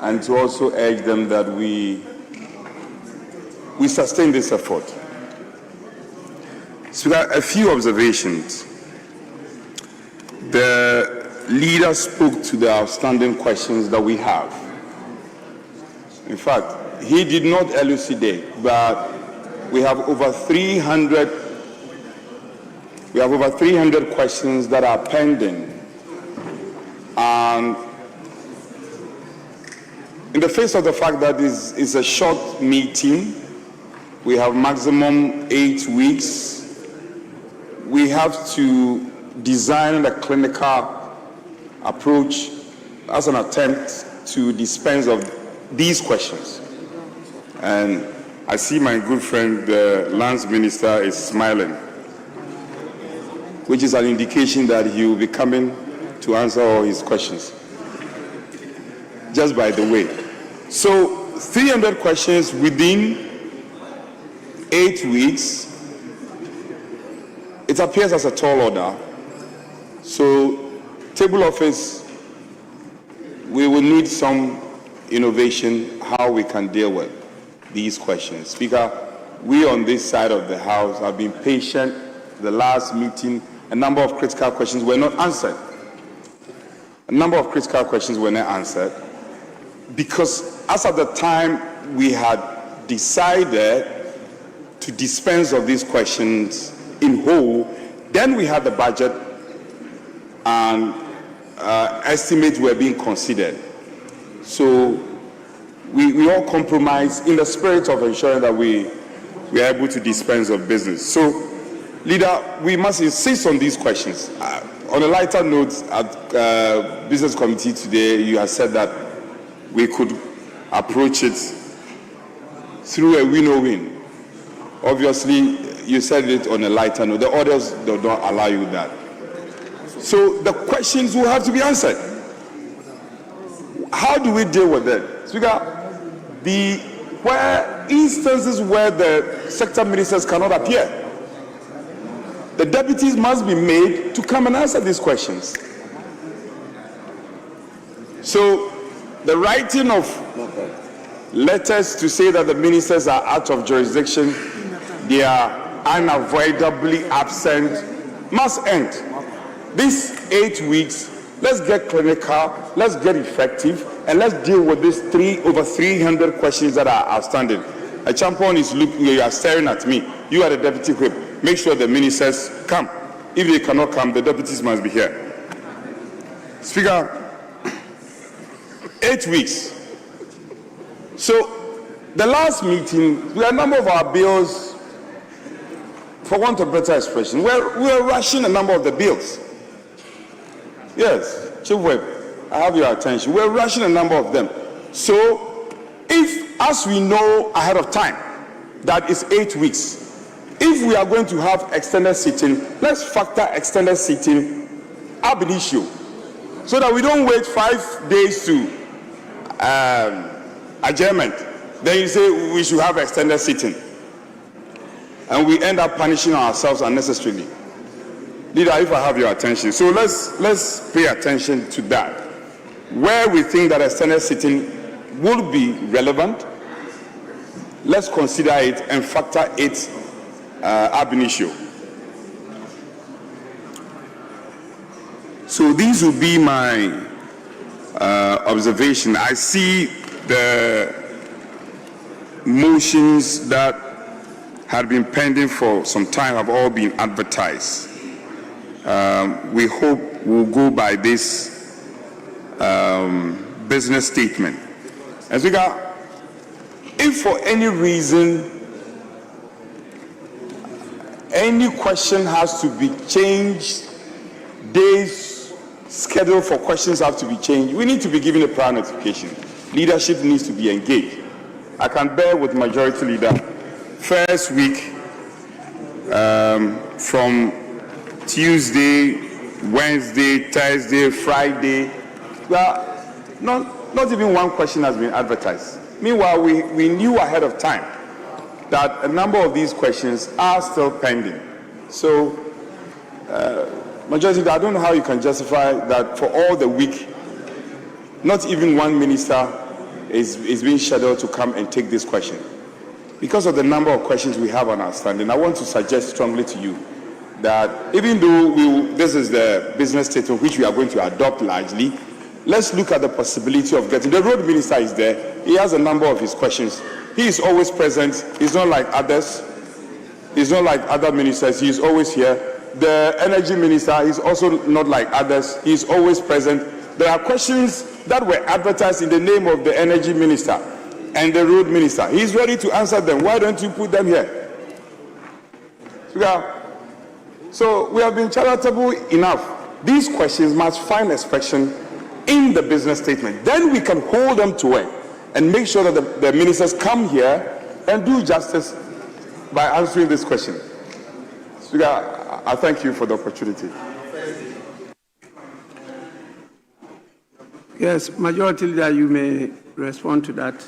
and to also urge them that we sustain this effort. Speaker, a few observations. The leader spoke to the outstanding questions that we have. In fact, he did not elucidate, but we have over 300 questions that are pending. And in the face of the fact that this is a short meeting, we have maximum 8 weeks, we have to design a clinical approach as an attempt to dispense of these questions. And I see my good friend, the Lands Minister, is smiling, which is an indication that he will be coming to answer all his questions. Just by the way. So 300 questions within 8 weeks. It appears as a tall order. So table office, we will need some innovation how we can deal with these questions. Speaker, we on this side of the House have been patient. The last meeting, a number of critical questions were not answered. Because as at the time we had decided to dispense of these questions in whole, then we had the budget and estimates were being considered. So we all compromised in the spirit of ensuring that we are able to dispense of business. So, Leader, we must insist on these questions. On a lighter note, at Business Committee today, you have said that we could approach it through a win-win. Obviously, you said it on a lighter note. The orders do not allow you that. So the questions will have to be answered. How do we deal with it? Speaker, where instances where the sector ministers cannot appear, the deputies must be made to come and answer these questions. So the writing of letters to say that the ministers are out of jurisdiction, they are unavoidably absent, must end. These 8 weeks, let's get clinical, let's get effective, and let's deal with these over 300 questions that are outstanding. A champion is looking, you are staring at me. You are the deputy whip. Make sure the ministers come. If they cannot come, the deputies must be here. Speaker, 8 weeks. So, the last meeting, we had a number of our bills, for want of better expression, we are rushing a number of the bills. Yes, Chief Whip, I have your attention. We're rushing a number of them. So, if, as we know ahead of time, that is 8 weeks, if we are going to have extended sitting, let's factor extended sitting ab initio, so that we don't wait 5 days to adjournment. Then you say we should have extended sitting, and we end up punishing ourselves unnecessarily. Leader, if I have your attention, so let's pay attention to that. Where we think that extended sitting would be relevant, let's consider it and factor it ab initio. So these will be my observation. I see the motions that had been pending for some time have all been advertised. We hope we'll go by this business statement. And Speaker, if for any reason any question has to be changed, days schedule for questions have to be changed, we need to be given a prior notification. Leadership needs to be engaged. I can bear with Majority Leader. First week from Tuesday, Wednesday, Thursday, Friday, well, not even one question has been advertised. Meanwhile, we knew ahead of time that a number of these questions are still pending. So, Majority, I don't know how you can justify that for all the week, not even one minister is being scheduled to come and take this question. Because of the number of questions we have on our standing, I want to suggest strongly to you that even though this is the business statement which we are going to adopt largely, let's look at the possibility of getting, the road minister is there, he has a number of his questions. He is always present, he's not like others, he's not like other ministers, he is always here. The energy minister is also not like others, he's always present. There are questions that were advertised in the name of the energy minister and the road minister. He's ready to answer them. Why don't you put them here? So we have been charitable enough. These questions must find expression in the business statement. Then we can hold them to it and make sure that the ministers come here and do justice by answering this question. So I thank you for the opportunity. Yes, Majority Leader, you may respond to that.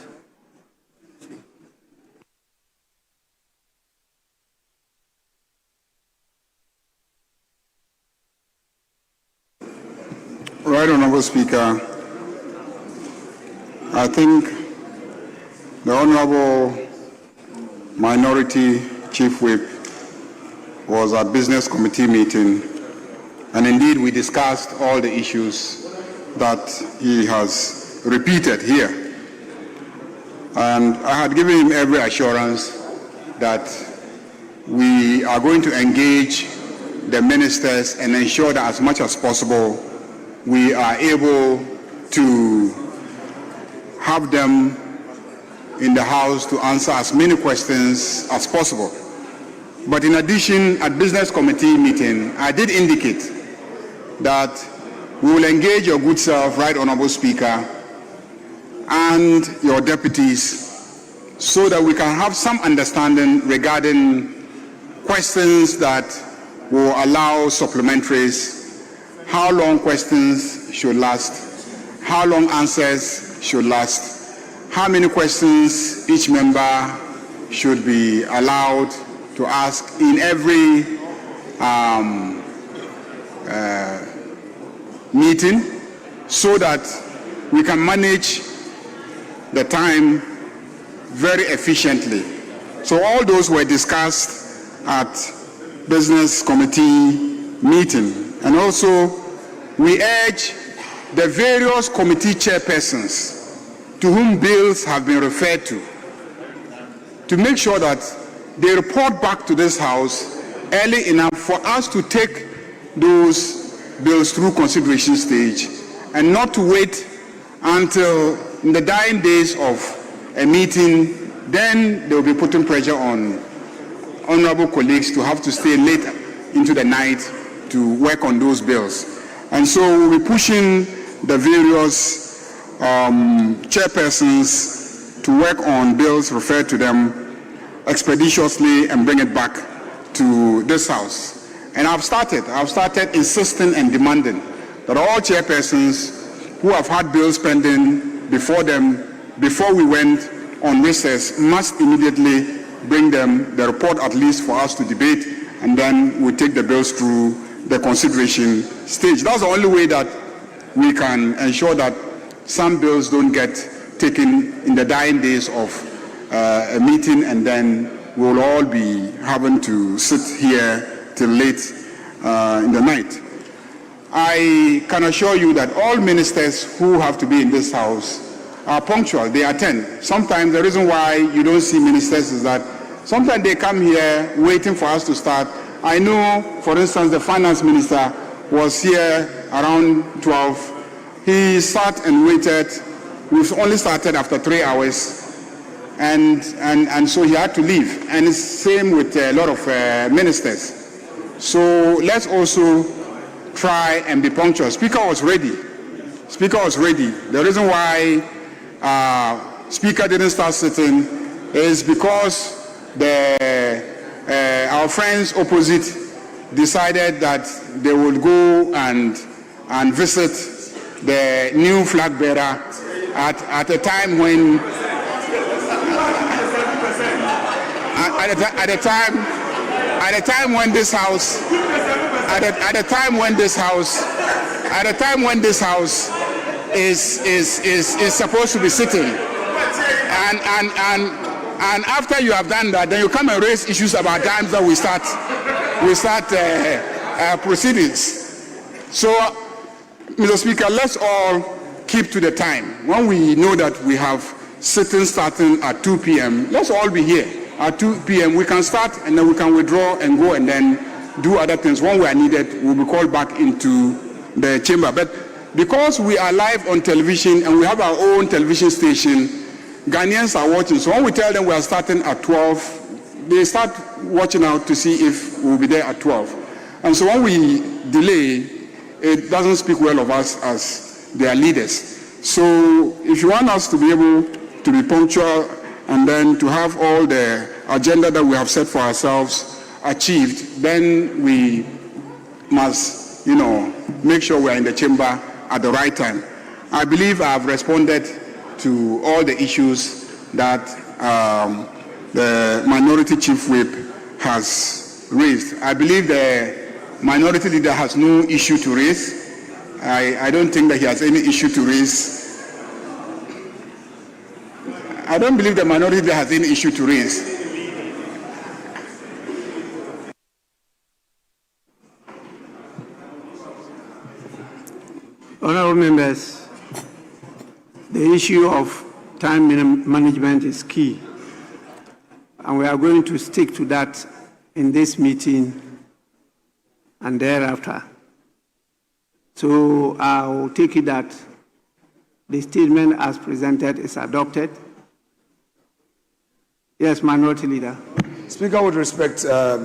Right, Honourable Speaker, I think the Honourable Minority Chief Whip was at Business Committee meeting, and indeed we discussed all the issues that he has repeated here. And I had given him every assurance that we are going to engage the ministers and ensure that as much as possible we are able to have them in the House to answer as many questions as possible. But in addition, at Business Committee meeting, I did indicate that we will engage your good self, Right Honourable Speaker, and your deputies so that we can have some understanding regarding questions that will allow supplementaries, how long questions should last, how long answers should last, how many questions each member should be allowed to ask in every meeting, so that we can manage the time very efficiently. So all those were discussed at Business Committee meeting. And also, we urge the various committee chairpersons to whom bills have been referred to make sure that they report back to this House early enough for us to take those bills through consideration stage and not to wait until in the dying days of a meeting. Then they will be putting pressure on honorable colleagues to have to stay late into the night to work on those bills. And so we'll be pushing the various chairpersons to work on bills referred to them expeditiously and bring it back to this House. And I've started insisting and demanding that all chairpersons who have had bills pending before them, before we went on recess, must immediately bring them the report at least for us to debate, and then we take the bills through the consideration stage. That's the only way that we can ensure that some bills don't get taken in the dying days of a meeting, and then we'll all be having to sit here till late in the night. I can assure you that all ministers who have to be in this House are punctual. They attend. Sometimes the reason why you don't see ministers is that sometimes they come here waiting for us to start. I know, for instance, the finance minister was here around 12. He sat and waited. We've only started after 3 hours, and so he had to leave. And it's same with a lot of ministers. So let's also try and be punctual. Speaker was ready. The reason why Speaker didn't start sitting is because our friends opposite decided that they would go and visit the new flag bearer at a time when this House is supposed to be sitting. And after you have done that, then you come and raise issues about times that we start proceedings. So, Mr. Speaker, let's all keep to the time. When we know that we have sitting starting at 2 p.m., let's all be here at 2 p.m. We can start and then we can withdraw and go and then do other things. When we are needed, we'll be called back into the chamber. But because we are live on television and we have our own television station, Ghanaians are watching. So when we tell them we are starting at 12, they start watching out to see if we'll be there at 12. And so when we delay, it doesn't speak well of us as their leaders. So if you want us to be able to be punctual and then to have all the agenda that we have set for ourselves achieved, then we must, make sure we're in the chamber at the right time. I believe I have responded to all the issues that the Minority Chief Whip has raised. I believe the Minority Leader has no issue to raise. I don't think that he has any issue to raise. I don't believe the Minority Leader has any issue to raise. Honorable members, the issue of time management is key, and we are going to stick to that in this meeting and thereafter. So I will take it that the statement as presented is adopted. Yes, Minority Leader. Speaker, with respect, I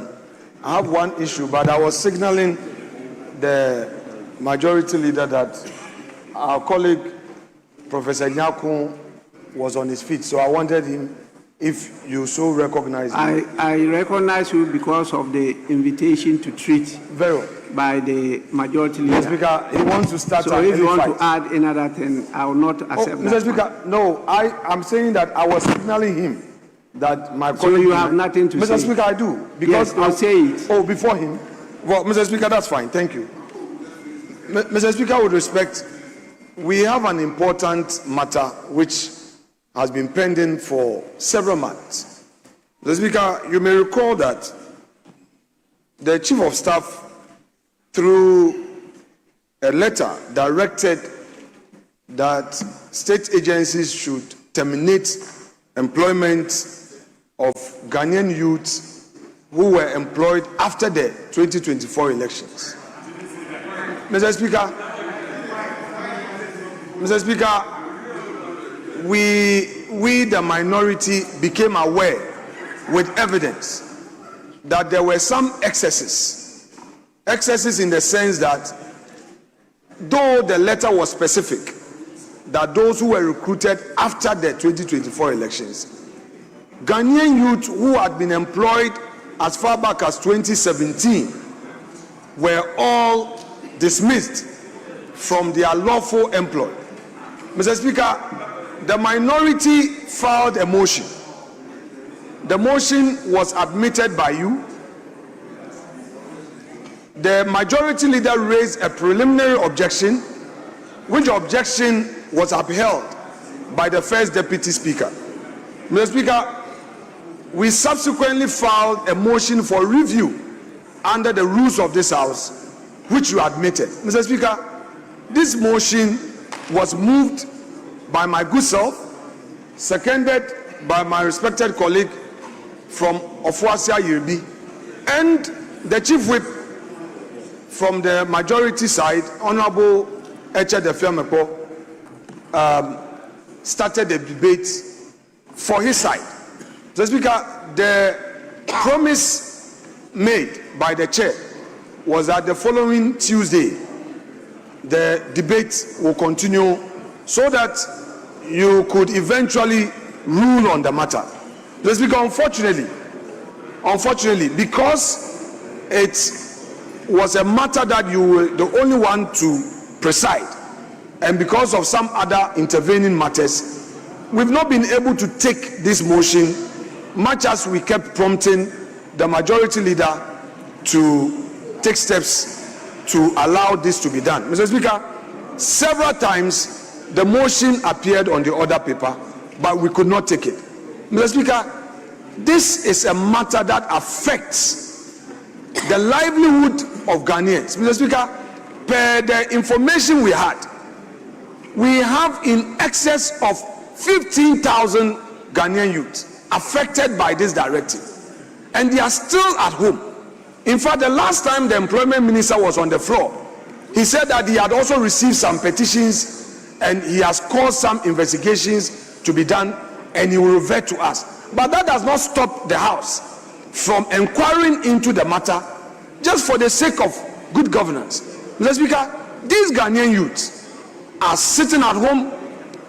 have one issue, but I was signaling the Majority Leader that our colleague, Professor Nyakun, was on his feet. So I wanted him, if you so recognize him. I recognize you because of the invitation to treat Very well. by the Majority Leader. Mr. Speaker, he wants to start So if you want to add another thing, I will not accept that. Mr. Speaker, no, I'm saying that I was signaling him that my colleague... So you have nothing to say? Mr. Speaker, I do. Because Yes, I'll say it. Oh, before him? Well, Mr. Speaker, that's fine. Thank you. Mr. Speaker, with respect, we have an important matter which has been pending for several months. Mr. Speaker, you may recall that the Chief of Staff, through a letter, directed that state agencies should terminate employment of Ghanaian youths who were employed after the 2024 elections. Mr. Speaker, we the minority became aware with evidence that there were some excesses in the sense that though the letter was specific that those who were recruited after the 2024 elections, Ghanaian youth who had been employed as far back as 2017 were all dismissed from their lawful employ. Mr. Speaker, the minority filed a motion. The motion was admitted by you. The Majority Leader raised a preliminary objection, which objection was upheld by the First Deputy Speaker. Mr. Speaker, we subsequently filed a motion for review under the rules of this House, which you admitted. Mr. Speaker, this motion was moved by my good self, seconded by my respected colleague from Ofuasia Yirbi, and the Chief Whip from the majority side, Honorable Eche Defiamepo, started the debate for his side. Mr. Speaker, the promise made by the chair was that the following Tuesday, the debate will continue so that you could eventually rule on the matter. Mr. Speaker, unfortunately, because it was a matter that you were the only one to preside, and because of some other intervening matters, we've not been able to take this motion, much as we kept prompting the Majority Leader to take steps to allow this to be done. Mr. Speaker, several times the motion appeared on the order paper, but we could not take it. Mr. Speaker, this is a matter that affects the livelihood of Ghanaians. Mr. Speaker, per the information we had, we have in excess of 15,000 Ghanaian youths affected by this directive, and they are still at home. In fact, the last time the employment minister was on the floor, he said that he had also received some petitions and he has caused some investigations to be done and he will revert to us. But that does not stop the House from inquiring into the matter just for the sake of good governance. Mr. Speaker, these Ghanaian youths are sitting at home,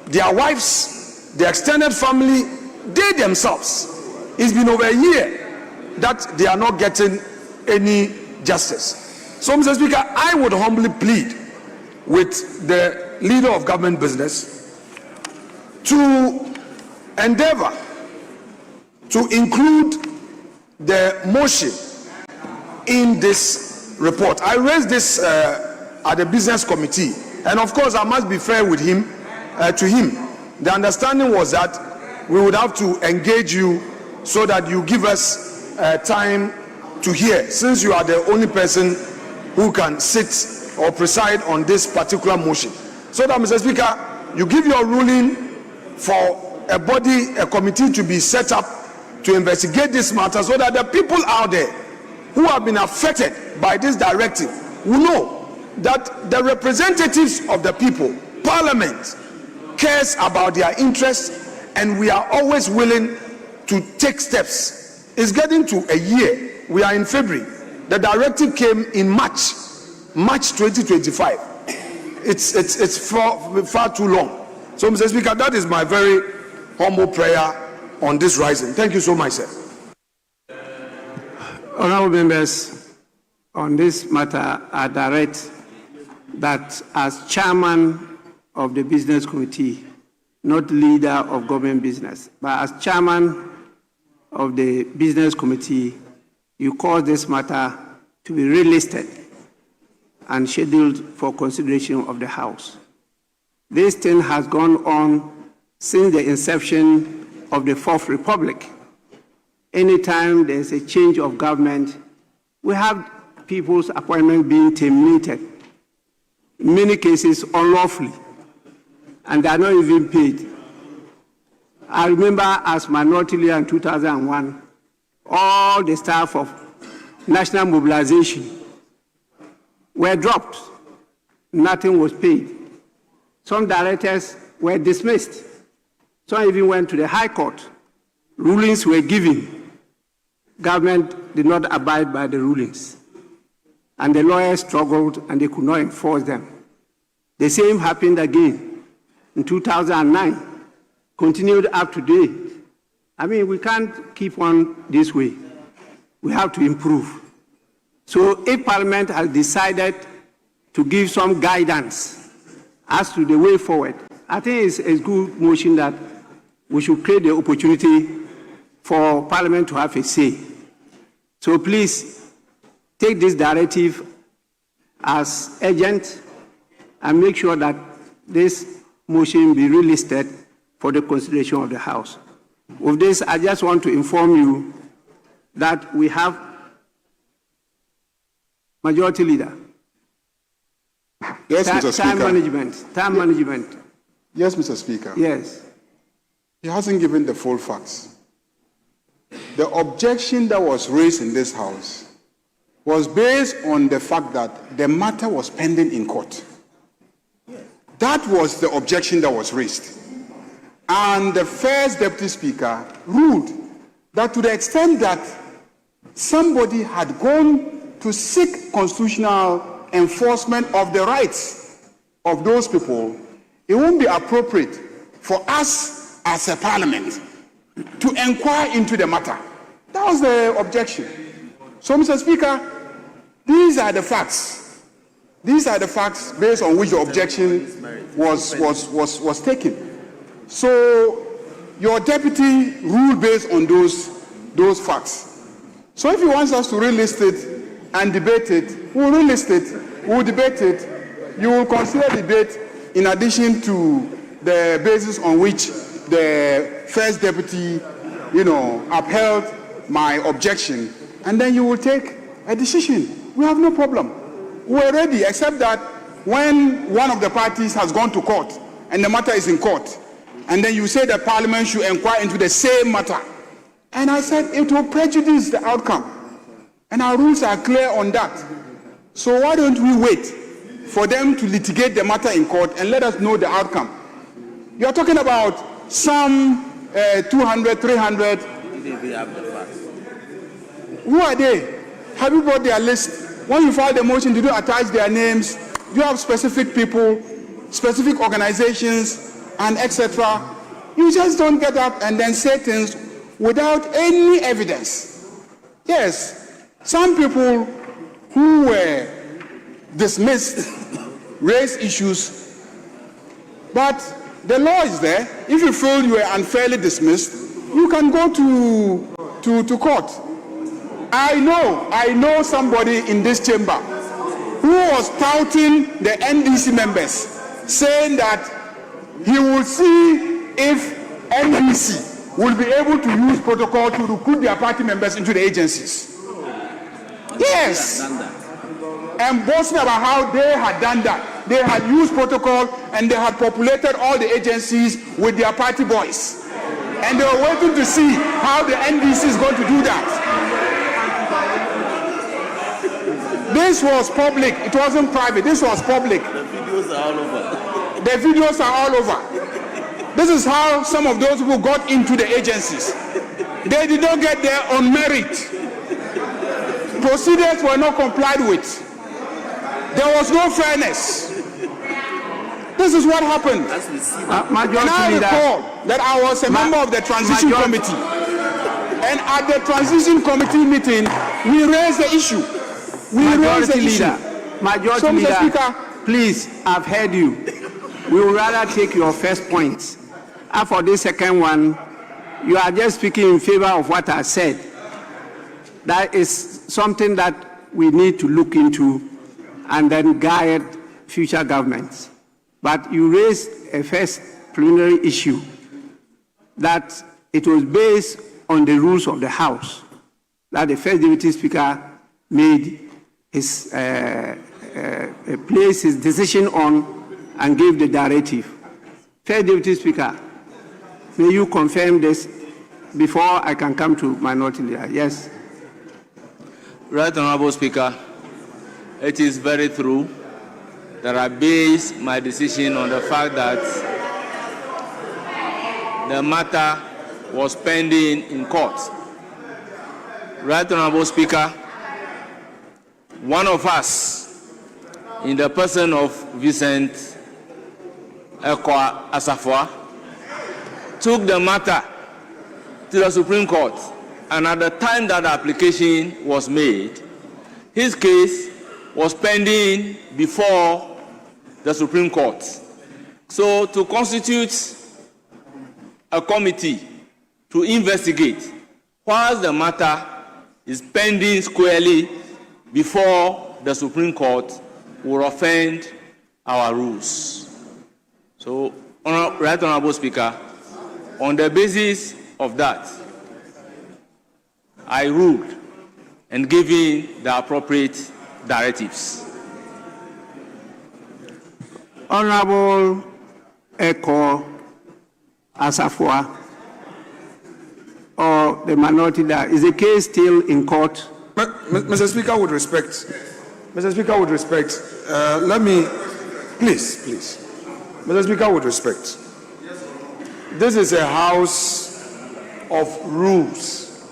their wives, their extended family, they themselves. It's been over a year that they are not getting any justice. So, Mr. Speaker, I would humbly plead with the leader of government business to endeavor to include the motion in this report. I raised this at the business committee, and of course I must be fair with him, to him. The understanding was that we would have to engage you so that you give us time to hear, since you are the only person who can sit or preside on this particular motion. So that, Mr. Speaker, you give your ruling for a body, a committee to be set up to investigate this matter, so that the people out there who have been affected by this directive will know that the representatives of the people, Parliament, cares about their interests, and we are always willing to take steps. It's getting to a year. We are in February. The directive came in March 2025. It's far too long. So, Mr. Speaker, that is my very humble prayer on this rising. Thank you so much, sir. Honorable members, on this matter, I direct that as chairman of the business committee, not leader of government business, but as chairman of the business committee, you cause this matter to be relisted and scheduled for consideration of the House. This thing has gone on since the inception of the Fourth Republic. Anytime there's a change of government, we have people's appointment being terminated, in many cases unlawfully, and they are not even paid. I remember as minority leader in 2001, all the staff of national mobilization were dropped. Nothing was paid. Some directors were dismissed. Some even went to the High Court. Rulings were given. Government did not abide by the rulings. And the lawyers struggled and they could not enforce them. The same happened again in 2009, continued up to date. I mean, we can't keep on this way. We have to improve. So if Parliament has decided to give some guidance as to the way forward, I think it's a good motion that we should create the opportunity for Parliament to have a say. So please take this directive as urgent and make sure that this motion be relisted for the consideration of the House. With this, I just want to inform you that we have Majority Leader. Yes, Mr. Speaker. Time management. Yes, Mr. Speaker. Yes. He hasn't given the full facts. The objection that was raised in this House was based on the fact that the matter was pending in court. That was the objection that was raised. And the first Deputy Speaker ruled that to the extent that somebody had gone to seek constitutional enforcement of the rights of those people, it won't be appropriate for us as a Parliament to inquire into the matter. That was the objection. So, Mr. Speaker, these are the facts. These are the facts based on which the objection was taken. So, your deputy ruled based on those facts. So, if he wants us to relist it and debate it, we'll relist it, we'll debate it. You will consider debate in addition to the basis on which the first deputy, upheld my objection, and then you will take a decision. We have no problem. We're ready, except that when one of the parties has gone to court and the matter is in court, and then you say that Parliament should inquire into the same matter. And I said it will prejudice the outcome. And our rules are clear on that. So why don't we wait for them to litigate the matter in court and let us know the outcome? You're talking about some 200, 300. Who are they? Have you brought their list? When you file the motion, did you attach their names? Do you have specific people, specific organizations, and etc.? You just don't get up and then say things without any evidence. Yes, some people who were dismissed raise issues, but the law is there. If you feel you were unfairly dismissed, you can go to court. I know somebody in this chamber who was touting the NDC members, saying that he will see if NDC will be able to use protocol to recruit their party members into the agencies. Yes. And boasting about how they had done that. They had used protocol and they had populated all the agencies with their party boys. And they were waiting to see how the NDC is going to do that. This was public. It wasn't private. This was public. The videos are all over. The videos are all over. This is how some of those people got into the agencies. They did not get there on merit. Procedures were not complied with. There was no fairness. This is what happened. And I recall that I was a member of the transition committee. And at the transition committee meeting, we raised the issue. Majority Leader, Speaker, please, I've heard you. We would rather take your first point. And for this second one, you are just speaking in favor of what I said. That is something that we need to look into and then guide future governments. But you raised a first preliminary issue that it was based on the rules of the House, that the first Deputy Speaker made his place his decision on and gave the directive. First Deputy Speaker, may you confirm this before I can come to Minority Leader? Yes. Right Honorable Speaker, it is very true that I base my decision on the fact that the matter was pending in court. Right Honorable Speaker, one of us, in the person of Vincent Ekwa Asafwa, took the matter to the Supreme Court, and at the time that the application was made, his case was pending before the Supreme Court. So to constitute a committee to investigate whilst the matter is pending squarely before the Supreme Court will offend our rules. So, Right Honorable Speaker, on the basis of that, I ruled and given the appropriate directives. Honorable Eko Asafwa, or the Minority Leader, is the case still in court? Mr. Speaker, with respect, let me, please. Mr. Speaker, with respect, this is a house of rules.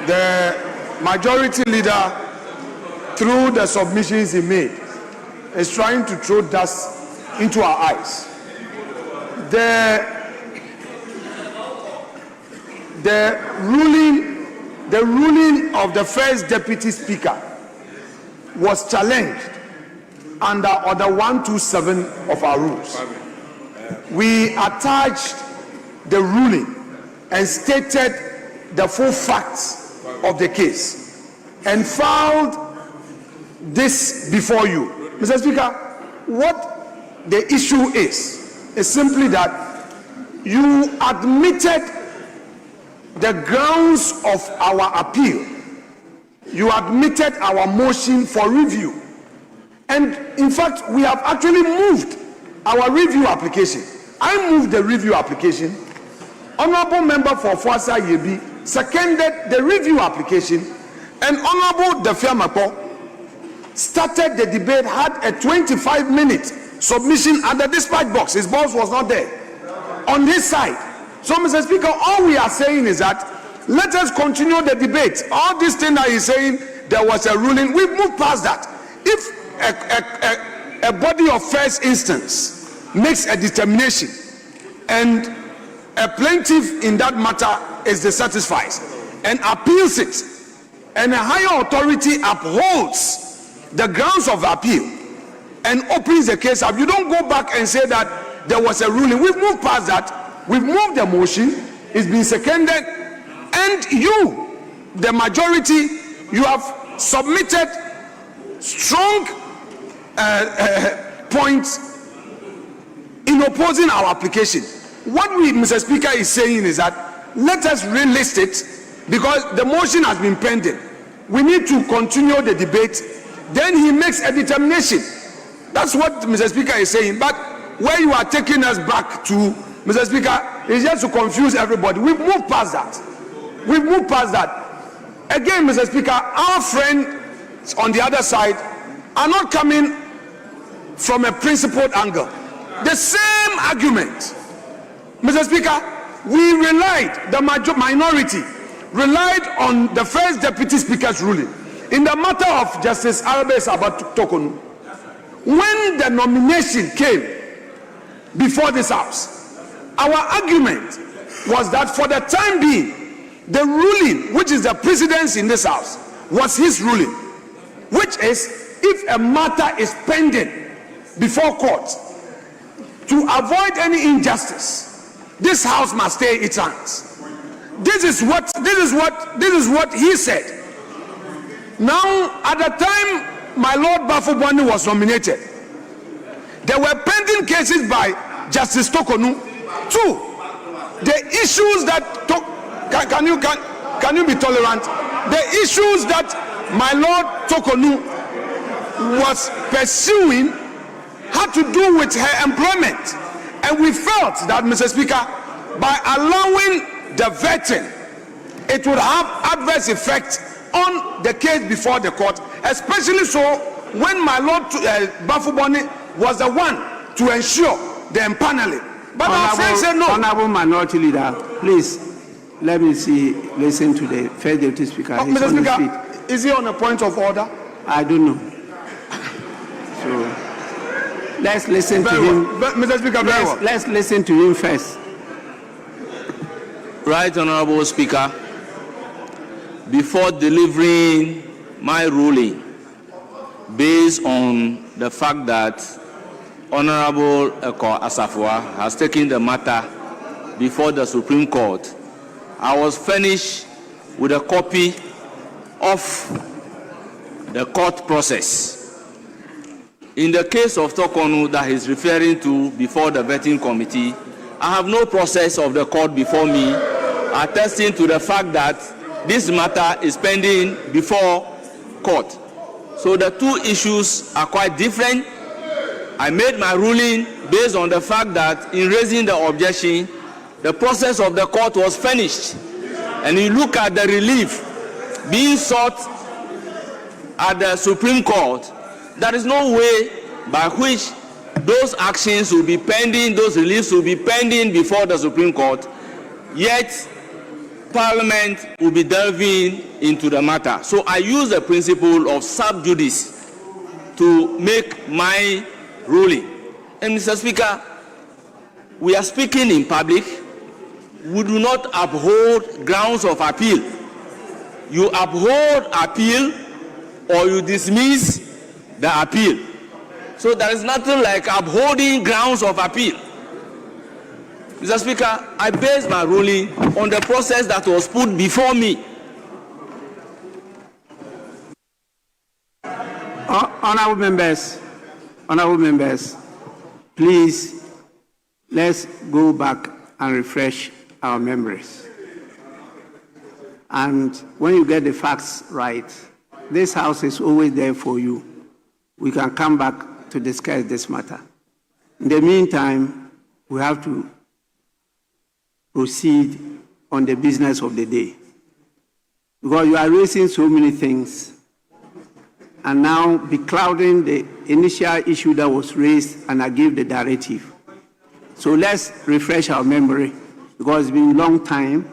The Majority Leader, through the submissions he made, is trying to throw dust into our eyes. The ruling of the first Deputy Speaker was challenged under Order 127 of our rules. We attached the ruling and stated the full facts of the case and filed this before you. Mr. Speaker, what the issue is simply that you admitted the grounds of our appeal. You admitted our motion for review. And in fact, we have actually moved our review application. I moved the review application. Honorable Member for Fuasa Yebi seconded the review application, and Honorable Defia Mako started the debate, had a 25-minute submission at the dispatch box. His boss was not there on this side. So, Mr. Speaker, all we are saying is that let us continue the debate. All this thing that he's saying, there was a ruling, we've moved past that. If a body of first instance makes a determination and a plaintiff in that matter is dissatisfied and appeals it, and a higher authority upholds the grounds of appeal and opens the case up, you don't go back and say that there was a ruling. We've moved past that. We've moved the motion. It's been seconded, and you, the majority, you have submitted strong points in opposing our application. What we, Mr. Speaker, is saying is that let us relist it, because the motion has been pending. We need to continue the debate. Then he makes a determination. That's what Mr. Speaker is saying. But where you are taking us back to, Mr. Speaker, is just to confuse everybody. We've moved past that. We've moved past that. Again, Mr. Speaker, our friends on the other side are not coming from a principled angle. The same argument. Mr. Speaker, we relied, the minority relied on the first deputy speaker's ruling in the matter of Justice Arabe Sabat Tokonu. When the nomination came before this house, our argument was that for the time being, the ruling, which is the precedence in this house, was his ruling, which is if a matter is pending before court, to avoid any injustice, this house must stay its hands. This is what he said. Now, at the time my Lord Bafubwani was nominated, there were pending cases by Justice Tokonu. Two, the issues that can you be tolerant? The issues that my Lord Tokonu was pursuing had to do with her employment, and we felt that, Mr. Speaker, by allowing the vetting, it would have adverse effect on the case before the court, especially so when my Lord Bafubwani was the one to ensure the empaneling. But our friends said no. Honorable Minority Leader, please let me listen to the first deputy speaker. Mr. Speaker, is he on a point of order? I don't know. So let's listen to him. Mr. Speaker, very well. Let's listen to him first. Right, Honorable Speaker. Before delivering my ruling, based on the fact that Honorable Eko Asafua has taken the matter before the Supreme Court, I was furnished with a copy of the court process. In the case of Tokonu that he's referring to before the vetting committee, I have no process of the court before me, attesting to the fact that this matter is pending before court. So the two issues are quite different. I made my ruling based on the fact that in raising the objection, the process of the court was finished. And you look at the relief being sought at the Supreme Court, there is no way by which those actions will be pending, those reliefs will be pending before the Supreme Court, yet Parliament will be delving into the matter. So I use the principle of sub judice to make my ruling. And Mr. Speaker, we are speaking in public. We do not uphold grounds of appeal. You uphold appeal or you dismiss the appeal. So there is nothing like upholding grounds of appeal. Mr. Speaker, I base my ruling on the process that was put before me. Honorable members, please, let's go back and refresh our memories. And when you get the facts right, this house is always there for you. We can come back to discuss this matter. In the meantime, we have to proceed on the business of the day. Because you are raising so many things and now beclouding the initial issue that was raised, and I gave the directive. So let's refresh our memory, because it's been a long time,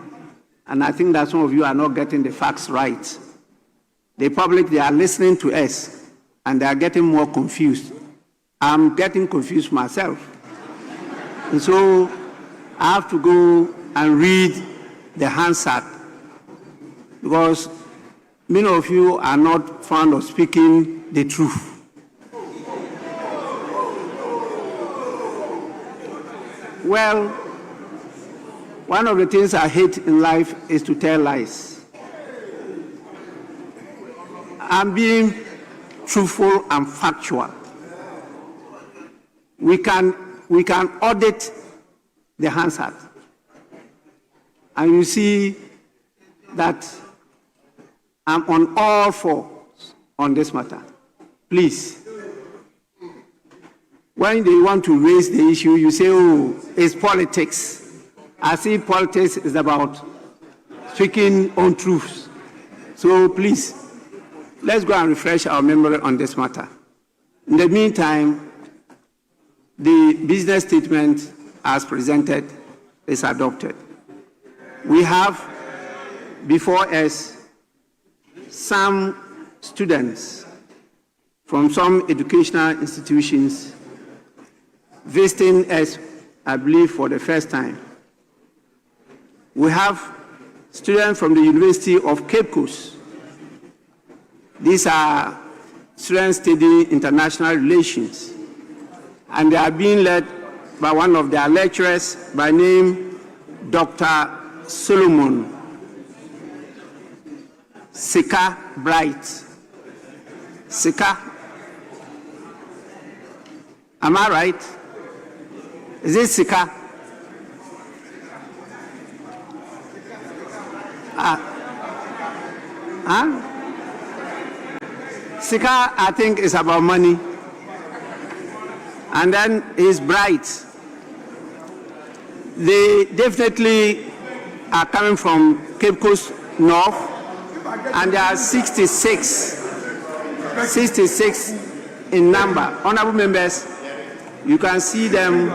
and I think that some of you are not getting the facts right. The public, they are listening to us, and they are getting more confused. I'm getting confused myself. And so I have to go and read the Hansard, because many of you are not fond of speaking the truth. Well, one of the things I hate in life is to tell lies. I'm being truthful and factual. We can audit the Hansard, and you see that I'm on all fours on this matter. Please, when they want to raise the issue, you say, oh, it's politics. I see politics is about speaking on truths. So please, let's go and refresh our memory on this matter. In the meantime, the business statement as presented is adopted. We have before us some students from some educational institutions visiting us, I believe, for the first time. We have students from the University of Cape Coast. These are students studying international relations, and they are being led by one of their lecturers by name Dr. Solomon Sika Bright. Sika, am I right? Is it Sika? Sika, I think, is about money. And then he's bright. They definitely are coming from Cape Coast North, and there are 66 in number. Honorable members, you can see them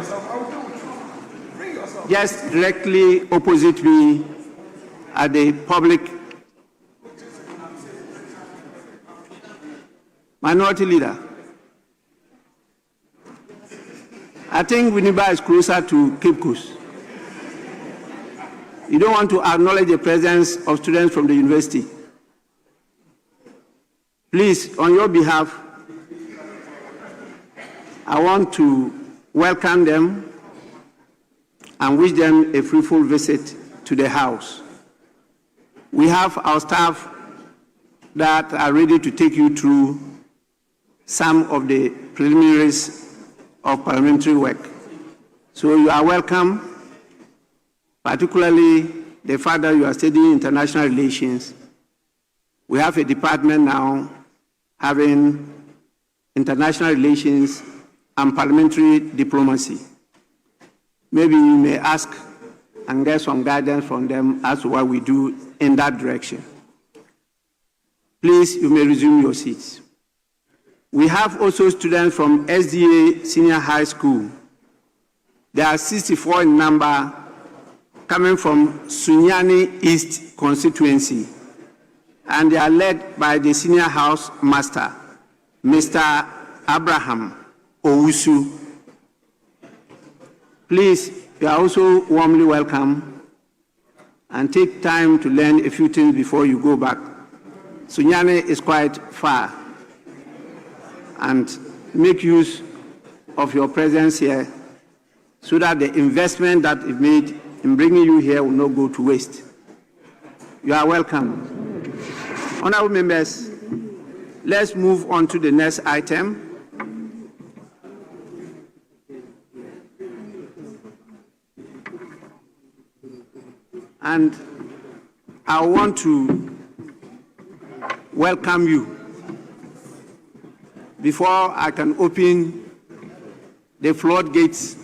just directly opposite me at the public. Minority Leader, I think Winneba is closer to Cape Coast. You don't want to acknowledge the presence of students from the university. Please, on your behalf, I want to welcome them and wish them a fruitful visit to the house. We have our staff that are ready to take you through some of the preliminaries of parliamentary work. So you are welcome, particularly the fact that you are studying international relations. We have a department now having international relations and parliamentary diplomacy. Maybe you may ask and get some guidance from them as to what we do in that direction. Please, you may resume your seats. We have also students from SDA Senior High School. There are 64 in number, coming from Sunyani East constituency, and they are led by the senior house master, Mr. Abraham Owusu. Please, you are also warmly welcome, and take time to learn a few things before you go back. Sunyani is quite far, and make use of your presence here so that the investment that is made in bringing you here will not go to waste. You are welcome. Honorable members, let's move on to the next item. and I want to welcome you. Before I can open the floodgates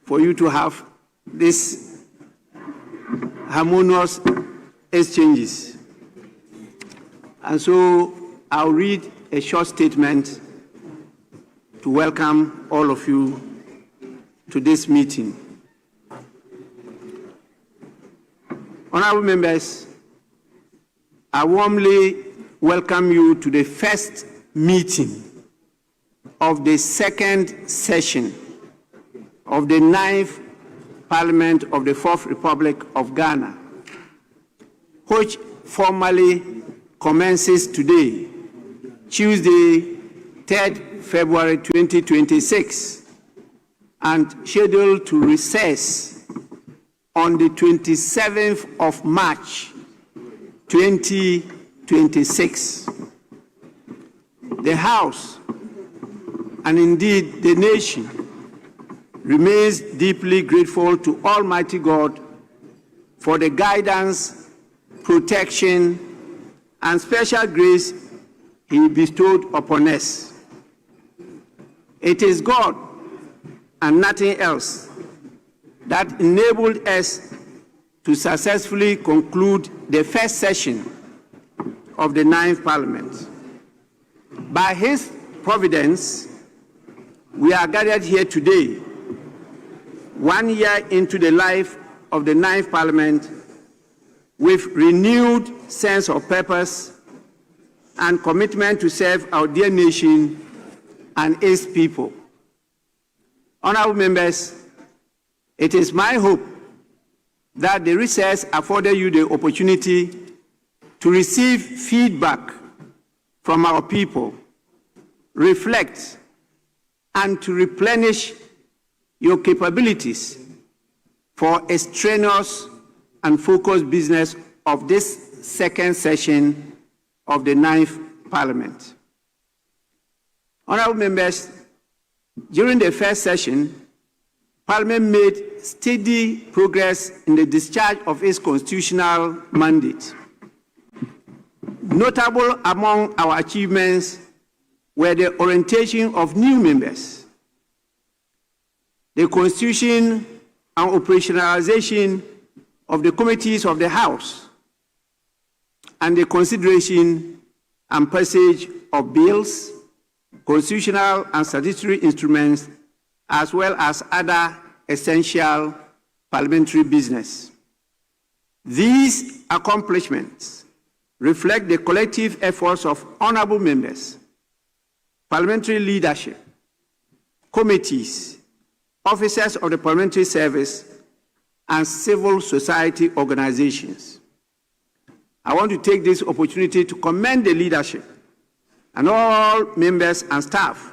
for you to have these harmonious exchanges. And so I'll read a short statement to welcome all of you to this meeting. Honorable members, I warmly welcome you to the first meeting of the second session of the 9th Parliament of the 4th Republic of Ghana, which formally commences today, Tuesday, 3rd February 2026, and scheduled to recess on the 27th of March 2026. The House, and indeed the nation, remains deeply grateful to Almighty God for the guidance, protection, and special grace He bestowed upon us. It is God and nothing else that enabled us to successfully conclude the first session of the 9th Parliament. By His providence, we are gathered here today, 1 year into the life of the 9th Parliament, with renewed sense of purpose and commitment to serve our dear nation and its people. Honorable members, it is my hope that the recess afforded you the opportunity to receive feedback from our people, reflect, and to replenish your capabilities for a strenuous and focused business of this second session of the 9th Parliament. Honorable members, during the first session, Parliament made steady progress in the discharge of its constitutional mandate. Notable among our achievements were the orientation of new members, the constitution and operationalization of the committees of the House, and the consideration and passage of bills, constitutional and statutory instruments, as well as other essential parliamentary business. These accomplishments reflect the collective efforts of honorable members, parliamentary leadership, committees, officers of the parliamentary service, and civil society organizations. I want to take this opportunity to commend the leadership and all members and staff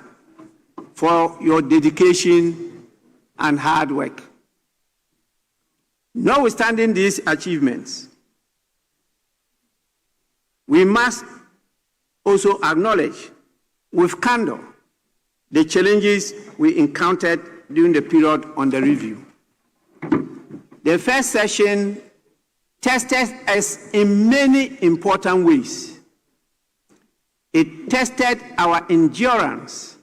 for your dedication and hard work. Notwithstanding these achievements, we must also acknowledge with candor the challenges we encountered during the period under review. The first session tested us in many important ways. It tested our endurance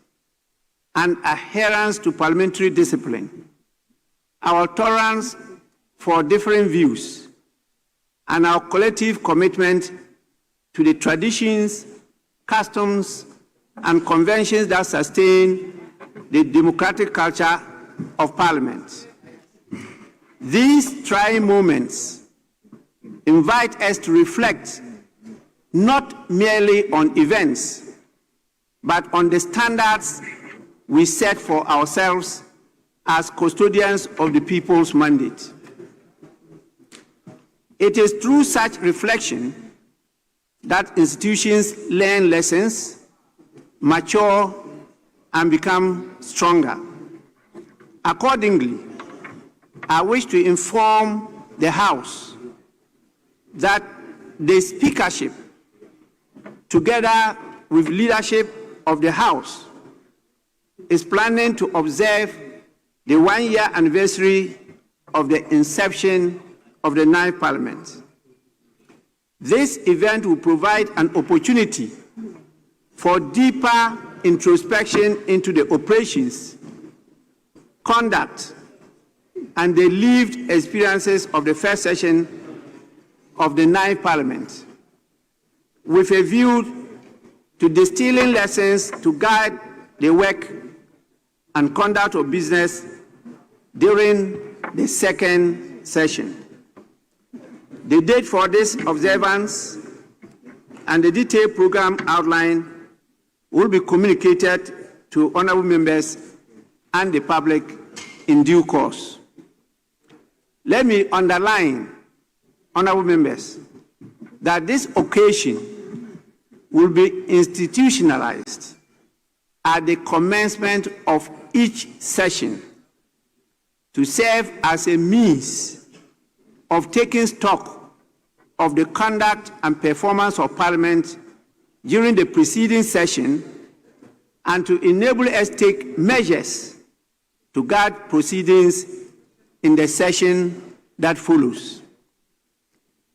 and adherence to parliamentary discipline, our tolerance for different views, and our collective commitment to the traditions, customs, and conventions that sustain the democratic culture of Parliament. These trying moments invite us to reflect not merely on events, but on the standards we set for ourselves as custodians of the people's mandate. It is through such reflection that institutions learn lessons, mature, and become stronger. Accordingly, I wish to inform the House that the Speakership, together with leadership of the House, is planning to observe the 1-year anniversary of the inception of the 9th Parliament. This event will provide an opportunity for deeper introspection into the operations, conduct, and the lived experiences of the first session of the 9th Parliament, with a view to distilling lessons to guide the work and conduct of business during the second session. The date for this observance and the detailed program outline will be communicated to honorable members and the public in due course. Let me underline, honorable members, that this occasion will be institutionalized at the commencement of each session to serve as a means of taking stock of the conduct and performance of Parliament during the preceding session and to enable us to take measures to guide proceedings in the session that follows.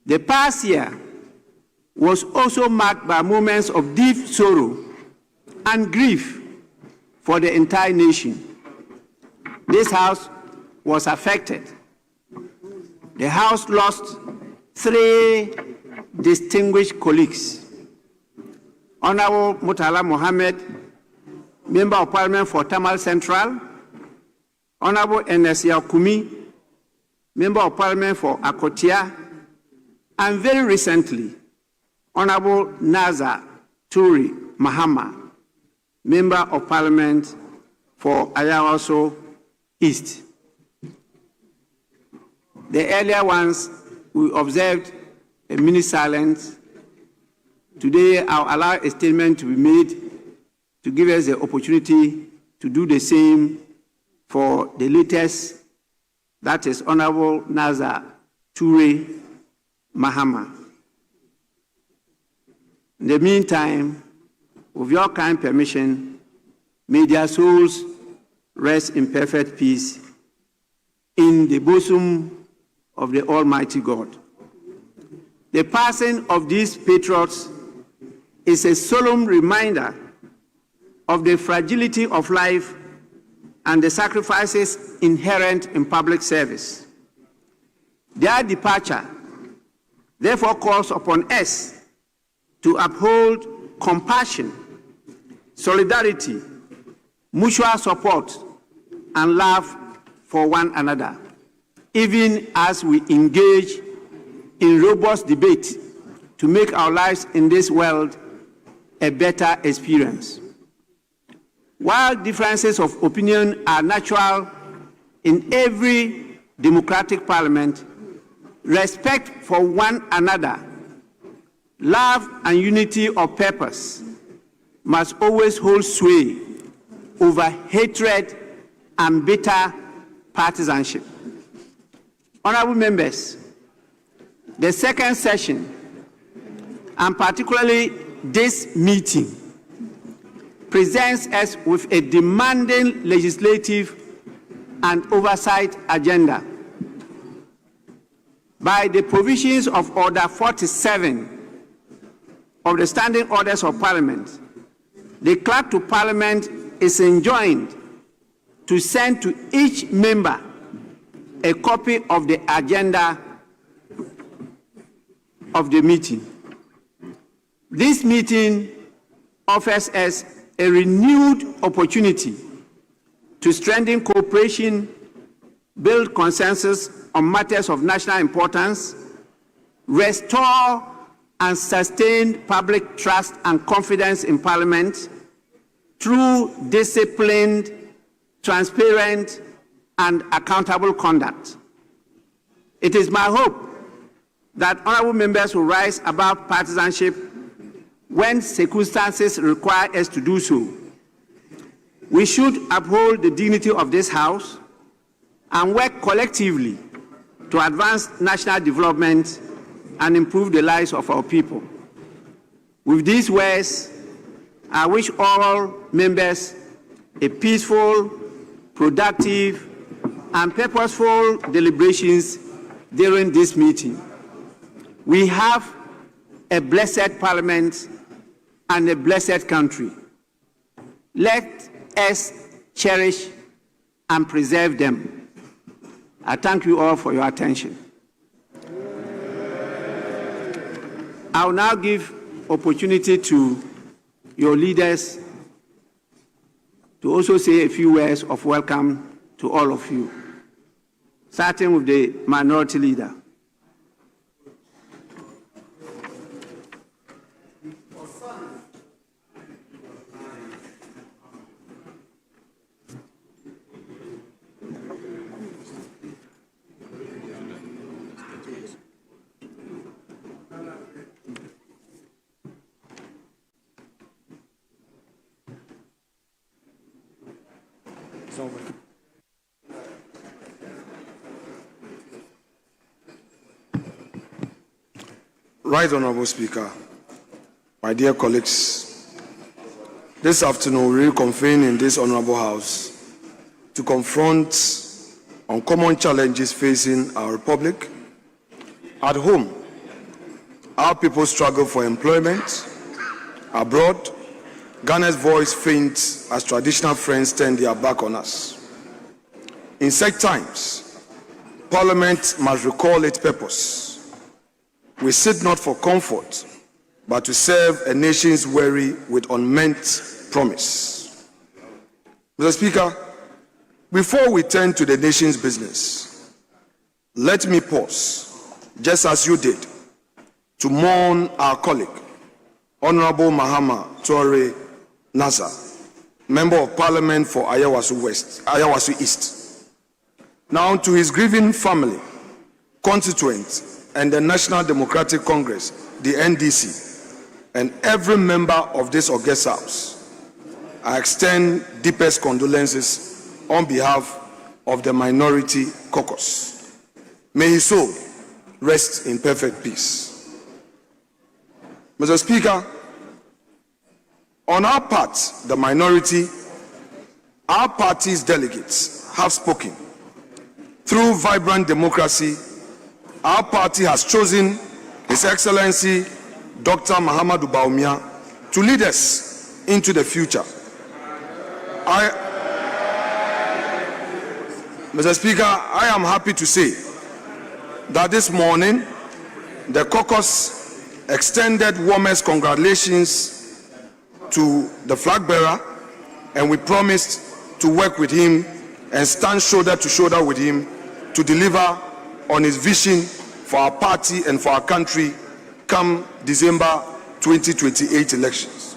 The past year was also marked by moments of deep sorrow and grief for the entire nation. This House was affected. The House lost 3 distinguished colleagues. Honorable Murtala Mohammed, Member of Parliament for Tamal Central, Honorable Enesia Kumi, Member of Parliament for Akotia, and very recently, Honorable Naza Turi Mahama, Member of Parliament for Ayawaso East. The earlier ones, we observed a minute silence. Today, I'll allow a statement to be made to give us the opportunity to do the same for the latest, that is Honorable Naza Turi Mahama. In the meantime, with your kind permission, may their souls rest in perfect peace in the bosom of the Almighty God. The passing of these patriots is a solemn reminder of the fragility of life and the sacrifices inherent in public service. Their departure therefore calls upon us to uphold compassion, solidarity, mutual support, and love for one another, even as we engage in robust debate to make our lives in this world a better experience. While differences of opinion are natural in every democratic parliament, respect for one another, love and unity of purpose must always hold sway over hatred and bitter partisanship. Honorable members, the second session, and particularly this meeting, presents us with a demanding legislative and oversight agenda. By the provisions of Order 47 of the Standing Orders of Parliament, the Clerk to Parliament is enjoined to send to each member a copy of the agenda of the meeting. This meeting offers us a renewed opportunity to strengthen cooperation, build consensus on matters of national importance, restore and sustain public trust and confidence in Parliament through disciplined, transparent, and accountable conduct. It is my hope that honorable members will rise above partisanship when circumstances require us to do so. We should uphold the dignity of this House and work collectively to advance national development and improve the lives of our people. With these words, I wish all members a peaceful, productive, and purposeful deliberations during this meeting. We have a blessed parliament and a blessed country. Let us cherish and preserve them. I thank you all for your attention. I will now give opportunity to your leaders to also say a few words of welcome to all of you, starting with the minority leader. Right Honorable Speaker, my dear colleagues, this afternoon we reconvene in this Honorable House to confront uncommon challenges facing our Republic. At home, our people struggle for employment. Abroad, Ghana's voice faints as traditional friends turn their back on us. In such times, Parliament must recall its purpose. We sit not for comfort, but to serve a nation's weary with unmeant promise. Mr. Speaker, before we turn to the nation's business, let me pause, just as you did, to mourn our colleague, Honorable Mahama Tore Nasa, Member of Parliament for Ayawasu East. Now to his grieving family, constituents, and the National Democratic Congress, the NDC, and every member of this august house, I extend deepest condolences on behalf of the minority caucus. May his soul rest in perfect peace. Mr. Speaker, on our part, the minority, our party's delegates have spoken. Through vibrant democracy, our party has chosen His Excellency Dr. Mahama to lead us into the future. Mr. Speaker, I am happy to say that this morning the caucus extended warmest congratulations to the flag bearer, and we promised to work with him and stand shoulder to shoulder with him to deliver on his vision for our party and for our country come December 2028 elections.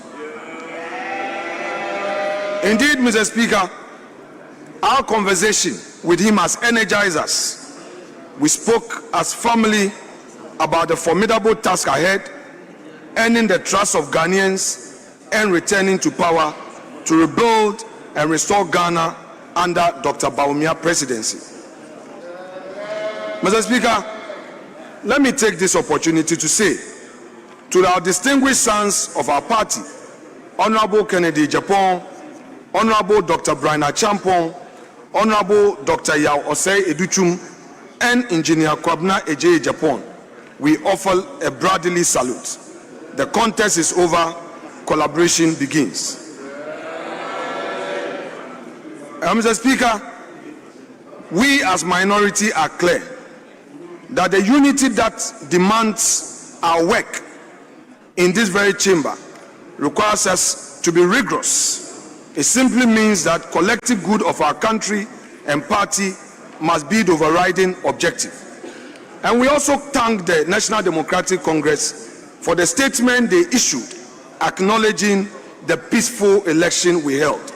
Indeed, Mr. Speaker, our conversation with him has energized us. We spoke as family about the formidable task ahead, earning the trust of Ghanaians and returning to power to rebuild and restore Ghana under Dr. Bawumia presidency. Mr. Speaker, let me take this opportunity to say to our distinguished sons of our party, Honorable Kennedy Japan, Honorable Dr. Brian Achampong, Honorable Dr. Yao Osei Educhum, and Engineer Kwabna Ejei Japan, we offer a brotherly salute. The contest is over, collaboration begins. Mr. Speaker, we as minority are clear that the unity that demands our work in this very chamber requires us to be rigorous. It simply means that collective good of our country and party must be the overriding objective. And we also thank the National Democratic Congress for the statement they issued acknowledging the peaceful election we held.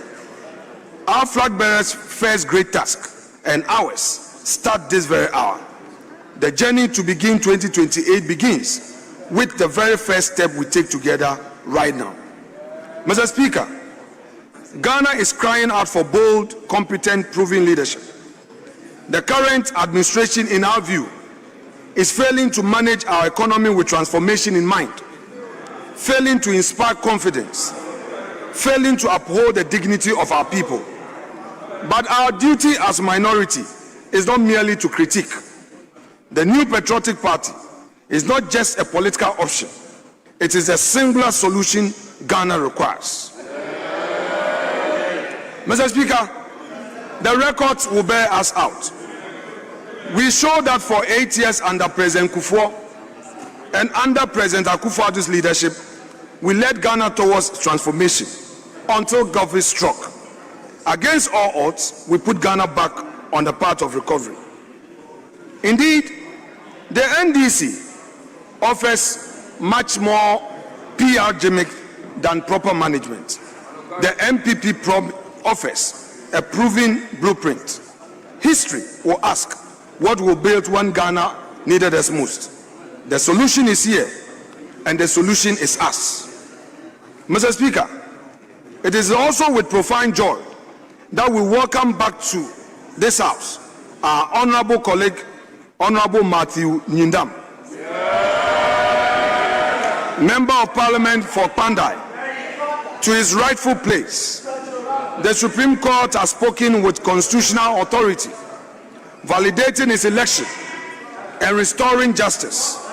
Our flag bearers' first great task and ours start this very hour. The journey to begin 2028 begins with the very first step we take together right now. Mr. Speaker, Ghana is crying out for bold, competent, proven leadership. The current administration, in our view, is failing to manage our economy with transformation in mind, failing to inspire confidence, failing to uphold the dignity of our people. But our duty as minority is not merely to critique. The New Patriotic Party is not just a political option. It is a singular solution Ghana requires. Mr. Speaker, the records will bear us out. We show that for 8 years under President Kufuor and under President Akufo-Addo's leadership, we led Ghana towards transformation until COVID struck. Against all odds, we put Ghana back on the path of recovery. Indeed, the NDC offers much more PR gimmick than proper management. The MPP offers a proven blueprint. History will ask what will build when Ghana needed us most. The solution is here, and the solution is us. Mr. Speaker, it is also with profound joy that we welcome back to this House our honorable colleague, Honorable Matthew Nyindam, Member of Parliament for Pandai, to his rightful place. The Supreme Court has spoken with constitutional authority, validating his election and restoring justice.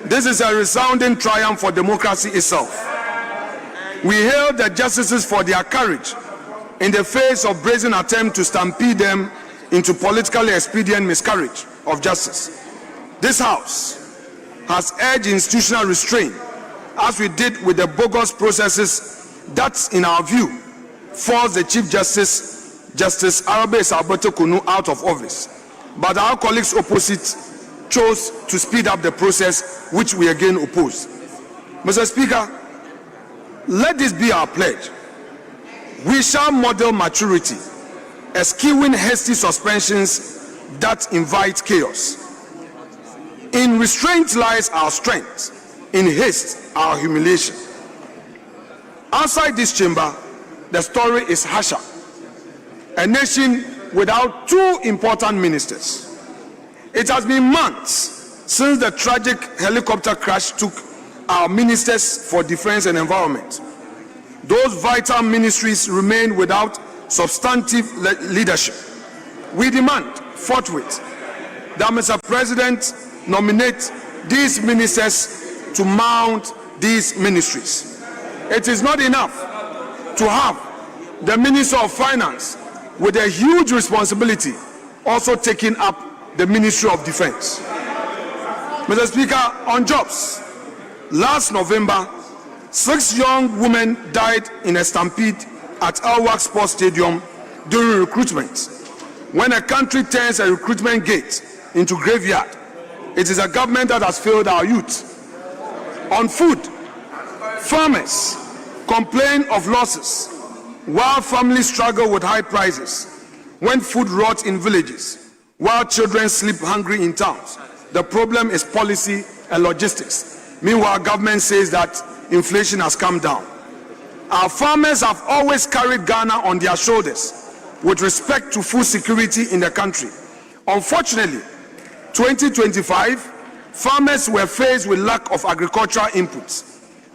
This is a resounding triumph for democracy itself. We hail the justices for their courage in the face of brazen attempt to stampede them into politically expedient miscarriage of justice. This House has urged institutional restraint, as we did with the bogus processes that, in our view, forced the Chief Justice, Justice Arabe Alberto Kunu, out of office. But our colleagues opposite chose to speed up the process, which we again oppose. Mr. Speaker, let this be our pledge. We shall model maturity, eschewing hasty suspensions that invite chaos. In restraint lies our strength, in haste our humiliation. Outside this chamber, the story is harsher. A nation without two important ministers. It has been months since the tragic helicopter crash took our ministers for defense and environment. Those vital ministries remain without substantive leadership. We demand forthwith that Mr. President nominate these ministers to mount these ministries. It is not enough to have the Minister of Finance with a huge responsibility also taking up the Ministry of Defense. Mr. Speaker, on jobs, last November, 6 young women died in a stampede at Elwak Sports Stadium during recruitment. When a country turns a recruitment gate into graveyard, it is a government that has failed our youth. On food, farmers complain of losses while families struggle with high prices. When food rots in villages, while children sleep hungry in towns, the problem is policy and logistics. Meanwhile, government says that inflation has come down. Our farmers have always carried Ghana on their shoulders with respect to food security in the country. Unfortunately, 2025, farmers were faced with lack of agricultural inputs,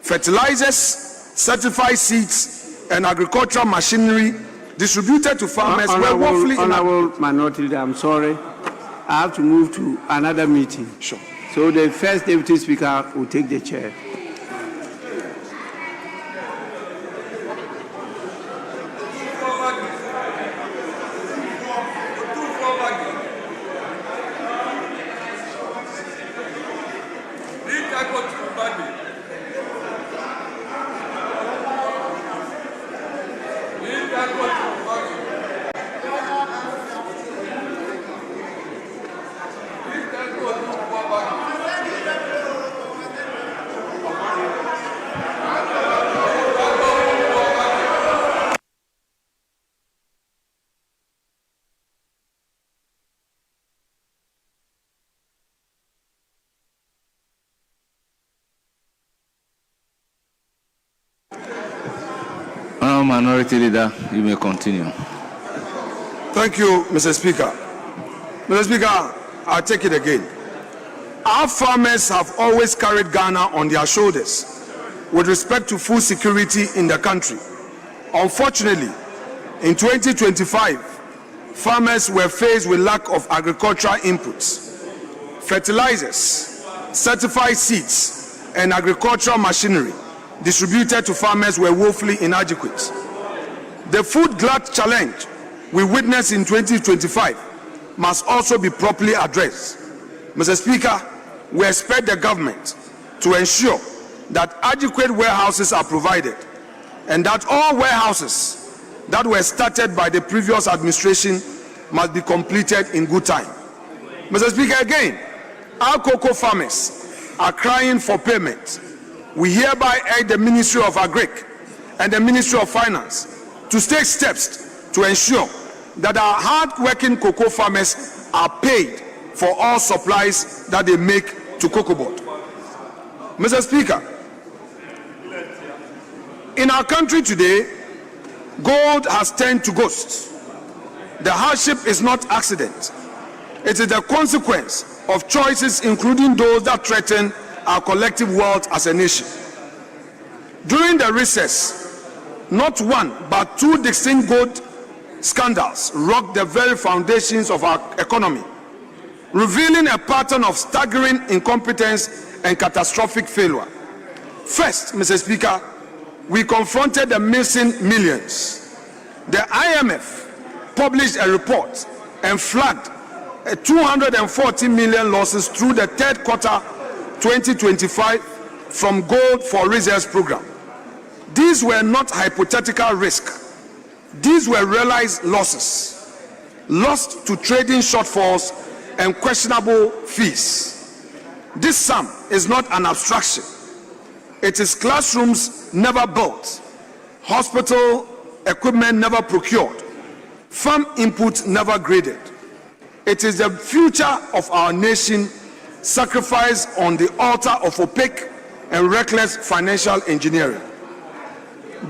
fertilizers, certified seeds, and agricultural machinery distributed to farmers were woefully Honorable Minority Leader, I'm sorry. I have to move to another meeting. Sure. So the first Deputy Speaker will take the chair. Minority Leader, you may continue. Thank you, Mr. Speaker. Mr. Speaker, I'll take it again. Our farmers have always carried Ghana on their shoulders with respect to food security in the country. Unfortunately, in 2025, farmers were faced with lack of agricultural inputs, fertilizers, certified seeds, and agricultural machinery distributed to farmers were woefully inadequate. The food glut challenge we witnessed in 2025 must also be properly addressed. Mr. Speaker, we expect the government to ensure that adequate warehouses are provided and that all warehouses that were started by the previous administration must be completed in good time. Mr. Speaker, again, our cocoa farmers are crying for payment. We hereby urge the Ministry of Agric and the Ministry of Finance to take steps to ensure that our hard-working cocoa farmers are paid for all supplies that they make to Cocoa Board. Mr. Speaker, in our country today, gold has turned to ghosts. The hardship is not accident. It is the consequence of choices, including those that threaten our collective wealth as a nation. During the recess, not one but two distinct gold scandals rocked the very foundations of our economy, revealing a pattern of staggering incompetence and catastrophic failure. First, Mr. Speaker, we confronted the missing millions. The IMF published a report and flagged 240 million losses through the third quarter 2025 from Gold for Reserves program. These were not hypothetical risks. These were realized losses, lost to trading shortfalls and questionable fees. This sum is not an abstraction. It is classrooms never built, hospital equipment never procured, farm input never graded. It is the future of our nation sacrificed on the altar of opaque and reckless financial engineering.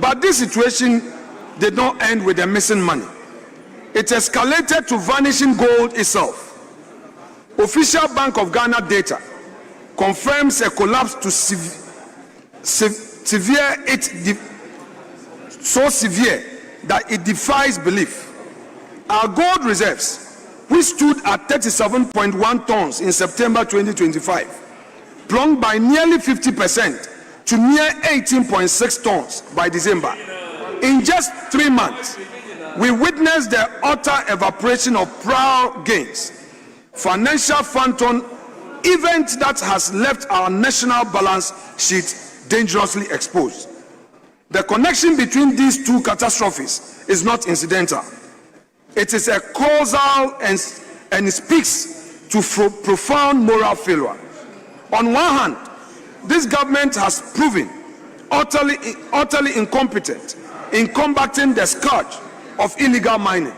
But this situation did not end with the missing money. It escalated to vanishing gold itself. Official Bank of Ghana data confirms a collapse to so severe that it defies belief. Our gold reserves, which stood at 37.1 tons in September 2025, plunged by nearly 50% to near 18.6 tons by December. In just 3 months, we witnessed the utter evaporation of prior gains, financial phantom event that has left our national balance sheet dangerously exposed. The connection between these two catastrophes is not incidental. It is a causal and speaks to profound moral failure. On one hand, this government has proven utterly incompetent in combating the scourge of illegal mining.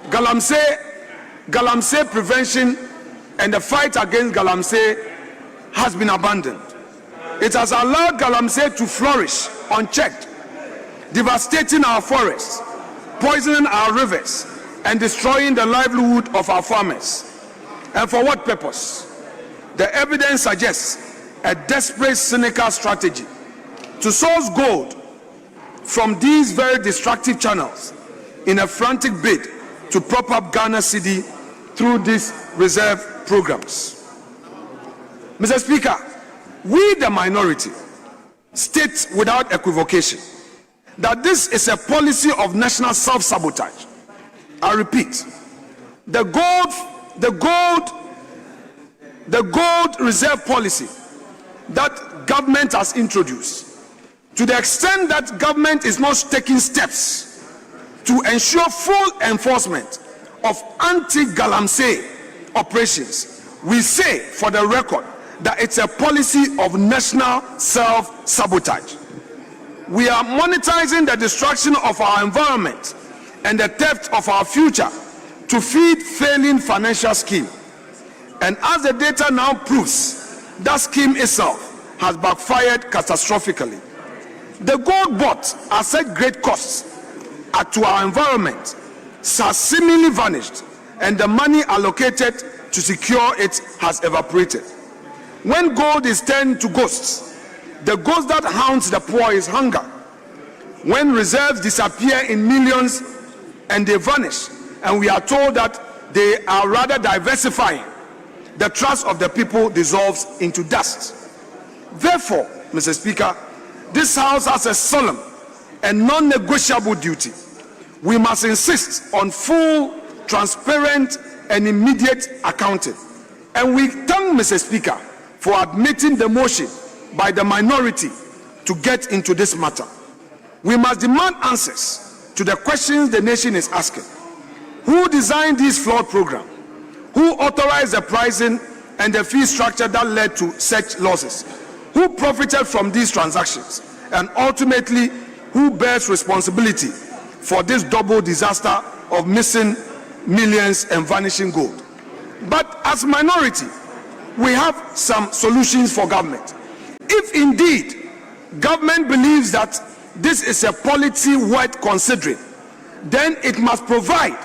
Galamsey prevention and the fight against Galamsey has been abandoned. It has allowed Galamsey to flourish unchecked, devastating our forests, poisoning our rivers, and destroying the livelihood of our farmers. And for what purpose? The evidence suggests a desperate, cynical strategy to source gold from these very destructive channels in a frantic bid to prop up Ghana city through these reserve programs. Mr. Speaker, we the minority state without equivocation that this is a policy of national self-sabotage. I repeat, the gold reserve policy that government has introduced, to the extent that government is not taking steps to ensure full enforcement of anti-Galamsey operations, we say for the record that it's a policy of national self-sabotage. We are monetizing the destruction of our environment and the theft of our future to feed failing financial scheme. And as the data now proves, that scheme itself has backfired catastrophically. The gold bought at such great costs to our environment has seemingly vanished, and the money allocated to secure it has evaporated. When gold is turned to ghosts, the ghost that haunts the poor is hunger. When reserves disappear in millions and they vanish, and we are told that they are rather diversifying, the trust of the people dissolves into dust. Therefore, Mr. Speaker, this House has a solemn and non-negotiable duty. We must insist on full, transparent, and immediate accounting. And we thank Mr. Speaker for admitting the motion by the minority to get into this matter. We must demand answers to the questions the nation is asking. Who designed this flawed program? Who authorized the pricing and the fee structure that led to such losses? Who profited from these transactions? And ultimately, who bears responsibility for this double disaster of missing millions and vanishing gold? But as minority, we have some solutions for government. If indeed government believes that this is a policy worth considering, then it must provide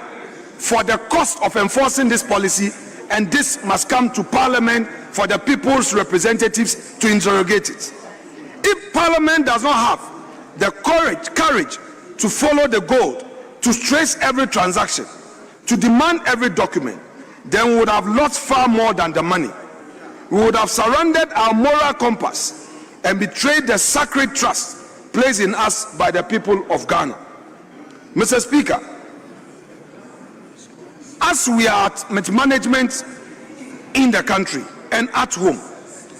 for the cost of enforcing this policy, and this must come to Parliament for the people's representatives to interrogate it. If Parliament does not have the courage to follow the gold, to trace every transaction, to demand every document, then we would have lost far more than the money. We would have surrendered our moral compass and betrayed the sacred trust placed in us by the people of Ghana. Mr. Speaker, as we are at management in the country and at home,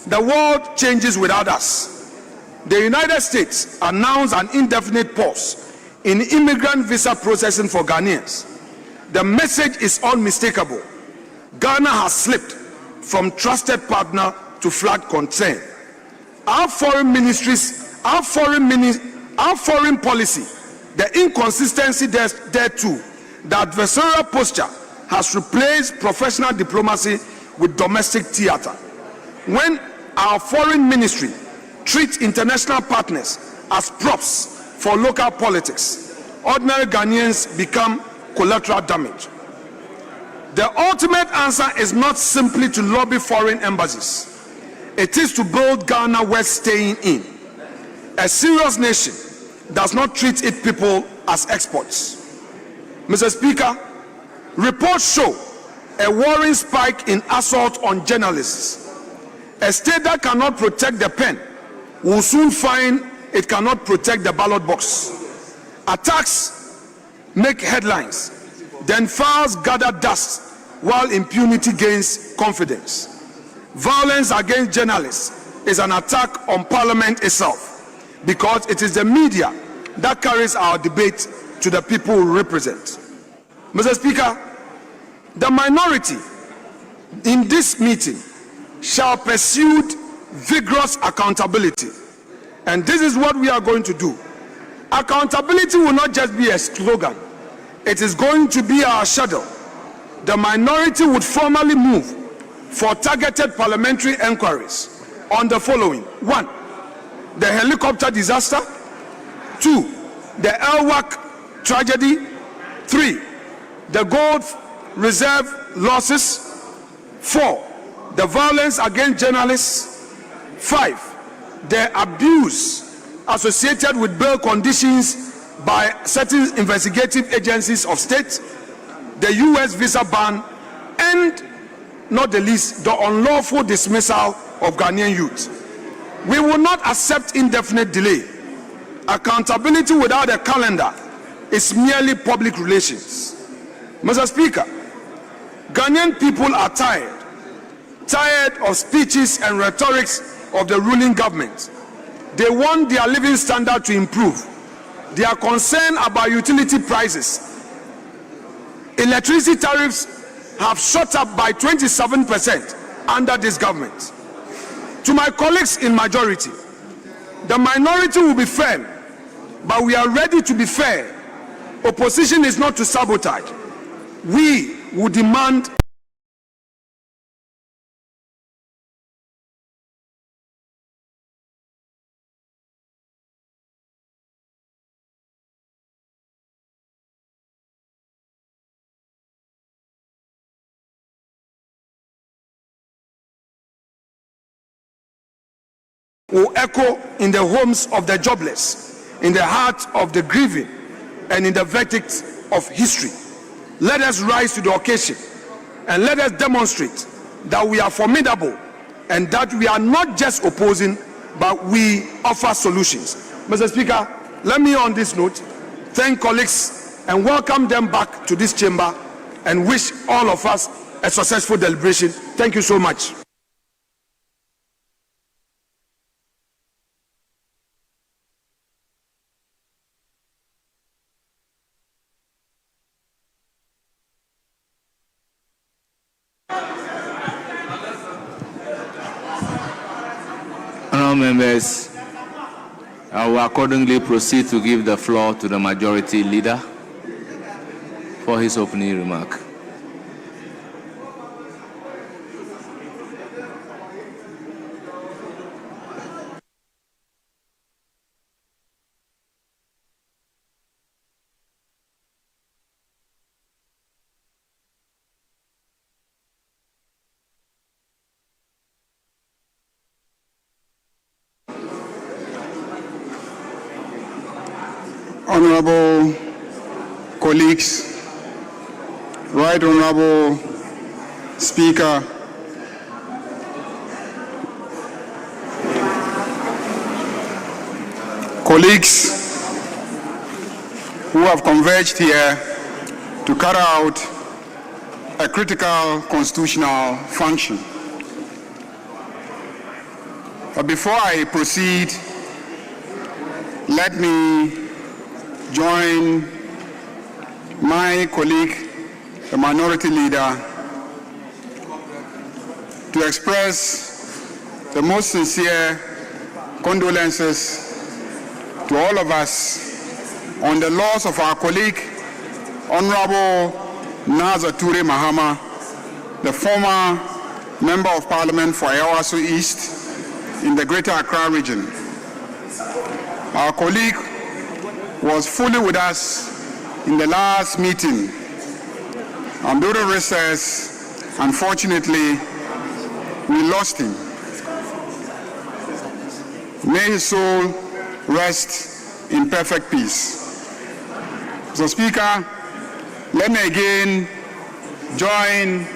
the world changes without us. The United States announced an indefinite pause in immigrant visa processing for Ghanaians. The message is unmistakable. Ghana has slipped from trusted partner to flag concern. Our foreign ministries, our foreign policy, the inconsistency there too, the adversarial posture has replaced professional diplomacy with domestic theater. When our foreign ministry treats international partners as props for local politics, ordinary Ghanaians become collateral damage. The ultimate answer is not simply to lobby foreign embassies. It is to build Ghana worth staying in. A serious nation does not treat its people as exports. Mr. Speaker, reports show a worrying spike in assault on journalists. A state that cannot protect the pen will soon find it cannot protect the ballot box. Attacks make headlines, then files gather dust while impunity gains confidence. Violence against journalists is an attack on Parliament itself, because it is the media that carries our debate to the people we represent. Mr. Speaker, the minority in this meeting shall pursue vigorous accountability. And this is what we are going to do. Accountability will not just be a slogan. It is going to be our shadow. The minority would formally move for targeted parliamentary inquiries on the following: 1, the helicopter disaster; 2, the Elwak tragedy; 3, the gold reserve losses; 4, the violence against journalists; 5, the abuse associated with bail conditions by certain investigative agencies of state; the US visa ban; and not the least, the unlawful dismissal of Ghanaian youth. We will not accept indefinite delay. Accountability without a calendar is merely public relations. Mr. Speaker, Ghanaian people are tired of speeches and rhetorics of the ruling government. They want their living standard to improve. They are concerned about utility prices. Electricity tariffs have shot up by 27% under this government. To my colleagues in majority, the minority will be firm, but we are ready to be fair. Opposition is not to sabotage. We will demand will echo in the homes of the jobless, in the heart of the grieving, and in the verdict of history. Let us rise to the occasion and let us demonstrate that we are formidable and that we are not just opposing, but we offer solutions. Mr. Speaker, let me on this note thank colleagues and welcome them back to this chamber and wish all of us a successful deliberation. Thank you so much. Honourable members, I will accordingly proceed to give the floor to the majority leader for his opening remark. Honorable colleagues, Right Honorable Speaker, colleagues who have converged here to carry out a critical constitutional function. But before I proceed, let me join my colleague, the minority leader, to express the most sincere condolences to all of us on the loss of our colleague, Honorable Nazature Mahama, the former Member of Parliament for Ayawaso East in the Greater Accra region. Our colleague was fully with us in the last meeting. And during recess, unfortunately, we lost him. May his soul rest in perfect peace. Mr. Speaker, let me again join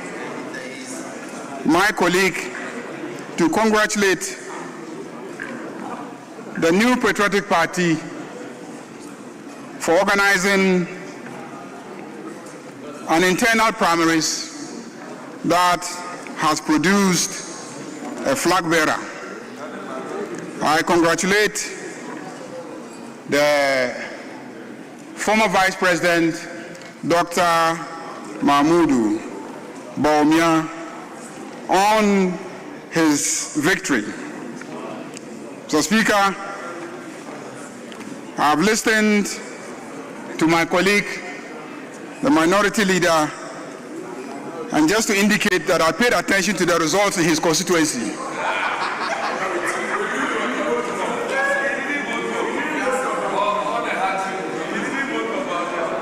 my colleague to congratulate the new Patriotic Party for organizing an internal primaries that has produced a flag bearer. I congratulate the former Vice President, Dr. Mahmoud Bawumia, on his victory. So, Speaker, I have listened to my colleague, the minority leader, and just to indicate that I paid attention to the results in his constituency.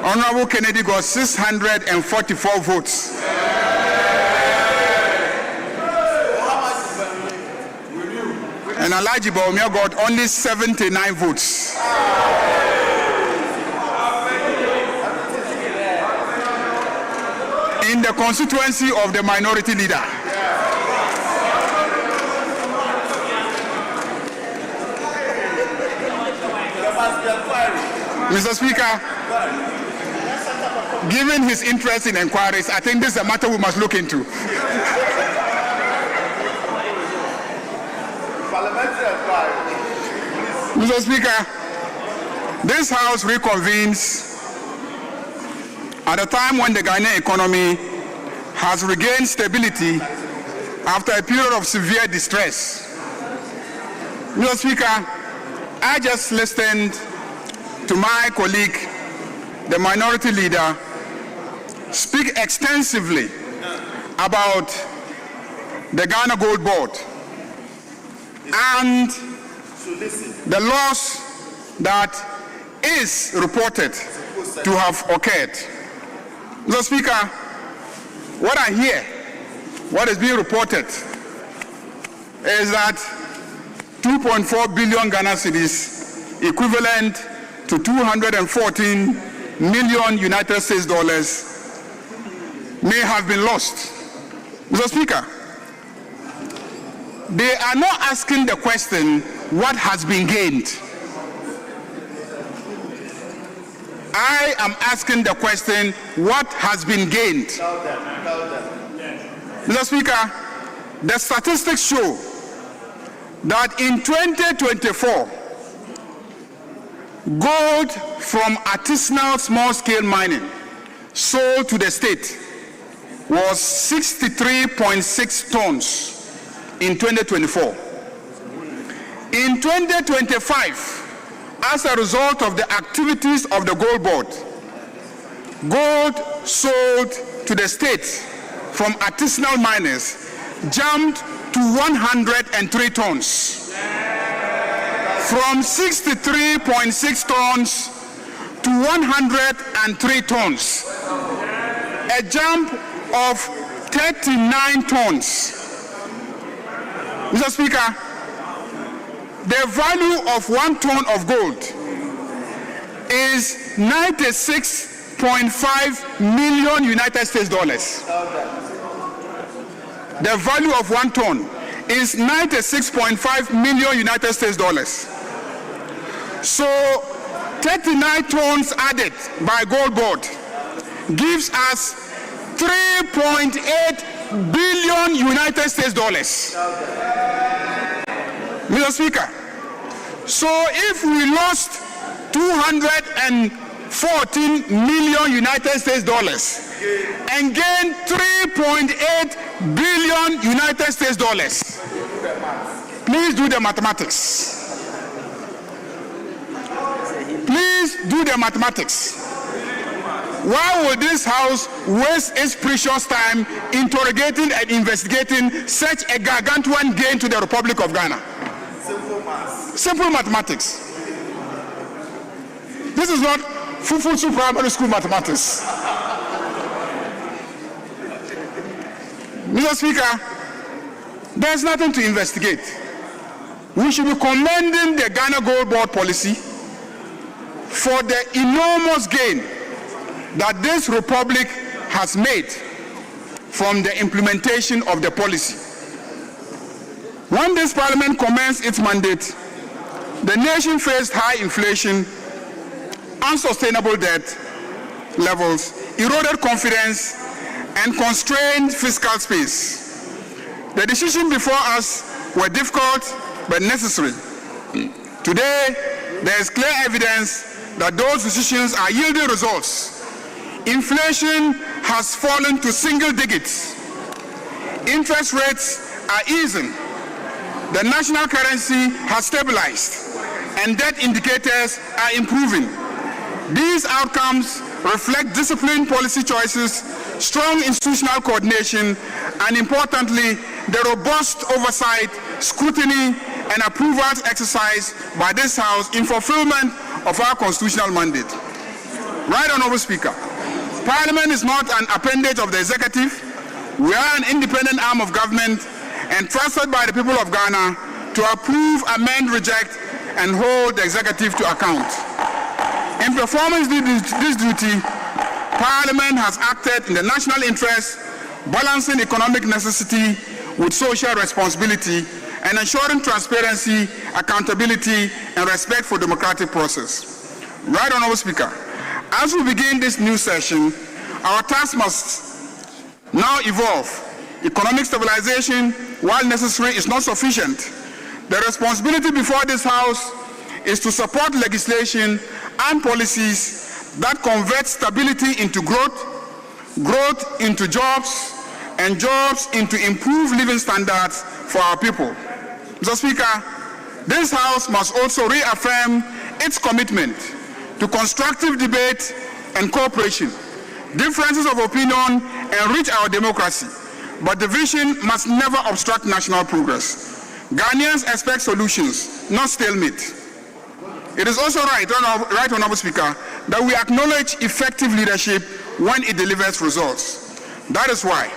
Honorable Kennedy got 644 votes. And Alhaji Bawumia got only 79 votes. In the constituency of the minority leader. Mr. Speaker, given his interest in inquiries, I think this is a matter we must look into. Mr. Speaker, this House reconvenes at a time when the Ghanaian economy has regained stability after a period of severe distress. Mr. Speaker, I just listened to my colleague, the minority leader, speak extensively about the Ghana Gold Board and the loss that is reported to have occurred. Mr. Speaker, what I hear, what is being reported, is that 2.4 billion Ghana cedis, equivalent to 214 million United States dollars, may have been lost. Mr. Speaker, they are not asking the question, what has been gained? I am asking the question, what has been gained? Mr. Speaker, the statistics show that in 2024, gold from artisanal small-scale mining sold to the state was 63.6 tons in 2024. In 2025, as a result of the activities of the Gold Board, gold sold to the state from artisanal miners jumped to 103 tons. From 63.6 tons to 103 tons. A jump of 39 tons. Mr. Speaker, the value of 1 ton of gold is 96.5 million United States dollars. The value of 1 ton is 96.5 million United States dollars. So 39 tons added by Gold Board gives us 3.8 billion United States dollars. Mr. Speaker, so if we lost 214 million United States dollars and gained 3.8 billion United States dollars, please do the mathematics. Please do the mathematics. Why would this House waste its precious time interrogating and investigating such a gargantuan gain to the Republic of Ghana? Simple mathematics. This is not Fufusu primary school mathematics. Mr. Speaker, there's nothing to investigate. We should be commending the Ghana Gold Board policy for the enormous gain that this republic has made from the implementation of the policy. When this parliament commenced its mandate, the nation faced high inflation, unsustainable debt levels, eroded confidence, and constrained fiscal space. The decisions before us were difficult but necessary. Today, there is clear evidence that those decisions are yielding results. Inflation has fallen to single digits. Interest rates are easing. The national currency has stabilized, and debt indicators are improving. These outcomes reflect disciplined policy choices, strong institutional coordination, and importantly, the robust oversight, scrutiny, and approvals exercised by this House in fulfillment of our constitutional mandate. Right Honourable Speaker, Parliament is not an appendage of the executive. We are an independent arm of government entrusted by the people of Ghana to approve, amend, reject, and hold the executive to account. In performing this duty, Parliament has acted in the national interest, balancing economic necessity with social responsibility and ensuring transparency, accountability, and respect for democratic process. Right Honourable Speaker, as we begin this new session, our task must now evolve. Economic stabilization, while necessary, is not sufficient. The responsibility before this House is to support legislation and policies that convert stability into growth, growth into jobs, and jobs into improved living standards for our people. Mr. Speaker, this House must also reaffirm its commitment to constructive debate and cooperation. Differences of opinion enrich our democracy, but division must never obstruct national progress. Ghanaians expect solutions, not stalemate. It is also right, Honourable Speaker, that we acknowledge effective leadership when it delivers results. That is why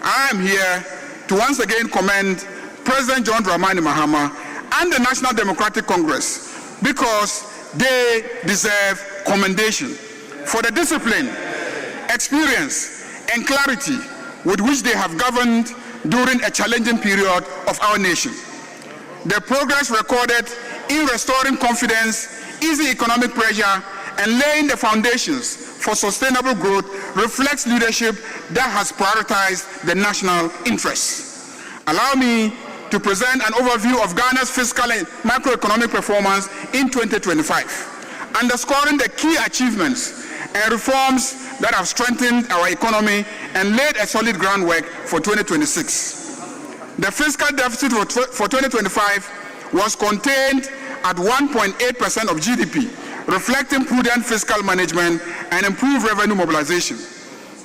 I am here to once again commend President John Dramani Mahama and the National Democratic Congress, because they deserve commendation for the discipline, experience, and clarity with which they have governed during a challenging period of our nation. The progress recorded in restoring confidence, easing economic pressure, and laying the foundations for sustainable growth reflects leadership that has prioritized the national interests. Allow me to present an overview of Ghana's fiscal and macroeconomic performance in 2025, underscoring the key achievements and reforms that have strengthened our economy and laid a solid groundwork for 2026. The fiscal deficit for 2025 was contained at 1.8% of GDP, reflecting prudent fiscal management and improved revenue mobilization.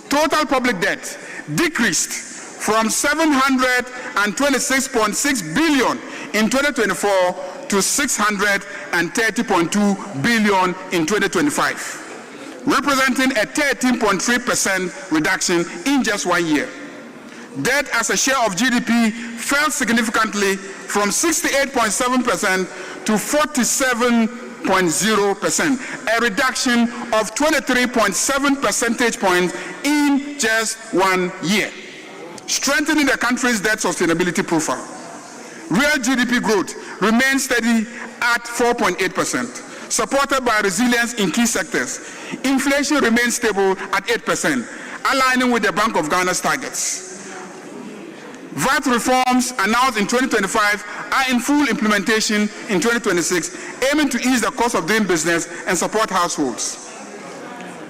Total public debt decreased from 726.6 billion in 2024 to 630.2 billion in 2025, representing a 13.3% reduction in just 1 year. Debt as a share of GDP fell significantly from 68.7% to 47.0%, a reduction of 23.7 percentage points in just 1 year, strengthening the country's debt sustainability profile. Real GDP growth remains steady at 4.8%, supported by resilience in key sectors. Inflation remains stable at 8%, aligning with the Bank of Ghana's targets. VAT reforms announced in 2025 are in full implementation in 2026, aiming to ease the cost of doing business and support households.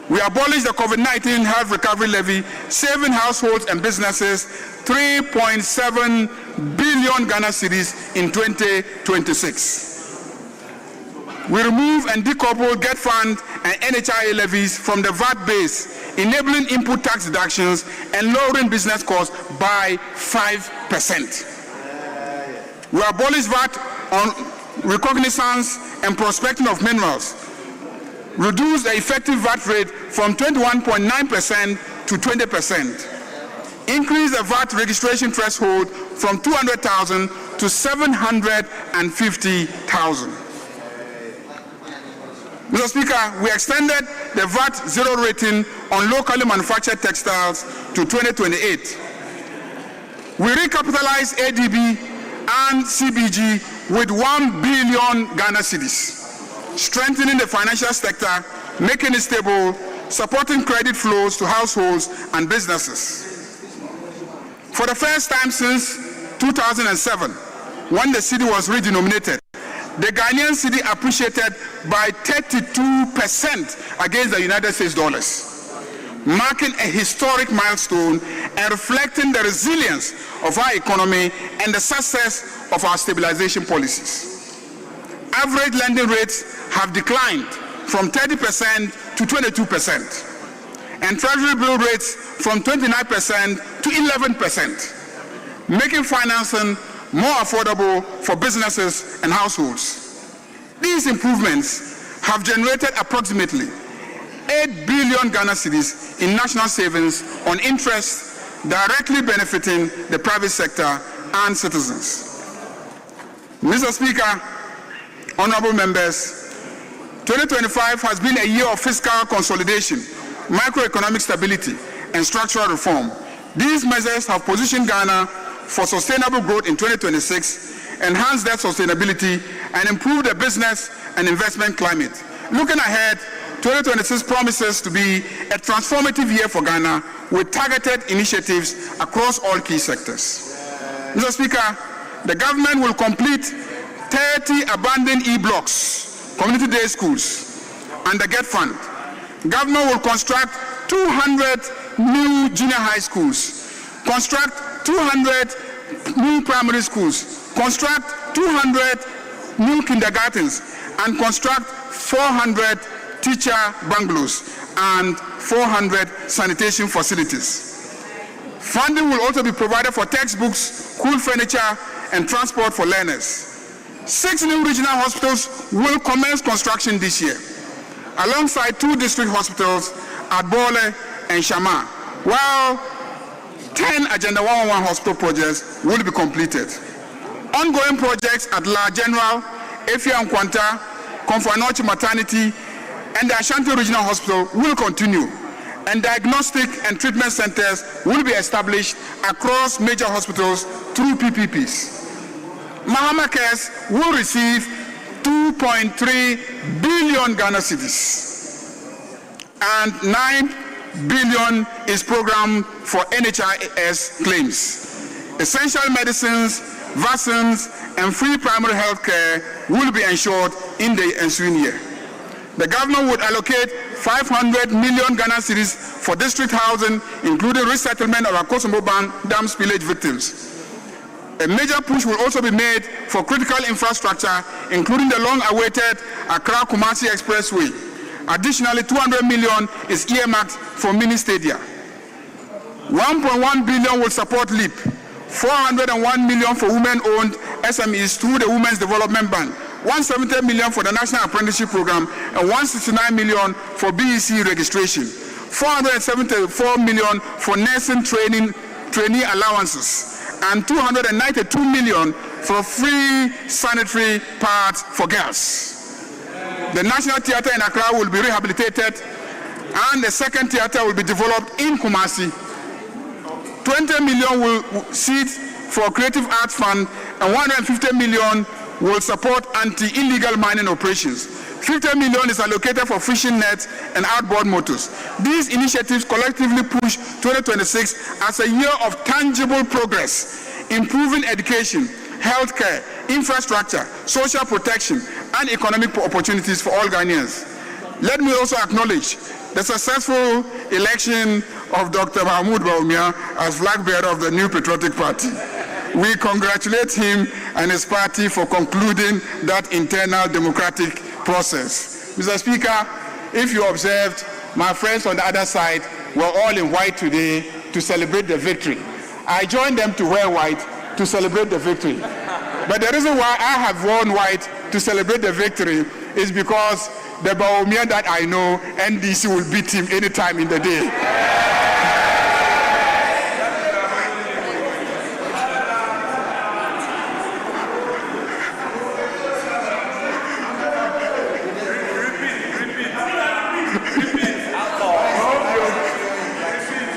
We abolished the COVID-19 health recovery levy, saving households and businesses 3.7 billion Ghana cedis in 2026. We remove and decouple GET Fund and NHIA levies from the VAT base, enabling input tax deductions and lowering business costs by 5%. We abolish VAT on recognizance and prospecting of minerals, reduce the effective VAT rate from 21.9% to 20%, increase the VAT registration threshold from 200,000 to 750,000. Mr. Speaker, we extended the VAT zero rating on locally manufactured textiles to 2028. We recapitalized ADB and CBG with 1 billion Ghana cedis, strengthening the financial sector, making it stable, supporting credit flows to households and businesses. For the first time since 2007, when the cedi was redenominated, the Ghanaian cedi appreciated by 32% against the United States dollars, marking a historic milestone and reflecting the resilience of our economy and the success of our stabilization policies. Average lending rates have declined from 30% to 22%, and treasury bill rates from 29% to 11%, making financing more affordable for businesses and households. These improvements have generated approximately 8 billion Ghana cedis in national savings on interest, directly benefiting the private sector and citizens. Mr. Speaker, honorable members, 2025 has been a year of fiscal consolidation, macroeconomic stability, and structural reform. These measures have positioned Ghana for sustainable growth in 2026, enhance debt sustainability, and improve the business and investment climate. Looking ahead, 2026 promises to be a transformative year for Ghana with targeted initiatives across all key sectors. Mr. Speaker, the government will complete 30 abandoned E-blocks, community day schools, and the GET Fund. Government will construct 200 new junior high schools, construct 200 new primary schools, construct 200 new kindergartens, and construct 400 teacher bungalows and 400 sanitation facilities. Funding will also be provided for textbooks, school furniture, and transport for learners. 6 new regional hospitals will commence construction this year, alongside 2 district hospitals at Bole and Shama, while 10 Agenda 111 hospital projects will be completed. Ongoing projects at La General, Efia Nkwanta, Komfo Anokye Maternity, and the Ashanti Regional Hospital will continue, and diagnostic and treatment centers will be established across major hospitals through PPPs. Mahama Cares will receive 2.3 billion Ghana cedis, and 9 billion is programmed for NHIS claims. Essential medicines, vaccines, and free primary health care will be ensured in the ensuing year. The government would allocate 500 million Ghana cedis for district housing, including resettlement of Akosombo Dam spillage victims. A major push will also be made for critical infrastructure, including the long-awaited Accra-Kumasi Expressway. Additionally, 200 million is earmarked for mini stadia. 1.1 billion will support LEAP, 401 million for women-owned SMEs through the Women's Development Bank, 170 million for the National Apprenticeship Program, and 169 million for BEC registration, 474 million for nursing trainee allowances, and 292 million for free sanitary pads for girls. The National Theatre in Accra will be rehabilitated, and the second theatre will be developed in Kumasi. 20 million will seed for Creative Arts Fund, and 150 million will support anti-illegal mining operations. 50 million is allocated for fishing nets and outboard motors. These initiatives collectively push 2026 as a year of tangible progress, improving education, healthcare, infrastructure, social protection, and economic opportunities for all Ghanaians. Let me also acknowledge the successful election of Dr. Mahmoud Bawumia as flag bearer of the New Patriotic Party. We congratulate him and his party for concluding that internal democratic process. Mr. Speaker, if you observed, my friends on the other side were all in white today to celebrate the victory. I joined them to wear white to celebrate the victory. But the reason why I have worn white to celebrate the victory is because the Bawumia that I know, NDC will beat him anytime in the day.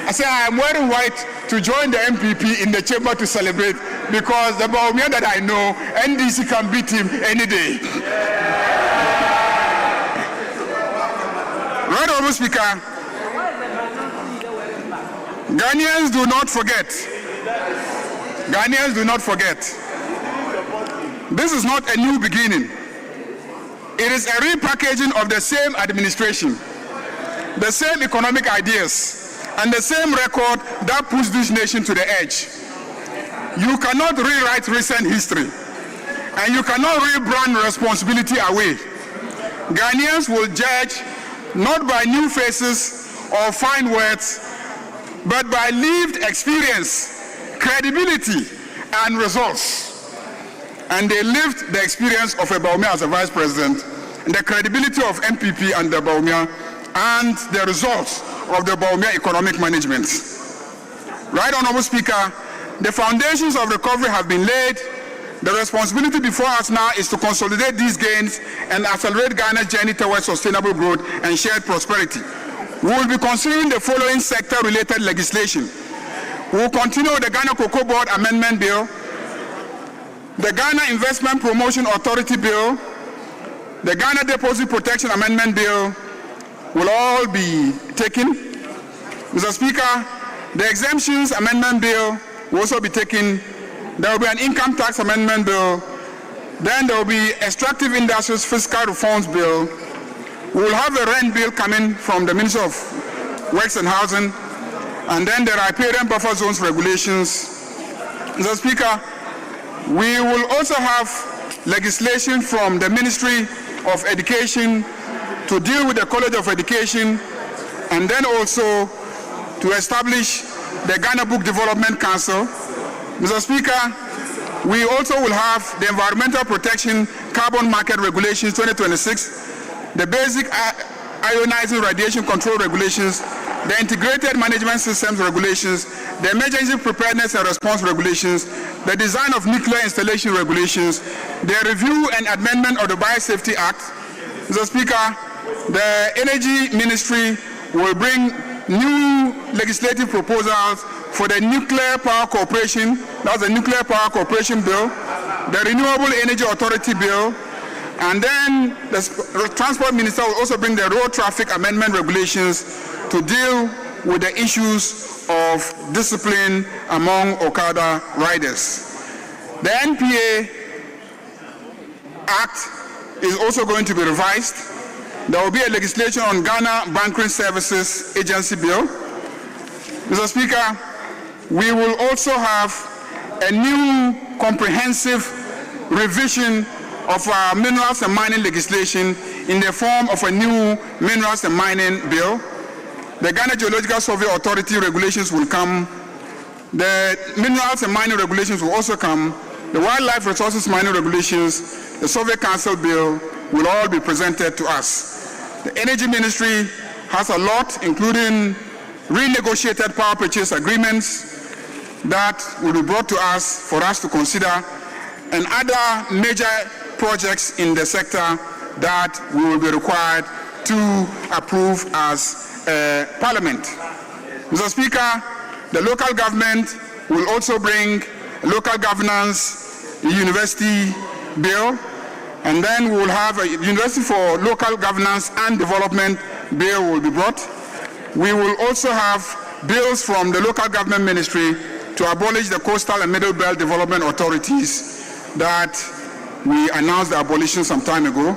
I say I am wearing white to join the MPP in the chamber to celebrate, because the Bawumia that I know, NDC can beat him any day. Right, Honourable Speaker, Ghanaians do not forget. Ghanaians do not forget. This is not a new beginning. It is a repackaging of the same administration, the same economic ideas, and the same record that pushed this nation to the edge. You cannot rewrite recent history, and you cannot rebrand responsibility away. Ghanaians will judge not by new faces or fine words, but by lived experience, credibility, and results. And they lived the experience of a Bawumia as a vice president, and the credibility of MPP and the Bawumia, and the results of the Bawumia economic management. Right, Honourable Speaker, the foundations of recovery have been laid. The responsibility before us now is to consolidate these gains and accelerate Ghana's journey towards sustainable growth and shared prosperity. We will be considering the following sector-related legislation. We will continue with the Ghana Cocoa Board Amendment Bill, the Ghana Investment Promotion Authority Bill, the Ghana Deposit Protection Amendment Bill will all be taken. Mr. Speaker, the Exemptions Amendment Bill will also be taken. There will be an Income Tax Amendment Bill. Then there will be Extractive Industries Fiscal Reforms Bill. We will have a rent bill coming from the Ministry of Works and Housing. And then there are riparian buffer zones regulations. Mr. Speaker, we will also have legislation from the Ministry of Education to deal with the College of Education, and then also to establish the Ghana Book Development Council. Mr. Speaker, we also will have the Environmental Protection Carbon Market Regulations 2026, the Basic Ionizing Radiation Control Regulations, the Integrated Management Systems Regulations, the Emergency Preparedness and Response Regulations, the Design of Nuclear Installation Regulations, the Review and Amendment of the Biosafety Act. Mr. Speaker, the Energy Ministry will bring new legislative proposals for the Nuclear Power Corporation, that's the Nuclear Power Corporation Bill, the Renewable Energy Authority Bill, and then the Transport Minister will also bring the Road Traffic Amendment Regulations to deal with the issues of discipline among Okada riders. The NPA Act is also going to be revised. There will be a legislation on Ghana Banking Services Agency Bill. Mr. Speaker, we will also have a new comprehensive revision of our minerals and mining legislation in the form of a new minerals and mining bill. The Ghana Geological Survey Authority regulations will come. The minerals and mining regulations will also come. The wildlife resources mining regulations, the Survey Council bill will all be presented to us. The Energy Ministry has a lot, including renegotiated power purchase agreements that will be brought to us for us to consider, and other major projects in the sector that we will be required to approve as Parliament. Mr. Speaker, the local government will also bring a local governance university bill, and then we will have a university for local governance and development bill will be brought. We will also have bills from the local government ministry to abolish the coastal and middle belt development authorities that we announced the abolition some time ago.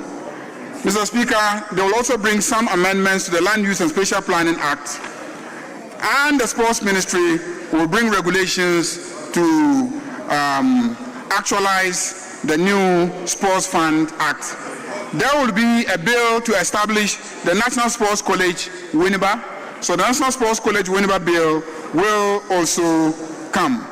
Mr. Speaker, they will also bring some amendments to the Land Use and Spatial Planning Act, and the Sports Ministry will bring regulations to actualize the new Sports Fund Act. There will be a bill to establish the National Sports College, Winneba. So the National Sports College, Winneba bill will also come.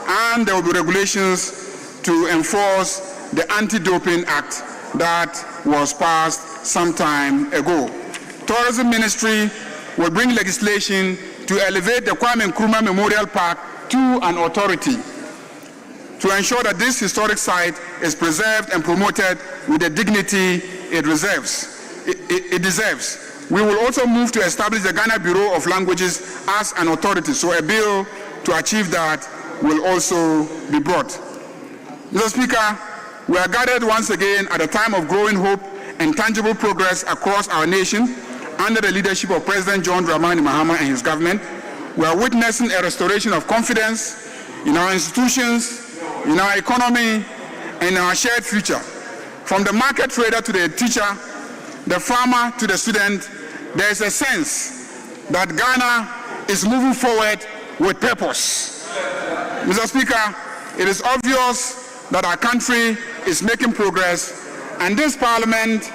And there will be regulations to enforce the Anti-Doping Act that was passed some time ago. Tourism Ministry will bring legislation to elevate the Kwame Nkrumah Memorial Park to an authority to ensure that this historic site is preserved and promoted with the dignity it deserves. We will also move to establish the Ghana Bureau of Languages as an authority, so a bill to achieve that will also be brought. Mr. Speaker, we are gathered once again at a time of growing hope and tangible progress across our nation under the leadership of President John Dramani Mahama and his government. We are witnessing a restoration of confidence in our institutions, in our economy, and in our shared future. From the market trader to the teacher, the farmer to the student, there is a sense that Ghana is moving forward with purpose. Mr. Speaker, it is obvious that our country is making progress, and this Parliament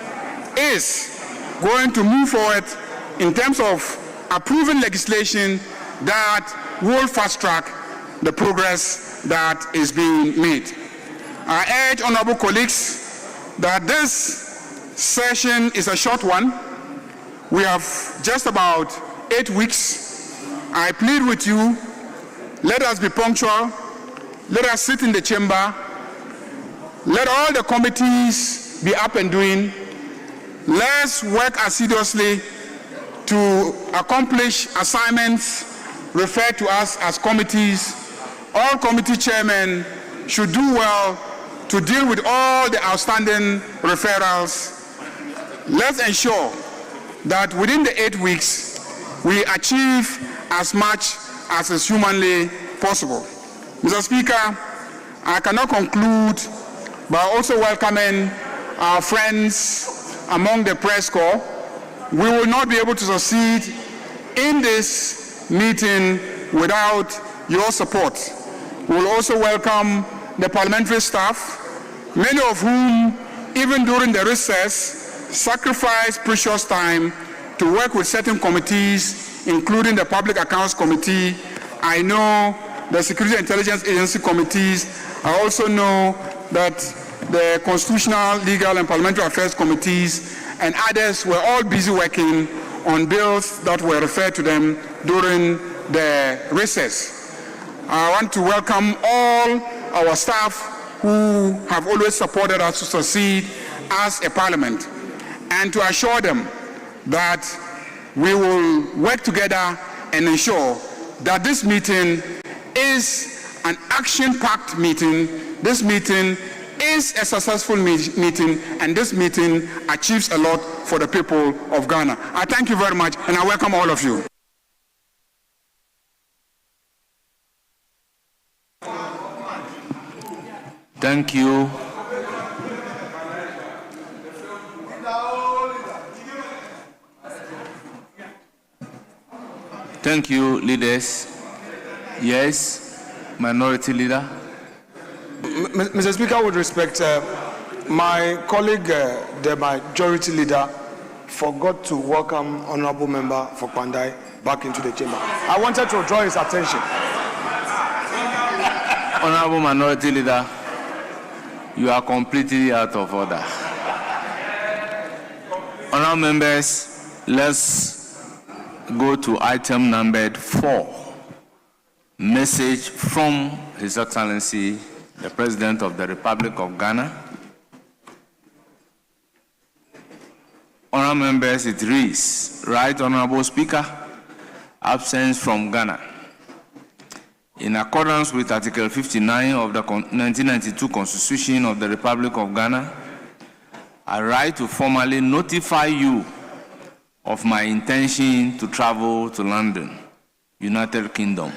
is going to move forward in terms of approving legislation that will fast-track the progress that is being made. I urge honorable colleagues that this session is a short one. We have just about 8 weeks. I plead with you, let us be punctual, let us sit in the chamber, let all the committees be up and doing. Let's work assiduously to accomplish assignments referred to us as committees. All committee chairmen should do well to deal with all the outstanding referrals. Let's ensure that within the 8 weeks, we achieve as much as is humanly possible. Mr. Speaker, I cannot conclude by also welcoming our friends among the press corps. We will not be able to succeed in this meeting without your support. We will also welcome the parliamentary staff, many of whom, even during the recess, sacrificed precious time to work with certain committees, including the Public Accounts Committee. I know the Security and Intelligence Agency committees. I also know that the Constitutional, Legal, and Parliamentary Affairs committees and others were all busy working on bills that were referred to them during the recess. I want to welcome all our staff who have always supported us to succeed as a parliament, and to assure them that we will work together and ensure that this meeting is an action-packed meeting. This meeting is a successful meeting, and this meeting achieves a lot for the people of Ghana. I thank you very much, and I welcome all of you. Thank you. Thank you, leaders. Yes, Minority Leader. Mr. Speaker, with respect, my colleague, the Majority Leader, forgot to welcome Honorable Member for Pandai back into the chamber. I wanted to draw his attention. Honorable Minority Leader, you are completely out of order. Honorable members, let's go to item numbered 4. Message from His Excellency, the President of the Republic of Ghana. Honorable members, it reads, Right Honorable Speaker, absence from Ghana. In accordance with Article 59 of the 1992 Constitution of the Republic of Ghana, I write to formally notify you of my intention to travel to London, United Kingdom,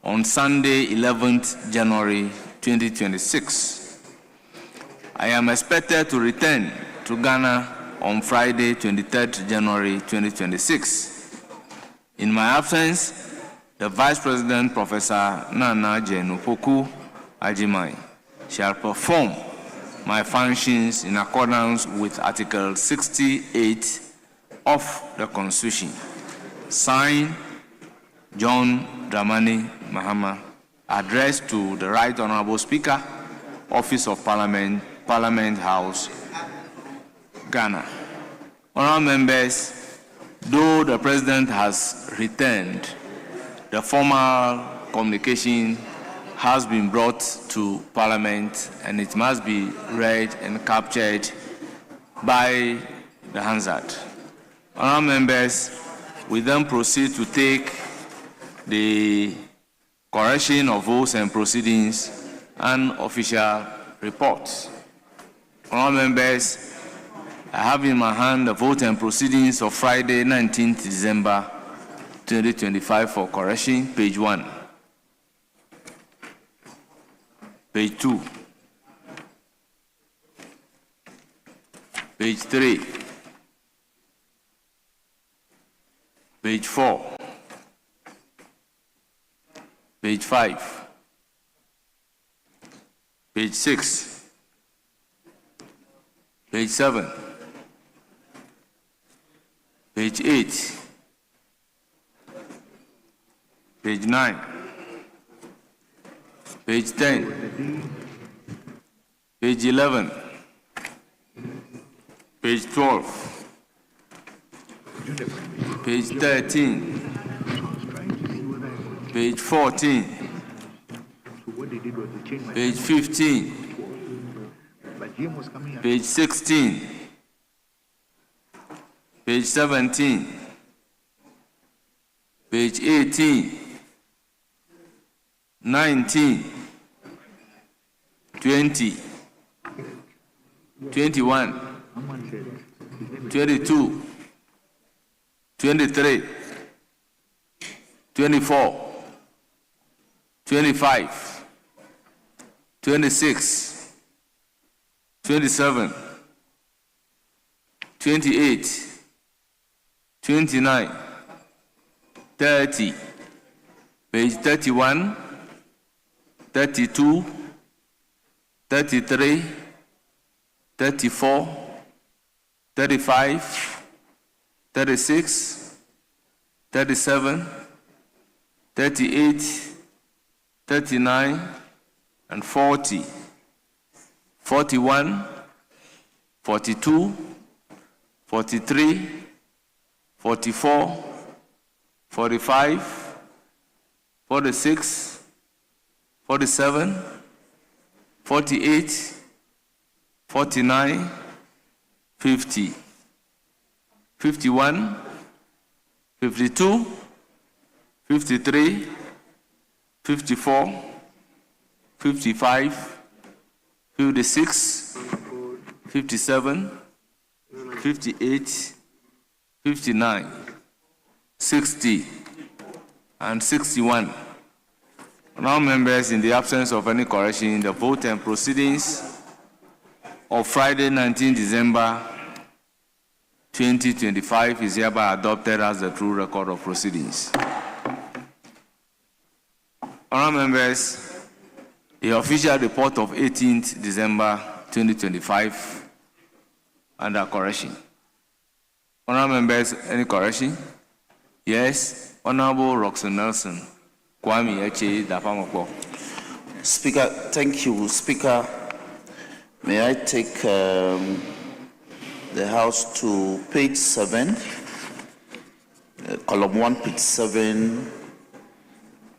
on Sunday, 11th January 2026. I am expected to return to Ghana on Friday, 23rd January 2026. In my absence, the Vice President, Professor Nana Jenupoku Ajimai, shall perform my functions in accordance with Article 68 of the Constitution. Signed, John Dramani Mahama. Addressed to the Right Honorable Speaker, Office of Parliament, Parliament House, Ghana. Honorable members, though the President has returned, the formal communication has been brought to Parliament and it must be read and captured by the Hansard. Honorable members, we then proceed to take the correction of votes and proceedings and official reports. Honorable members, I have in my hand the vote and proceedings of Friday, 19th December 2025 for correction, page 1, page 2, page 3, page 4, page 5, page 6, page 7, page 8, page 9, page 10, page 11, page 12, page 13, page 14, page 15, page 16, page 17, page 18, 19, 20, 21, 22, 23, 24, 25, 26, 27, 28, 29, 30, page 31, 32, 33, 34, 35, 36, 37, 38, 39, and 40, 41, 42, 43, 44, 45, 46, 47, 48, 49, 50, 51, 52, 53, 54, 55, 56, 57, 58, 59, 60, and 61. Now, members, in the absence of any correction, the vote and proceedings of Friday, 19 December 2025 is hereby adopted as the true record of proceedings. Honourable members, the official report of 18th December 2025 under correction. Honourable members, any correction? Yes. Honourable Roxanne Nelson. Kwame Eche Dapamoko. Speaker, thank you. Speaker, may I take the House to page 7, column 1, page 7,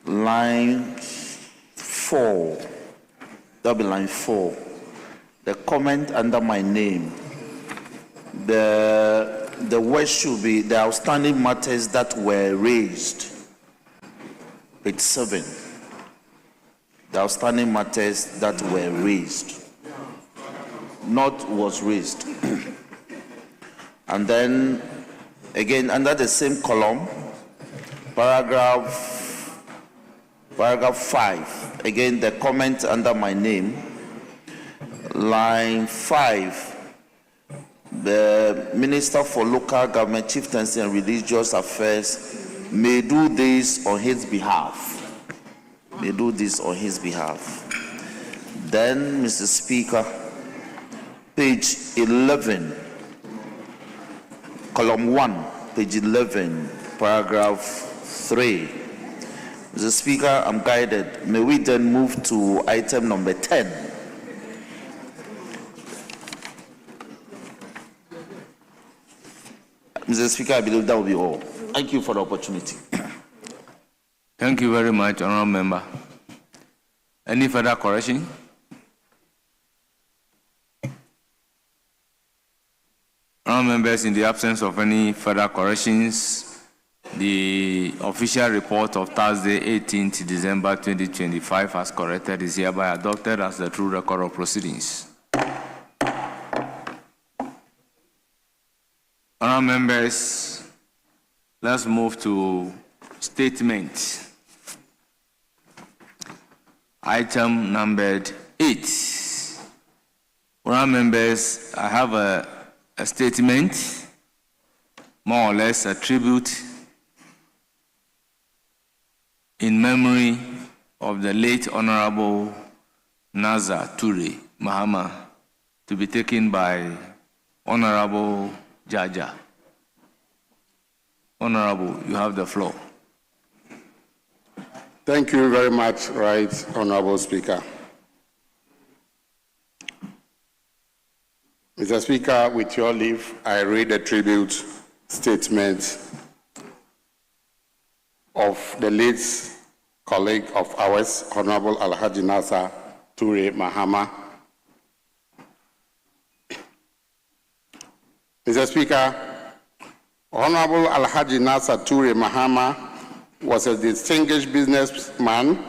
line 4. That'll be line 4. The comment under my name. The word should be the outstanding matters that were raised. Page 7. The outstanding matters that were raised. Not was raised. And then, again, under the same column, paragraph 5. Again, the comment under my name. Line 5. The Minister for Local Government, Chieftaincy and Religious Affairs may do this on his behalf. May do this on his behalf. Then, Mr. Speaker, page 11, column 1, page 11, paragraph 3. Mr. Speaker, I'm guided. May we then move to item number 10. Mr. Speaker, I believe that will be all. Thank you for the opportunity. Thank you very much, Honourable Member. Any further correction? Honourable members, in the absence of any further corrections, the official report of Thursday, 18th December 2025, as corrected, is hereby adopted as the true record of proceedings. Honourable members, let's move to statement. Item numbered 8. Honourable members, I have a statement, more or less a tribute in memory of the late Honourable Naza Ture Mahama, to be taken by Honourable Jaja. Honourable, you have the floor. Thank you very much, Right Honourable Speaker. Mr. Speaker, with your leave, I read a tribute statement of the late colleague of ours, Honourable Alhaji Naza Ture Mahama. Mr. Speaker, Honourable Alhaji Naza Ture Mahama was a distinguished businessman,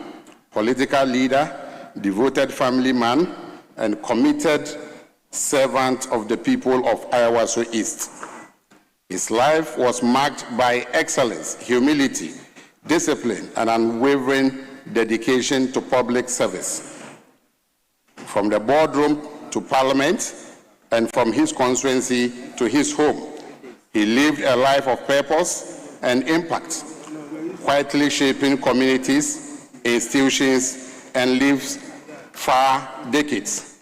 political leader, devoted family man, and committed servant of the people of Ayawaso East. His life was marked by excellence, humility, discipline, and unwavering dedication to public service. From the boardroom to Parliament, and from his constituency to his home, he lived a life of purpose and impact, quietly shaping communities, institutions, and lives for decades.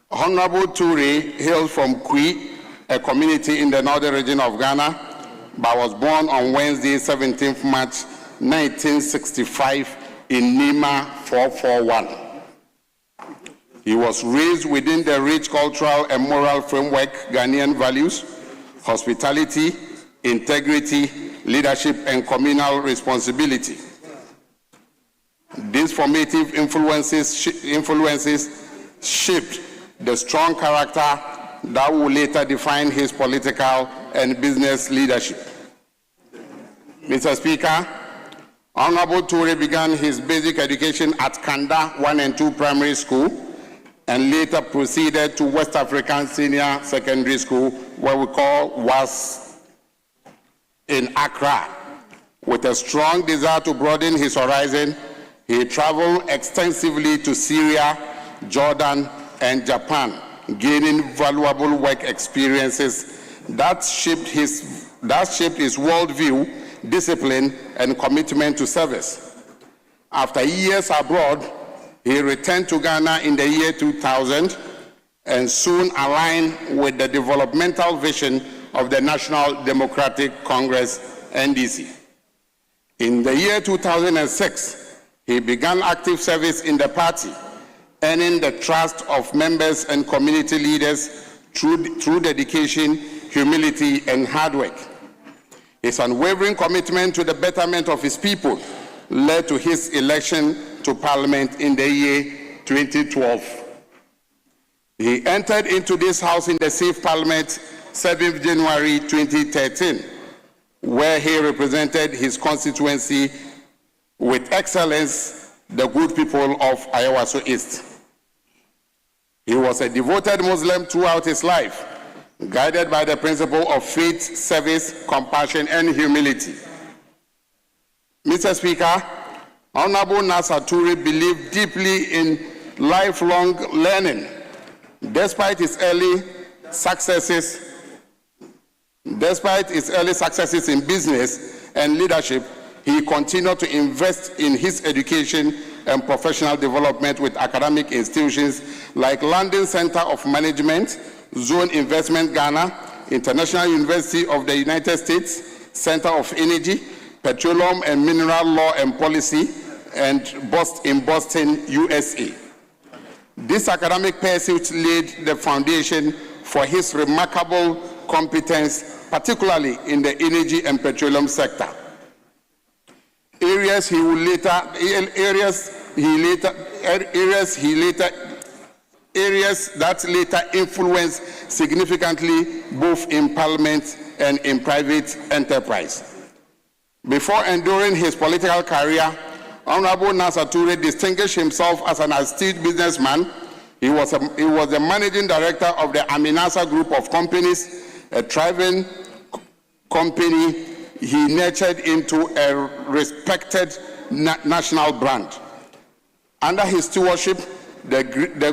Honorable Ture hailed from Kwi, a community in the northern region of Ghana, but was born on Wednesday, 17th March 1965 in Nima 441. He was raised within the rich cultural and moral framework Ghanaian values, hospitality, integrity, leadership, and communal responsibility. These formative influences shaped the strong character that would later define his political and business leadership. Mr. Speaker, Honorable Ture began his basic education at Kanda 1 and 2 Primary School and later proceeded to West African Senior Secondary School, what we call WAS, in Accra. With a strong desire to broaden his horizon, he traveled extensively to Syria, Jordan, and Japan, gaining valuable work experiences that shaped his worldview, discipline, and commitment to service. After years abroad, he returned to Ghana in the year 2000 and soon aligned with the developmental vision of the National Democratic Congress, NDC. In the year 2006, he began active service in the party, earning the trust of members and community leaders through dedication, humility, and hard work. His unwavering commitment to the betterment of his people led to his election to Parliament in the year 2012. He entered into this House in the Safe Parliament 7th January 2013, where he represented his constituency with excellence, the good people of Ayawaso East. He was a devoted Muslim throughout his life, guided by the principle of faith, service, compassion, and humility. Mr. Speaker, Honorable Nasser Ture believed deeply in lifelong learning. Despite his early successes in business and leadership, he continued to invest in his education and professional development with academic institutions like London Center of Management, Zone Investment Ghana, International University of the United States, Center of Energy, Petroleum and Mineral Law and Policy, and in Boston, USA. This academic pursuit laid the foundation for his remarkable competence, particularly in the energy and petroleum sector. Areas that later influenced significantly both in Parliament and in private enterprise. Before enduring his political career, Honorable Nasser Ture distinguished himself as an astute businessman. He was the managing director of the Aminasa Group of Companies, a thriving company he nurtured into a respected national brand. Under his stewardship, the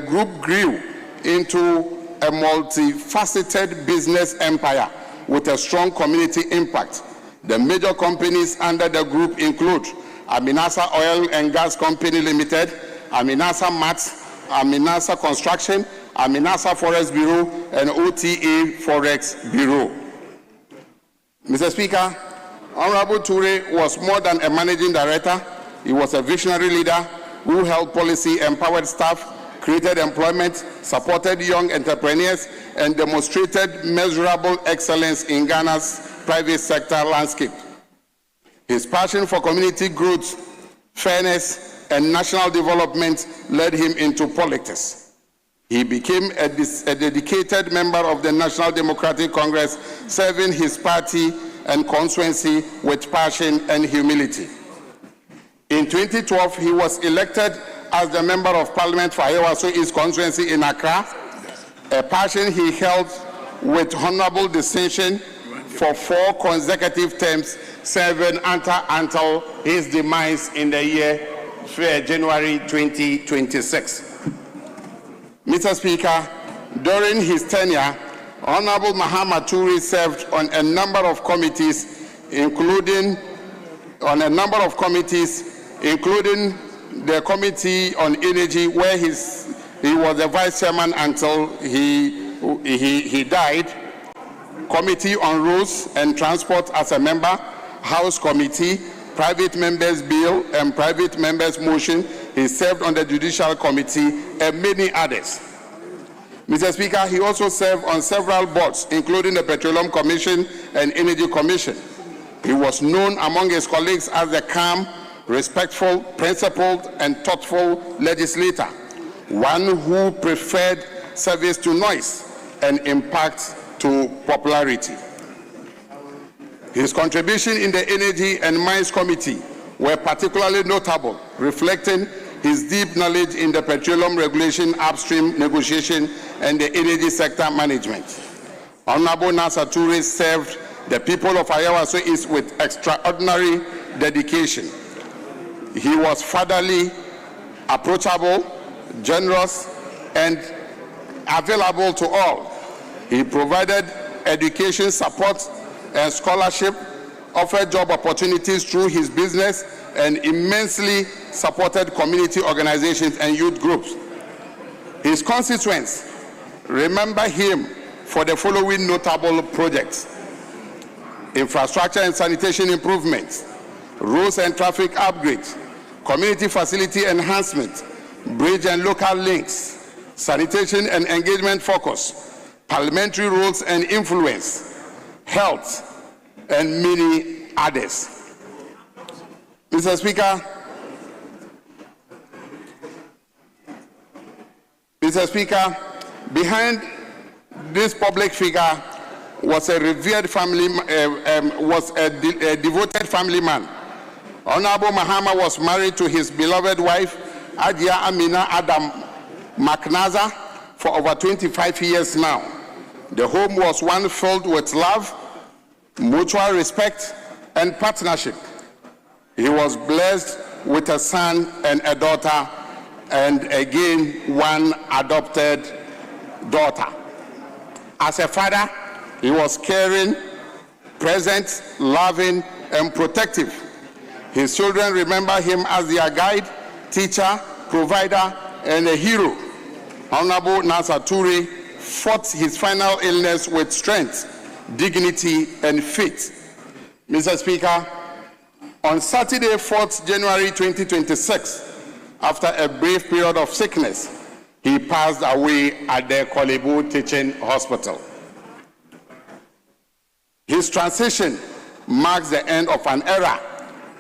group grew into a multifaceted business empire with a strong community impact. The major companies under the group include Aminasa Oil and Gas Company Limited, Aminasa Mats, Aminasa Construction, Aminasa Forest Bureau, and OTA Forex Bureau. Mr. Speaker, Honorable Ture was more than a managing director. He was a visionary leader who held policy, empowered staff, created employment, supported young entrepreneurs, and demonstrated measurable excellence in Ghana's private sector landscape. His passion for community growth, fairness, and national development led him into politics. He became a dedicated member of the National Democratic Congress, serving his party and constituency with passion and humility. In 2012, he was elected as the Member of Parliament for Ayawaso East constituency in Accra, a passion he held with honorable distinction for 4 consecutive terms, serving until his demise in the year January 2026. Mr. Speaker, during his tenure, Honorable Mahama Ture served on a number of committees, including the Committee on Energy, where he was the vice chairman until he died, Committee on Roads and Transport as a member, House Committee, Private Members Bill and Private Members Motion. He served on the Judicial Committee and many others. Mr. Speaker, he also served on several boards, including the Petroleum Commission and Energy Commission. He was known among his colleagues as the calm, respectful, principled, and thoughtful legislator, one who preferred service to noise and impact to popularity. His contribution in the Energy and Mines Committee were particularly notable, reflecting his deep knowledge in the petroleum regulation, upstream negotiation, and the energy sector management. Honorable Nasser Toure served the people of Ayawaso East with extraordinary dedication. He was fatherly, approachable, generous, and available to all. He provided education support and scholarship, offered job opportunities through his business, and immensely supported community organizations and youth groups. His constituents remember him for the following notable projects: infrastructure and sanitation improvements, roads and traffic upgrades, community facility enhancement, bridge and local links, sanitation and engagement focus, parliamentary roles and influence, health, and many others. Mr. Speaker, behind this public figure was a revered family, a devoted family man. Honorable Mahama was married to his beloved wife, Ajia Amina Adam Maknaza, for over 25 years now. The home was one filled with love, mutual respect, and partnership. He was blessed with a son and a daughter, and again, one adopted daughter. As a father, he was caring, present, loving, and protective. His children remember him as their guide, teacher, provider, and a hero. Honorable Nasser Toure fought his final illness with strength, dignity, and faith. Mr. Speaker, on Saturday, 4th January 2026, after a brief period of sickness, he passed away at the Kolebu Teaching Hospital. His transition marks the end of an era,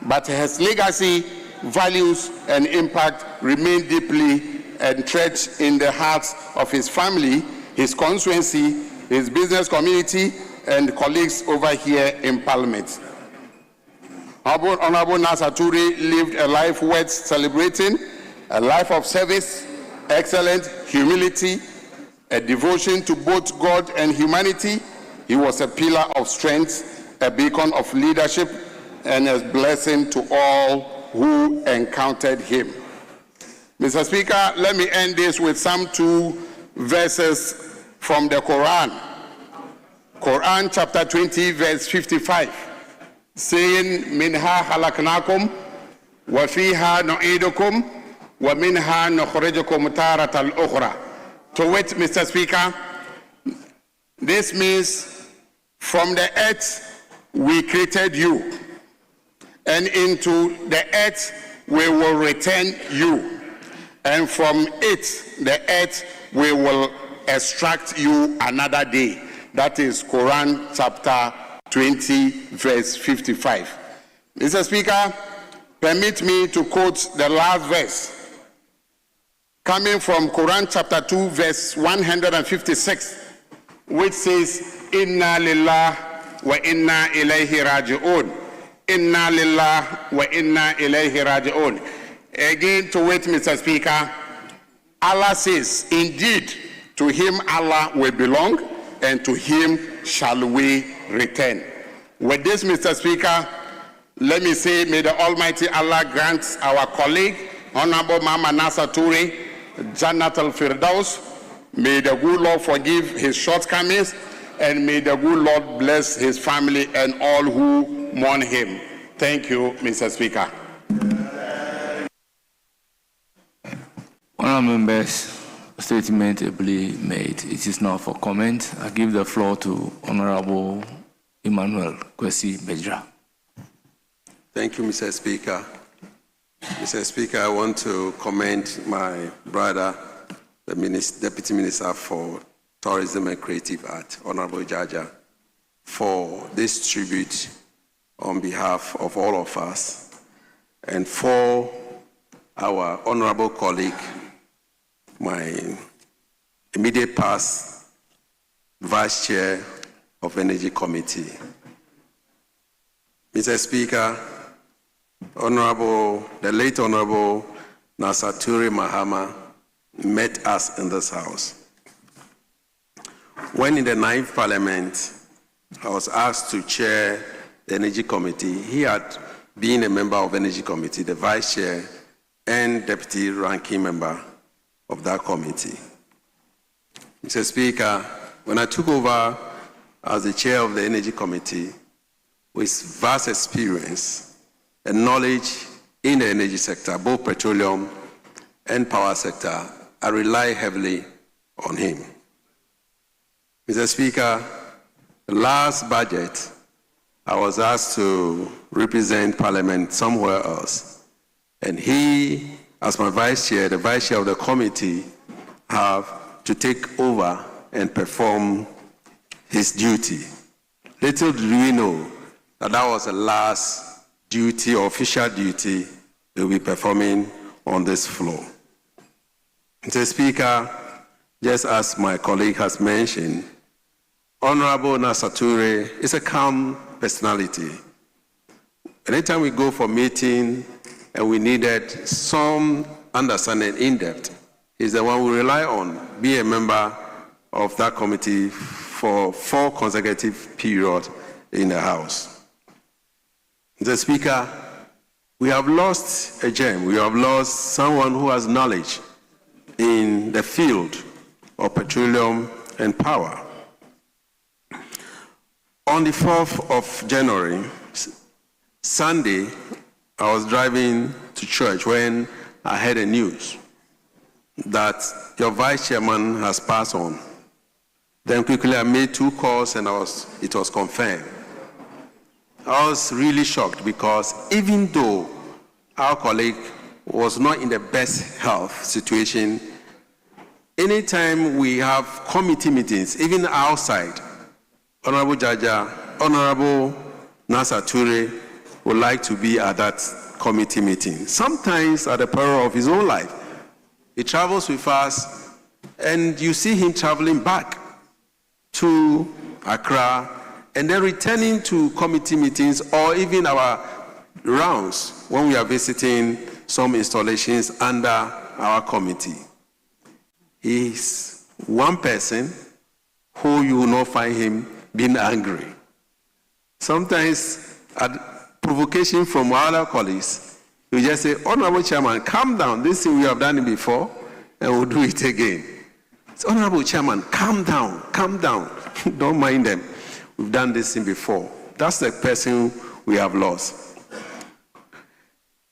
but his legacy, values, and impact remain deeply entrenched in the hearts of his family, his constituency, his business community, and colleagues over here in Parliament. Honorable Nasser Toure lived a life worth celebrating, a life of service, excellence, humility, a devotion to both God and humanity. He was a pillar of strength, a beacon of leadership, and a blessing to all who encountered him. Mr. Speaker, let me end this with some 2 verses from the Quran. Quran chapter 20, verse 55, saying, Minha halaknakum, wa fiha nu'idukum, wa minha nukhrijukum taratan ukhra. To which, Mr. Speaker, this means from the earth we created you, and into the earth we will return you, and from it, the earth, we will extract you another day. That is Quran chapter 20, verse 55. Mr. Speaker, permit me to quote the last verse, coming from Quran chapter 2, verse 156, which says, Inna lillah wa inna ilayhi raji'un. Inna lillah wa inna ilayhi raji'un. Again, to wait, Mr. Speaker, Allah says, indeed, to him Allah will belong, and to him shall we return. With this, Mr. Speaker, let me say, may the Almighty Allah grant our colleague, Honorable Mahama Nasser Toure, Jannat al-Firdaus. May the good Lord forgive his shortcomings, and may the good Lord bless his family and all who mourn him. Thank you, Mr. Speaker. Honourable members, statement ably made. It is now for comment. I give the floor to Honourable Emmanuel Kwesi Bejra. Thank you, Mr. Speaker. Mr. Speaker, I want to commend my brother, the Deputy Minister for Tourism and Creative Art, Honorable Jaja, for this tribute on behalf of all of us, and for our honorable colleague, my immediate past Vice Chair of Energy Committee, Mr. Speaker, the late Honorable Nasaturi Mahama met us in this house. When in the 9th Parliament, I was asked to chair the Energy Committee. He had been a member of the Energy Committee, the Vice Chair and Deputy Ranking Member of that committee. Mr. Speaker, when I took over as the Chair of the Energy Committee, with vast experience and knowledge in the energy sector, both petroleum and power sector, I rely heavily on him. Mr. Speaker, the last budget, I was asked to represent Parliament somewhere else. And he, as my Vice Chair, the Vice Chair of the committee, have to take over and perform his duty. Little did we know that that was the last duty or official duty he will be performing on this floor. Mr. Speaker, just as my colleague has mentioned, Honorable Nasature is a calm personality. Anytime we go for meeting and we needed some understanding in depth, he's the one we rely on, be a member of that committee for 4 consecutive periods in the House. Mr. Speaker, we have lost a gem. We have lost someone who has knowledge in the field of petroleum and power. On the 4th of January, Sunday, I was driving to church when I heard the news that your vice chairman has passed on. Then quickly I made 2 calls and it was confirmed. I was really shocked because even though our colleague was not in the best health situation, anytime we have committee meetings, even outside, Honorable Jaja, Honorable Nasature would like to be at that committee meeting, sometimes at the peril of his own life. He travels with us, and you see him traveling back to Accra, and then returning to committee meetings or even our rounds when we are visiting some installations under our committee. He's one person who you will not find him being angry. Sometimes at provocation from other colleagues, you just say, Honorable Chairman, calm down. This thing we have done it before, and we'll do it again. It's, Honorable Chairman, calm down, calm down. Don't mind them. We've done this thing before. That's the person we have lost.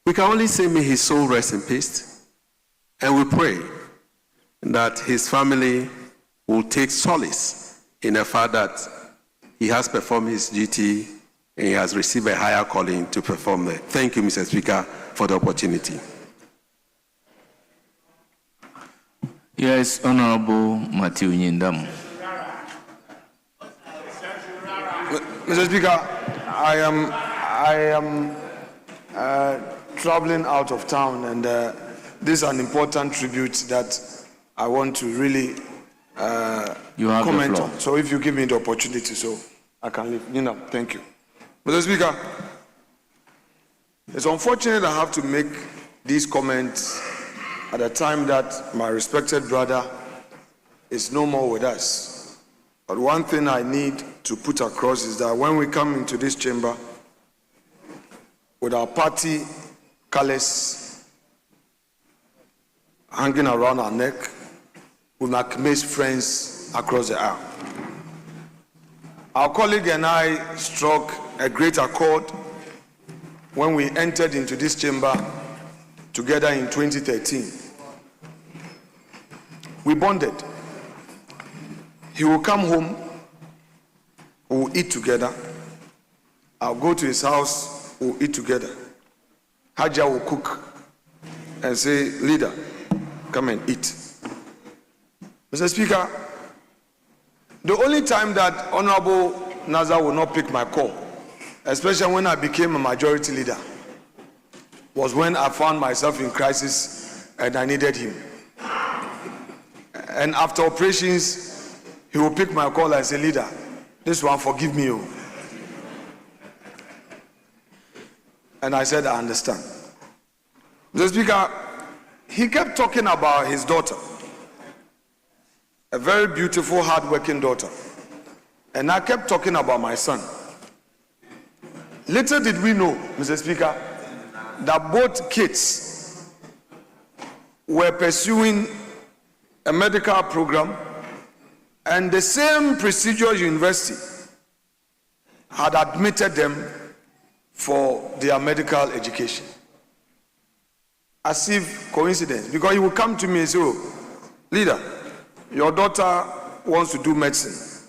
We can only say, may his soul rest in peace, and we pray that his family will take solace in the fact that he has performed his duty and he has received a higher calling to perform there. Thank you, Mr. Speaker, for the opportunity. Yes, Honorable Matthew Nyindam. Mr. Speaker, I am traveling out of town, and this is an important tribute that I want to really comment on. So if you give me the opportunity, so I can leave. Thank you. Mr. Speaker, it's unfortunate I have to make these comments at a time that my respected brother is no more with us. But one thing I need to put across is that when we come into this chamber with our party colors hanging around our neck, we make friends across the aisle. Our colleague and I struck a great accord when we entered into this chamber together in 2013. We bonded. He will come home, we will eat together. I'll go to his house, we'll eat together. Haja will cook and say, leader, come and eat. Mr. Speaker, the only time that Honorable Naza will not pick my call, especially when I became a majority leader, was when I found myself in crisis and I needed him. And after operations, he will pick my call and say, leader, this one, forgive me. And I said, I understand. Mr. Speaker, he kept talking about his daughter, a very beautiful, hard-working daughter. And I kept talking about my son. Little did we know, Mr. Speaker, that both kids were pursuing a medical program, and the same Procedural University had admitted them for their medical education. As if coincidence, because he would come to me and say, oh, leader, your daughter wants to do medicine.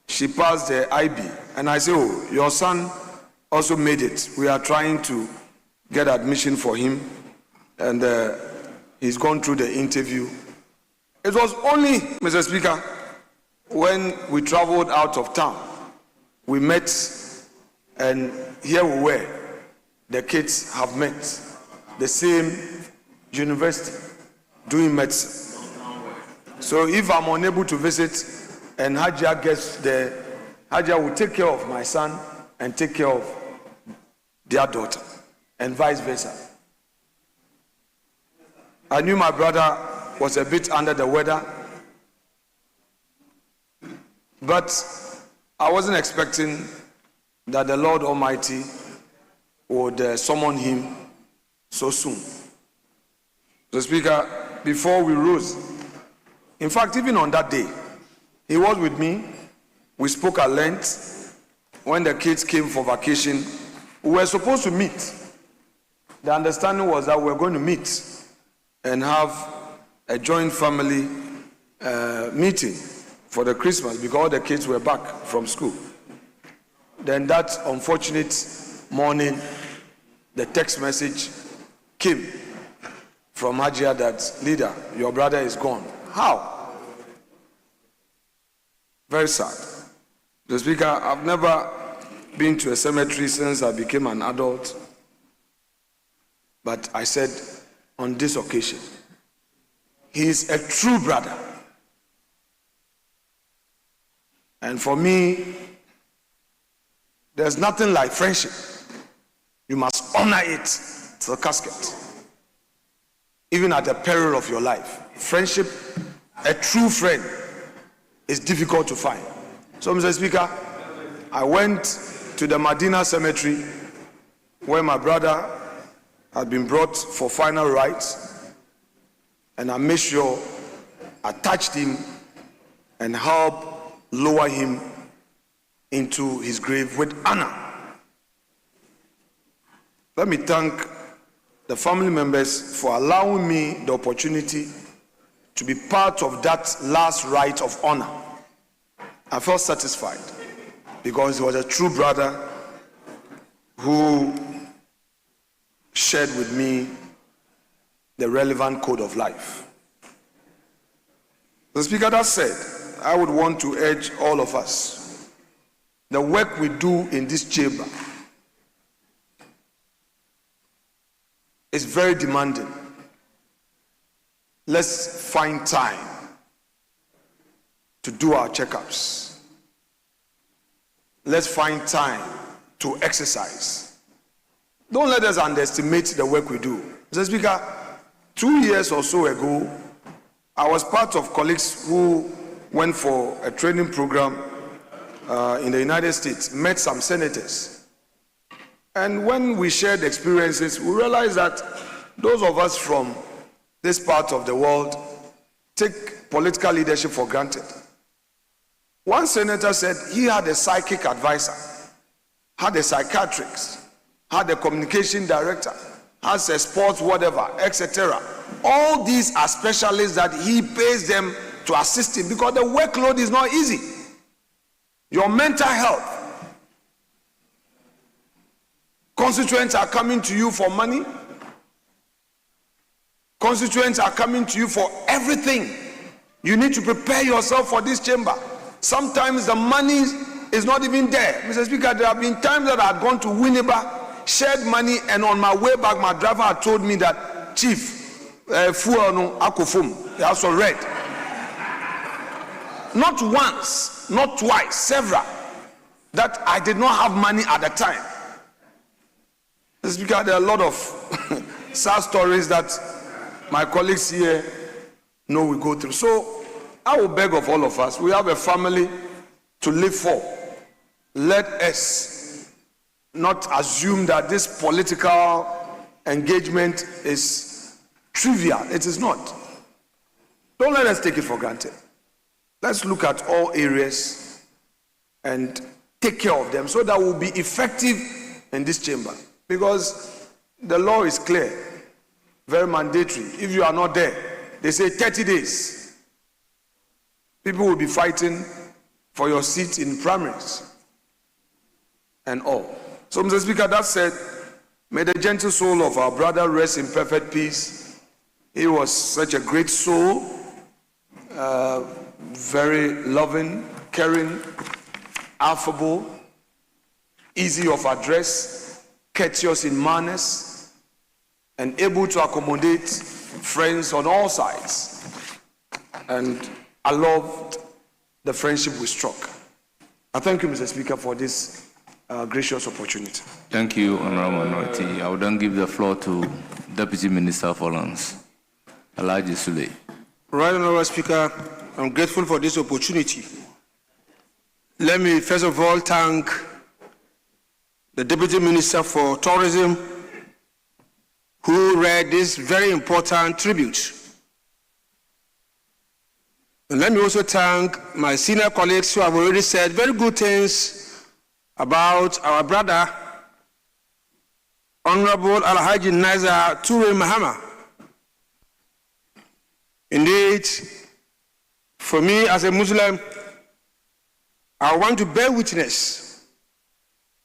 She passed the IB. And I say, oh, your son also made it. We are trying to get admission for him. And he's gone through the interview. It was only, Mr. Speaker, when we traveled out of town, we met, and here we were. The kids have met the same university doing medicine. So if I'm unable to visit and Hajia gets there, Hajia will take care of my son and take care of their daughter, and vice versa. I knew my brother was a bit under the weather, but I wasn't expecting that the Lord Almighty would summon him so soon. So, Speaker, before we rose, in fact, even on that day, he was with me. We spoke at length. When the kids came for vacation, we were supposed to meet. The understanding was that we were going to meet and have a joint family meeting for the Christmas, because all the kids were back from school. Then that unfortunate morning, the text message came from Hajia that, leader, your brother is gone. How? Very sad. The Speaker, I've never been to a cemetery since I became an adult. But I said, on this occasion, he is a true brother. And for me, there's nothing like friendship. You must honor it to the casket, even at the peril of your life. Friendship, a true friend, is difficult to find. So, Mr. Speaker, I went to the Medina Cemetery where my brother had been brought for final rites, and I made sure I touched him and helped lower him into his grave with honor. Let me thank the family members for allowing me the opportunity to be part of that last rite of honor. I felt satisfied because he was a true brother who shared with me the relevant code of life. The Speaker, that said, I would want to urge all of us, the work we do in this chamber is very demanding. Let's find time to do our checkups. Let's find time to exercise. Don't let us underestimate the work we do. Mr. Speaker, 2 years or so ago, I was part of colleagues who went for a training program in the United States, met some senators. And when we shared experiences, we realized that those of us from this part of the world take political leadership for granted. One senator said he had a psychic advisor, had a psychiatrist, had a communication director, has a sports whatever, etc. All these are specialists that he pays them to assist him because the workload is not easy. Your mental health. Constituents are coming to you for money. Constituents are coming to you for everything. You need to prepare yourself for this chamber. Sometimes the money is not even there. Mr. Speaker, there have been times that I had gone to Winneba, shared money, and on my way back, my driver had told me that, Chief, fuel no akofum, he also read. Not once, not twice, several, that I did not have money at the time. Mr. Mr. Speaker, there are a lot of sad stories that my colleagues here know we go through. So I will beg of all of us, we have a family to live for. Let us not assume that this political engagement is trivial. It is not. Don't let us take it for granted. Let's look at all areas and take care of them so that we'll be effective in this chamber. Because the law is clear, very mandatory. If you are not there, they say 30 days. People will be fighting for your seat in primaries and all. So, Mr. Speaker, that said, may the gentle soul of our brother rest in perfect peace. He was such a great soul, very loving, caring, affable, easy of address, courteous in manners, and able to accommodate friends on all sides. And I loved the friendship we struck. I thank you, Mr. Speaker, for this gracious opportunity. Thank you, Honorable Minority. I will then give the floor to Deputy Minister for Lands, Alhaji Sule. Right, Honorable Speaker, I'm grateful for this opportunity. Let me first of all thank the Deputy Minister for Tourism who read this very important tribute. And let me also thank my senior colleagues who have already said very good things about our brother, Honorable Alhaji Naza Ture Mahama. Indeed, for me as a Muslim, I want to bear witness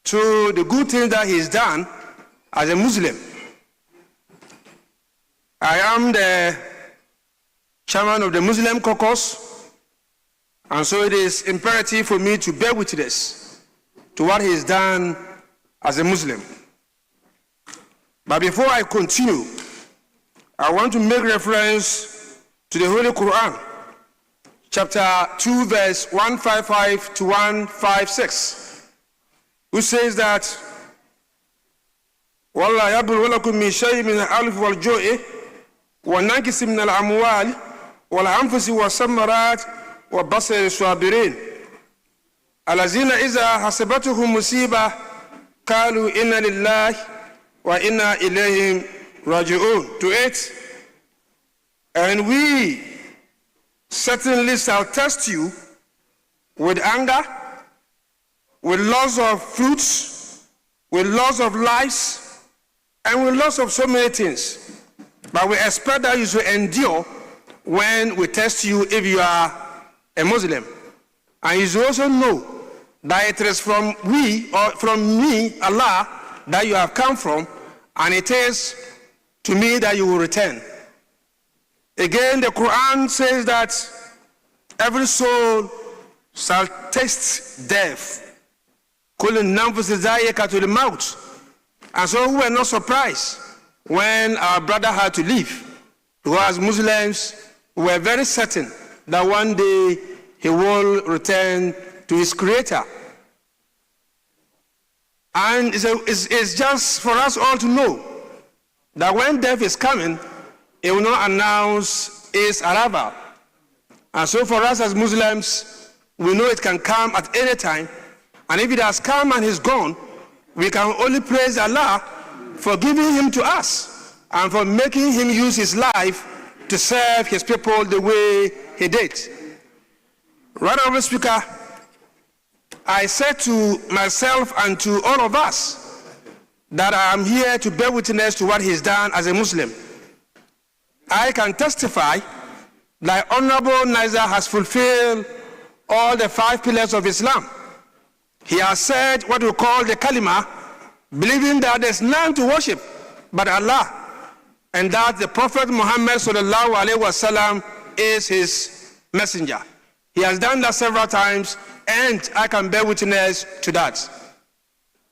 to the good things that he's done as a Muslim. I am the chairman of the Muslim caucus, and so it is imperative for me to bear witness to what he's done as a Muslim. But before I continue, I want to make reference to the Holy Quran, chapter 2, verse 155 to 156, which says that وَاللَّهُ يَبْلُغُ لَكُم مِّن شَيْءٍ مِّنَ الْأَلْفِ وَالْجُوعِ وَالنَّكْسِ مِنَ الْأَمْوَالِ وَالْأَنفُسِ وَالثَّمَرَاتِ وَبَشِّرِ الصَّابِرِينَ الَّذِينَ إِذَا حَصَبَتْهُم مُّصِيبَةٌ قَالُوا إِنَّا لِلَّهِ وَإِنَّا إِلَيْهِ رَاجِعُونَ. To it, and we certainly shall test you with anger, with loss of fruits, with loss of lives, and with loss of so many things. But we expect that you should endure when we test you if you are a Muslim. And you should also know that it is from me, Allah, that you have come from, and it is to me that you will return. Again, the Quran says that every soul shall taste death. And so we were not surprised when our brother had to leave, because Muslims were very certain that one day he will return to his Creator. And it's just for us all to know that when death is coming, it will not announce its arrival. And so for us as Muslims, we know it can come at any time. And if it has come and he's gone, we can only praise Allah for giving him to us and for making him use his life to serve his people the way he did. Right, Honorable Speaker, I said to myself and to all of us that I am here to bear witness to what he's done as a Muslim. I can testify that Honorable Naza has fulfilled all the 5 pillars of Islam. He has said what we call the kalima, believing that there's none to worship but Allah, and that the Prophet Muhammad sallallahu alaihi wasallam is his messenger. He has done that several times, and I can bear witness to that.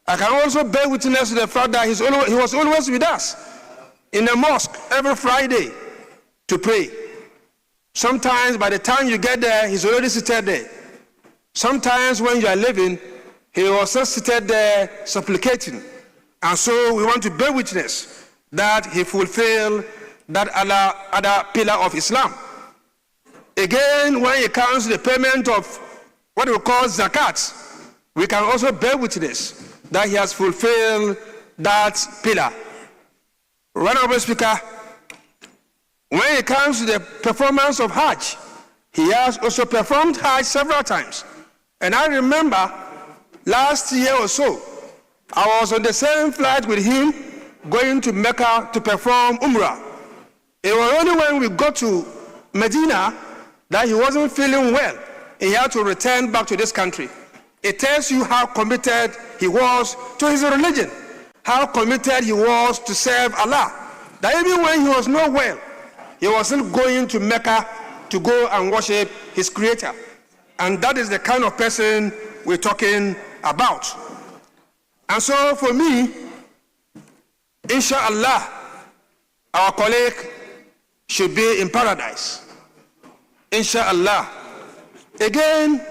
I can also bear witness to the fact that he was always with us in the mosque every Friday to pray. Sometimes by the time you get there, he's already seated there. Sometimes when you are leaving, he was just seated there supplicating. And so we want to bear witness that he fulfilled that other pillar of Islam. Again, when it comes to the payment of what we call zakat, we can also bear witness that he has fulfilled that pillar. Honorable Speaker, when it comes to the performance of Hajj, he has also performed Hajj several times. And I remember last year or so, I was on the same flight with him going to Mecca to perform Umrah. It was only when we got to Medina that he wasn't feeling well. He had to return back to this country. It tells you how committed he was to his religion, how committed he was to serve Allah. That even when he was not well, he was still going to Mecca to go and worship his Creator. And that is the kind of person we're talking about. And so for me, inshallah, our colleague should be in paradise. Inshallah. Again,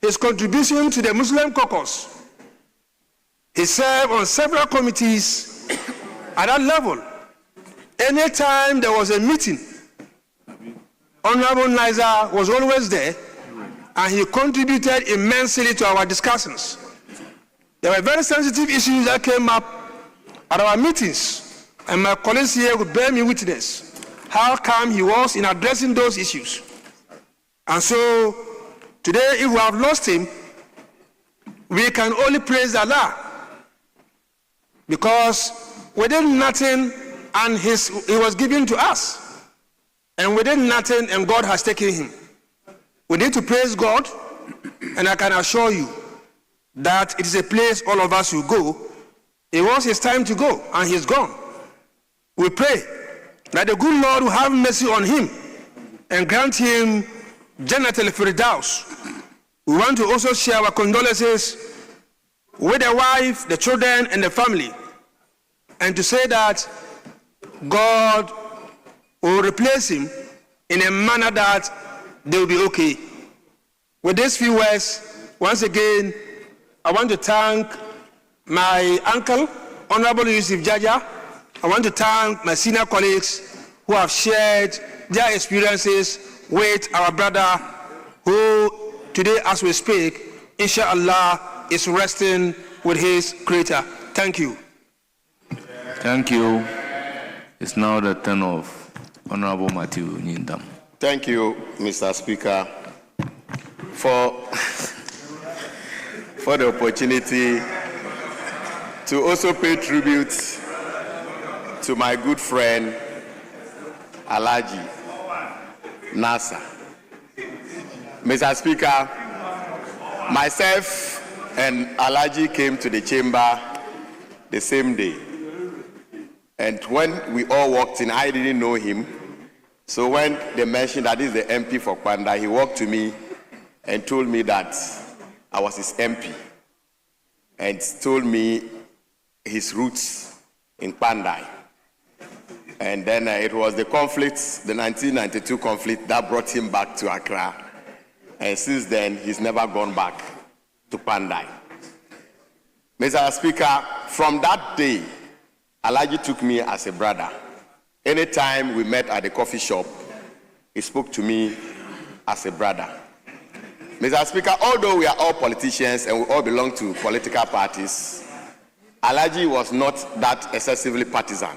his contribution to the Muslim caucus. He served on several committees at that level. Anytime there was a meeting, Honorable Niza was always there, and he contributed immensely to our discussions. There were very sensitive issues that came up at our meetings, and my colleagues here would bear me witness how calm he was in addressing those issues. And so, today, if we have lost him, we can only praise Allah, because we did nothing and he was given to us, and we did nothing and God has taken him. We need to praise God, and I can assure you that it is a place all of us will go. It was his time to go, and he's gone. We pray that the good Lord will have mercy on him and grant him Jannat al-Firdaus. We want to also share our condolences with the wife, the children, and the family, and to say that God will replace him in a manner that they will be okay. With these few words, once again, I want to thank my uncle, Honorable Yusuf Jaja. I want to thank my senior colleagues who have shared their experiences with our brother who today, as we speak, inshallah, is resting with his Creator. Thank you. Thank you. It's now the turn of Honorable Matthew Nyindam. Thank you, Mr. Speaker, for the opportunity to also pay tribute to my good friend, Alhaji Nasser. Mr. Speaker, myself and Alhaji came to the chamber the same day. And when we all walked in, I didn't know him. So when they mentioned that this is the MP for Kwanda, he walked to me and told me that I was his MP, and told me his roots in Pandai. And then it was the conflict, the 1992 conflict, that brought him back to Accra. And since then, he's never gone back to Pandai. Mr. Speaker, from that day, Alhaji took me as a brother. Anytime we met at the coffee shop, he spoke to me as a brother. Mr. Speaker, although we are all politicians and we all belong to political parties, Alhaji was not that excessively partisan.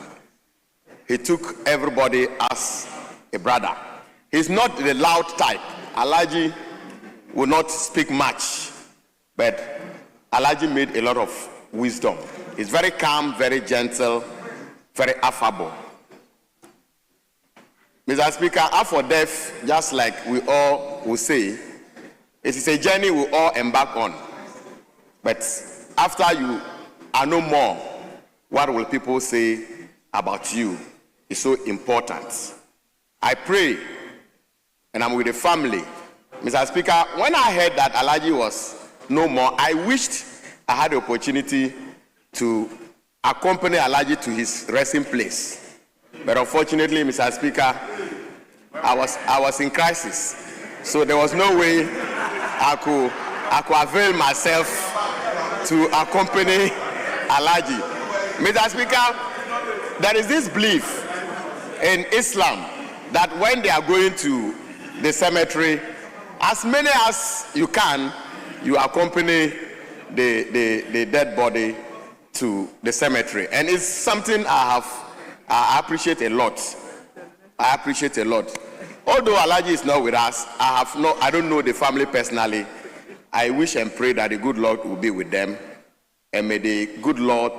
He took everybody as a brother. He's not the loud type. Alhaji will not speak much, but Alhaji made a lot of wisdom. He's very calm, very gentle, very affable. Mr. Speaker, up for death, just like we all will say, it is a journey we all embark on. But after you are no more, what will people say about you is so important. I pray, and I'm with the family. Mr. Speaker, when I heard that Alhaji was no more, I wished I had the opportunity to accompany Alhaji to his resting place. But unfortunately, Mr. Speaker, I was in crisis. So there was no way I could avail myself to accompany Alhaji. Mr. Speaker, there is this belief in Islam that when they are going to the cemetery, as many as you can, you accompany the dead body to the cemetery. And it's something I appreciate a lot. I appreciate a lot. Although Alhaji is not with us, I don't know the family personally. I wish and pray that the good Lord will be with them, and may the good Lord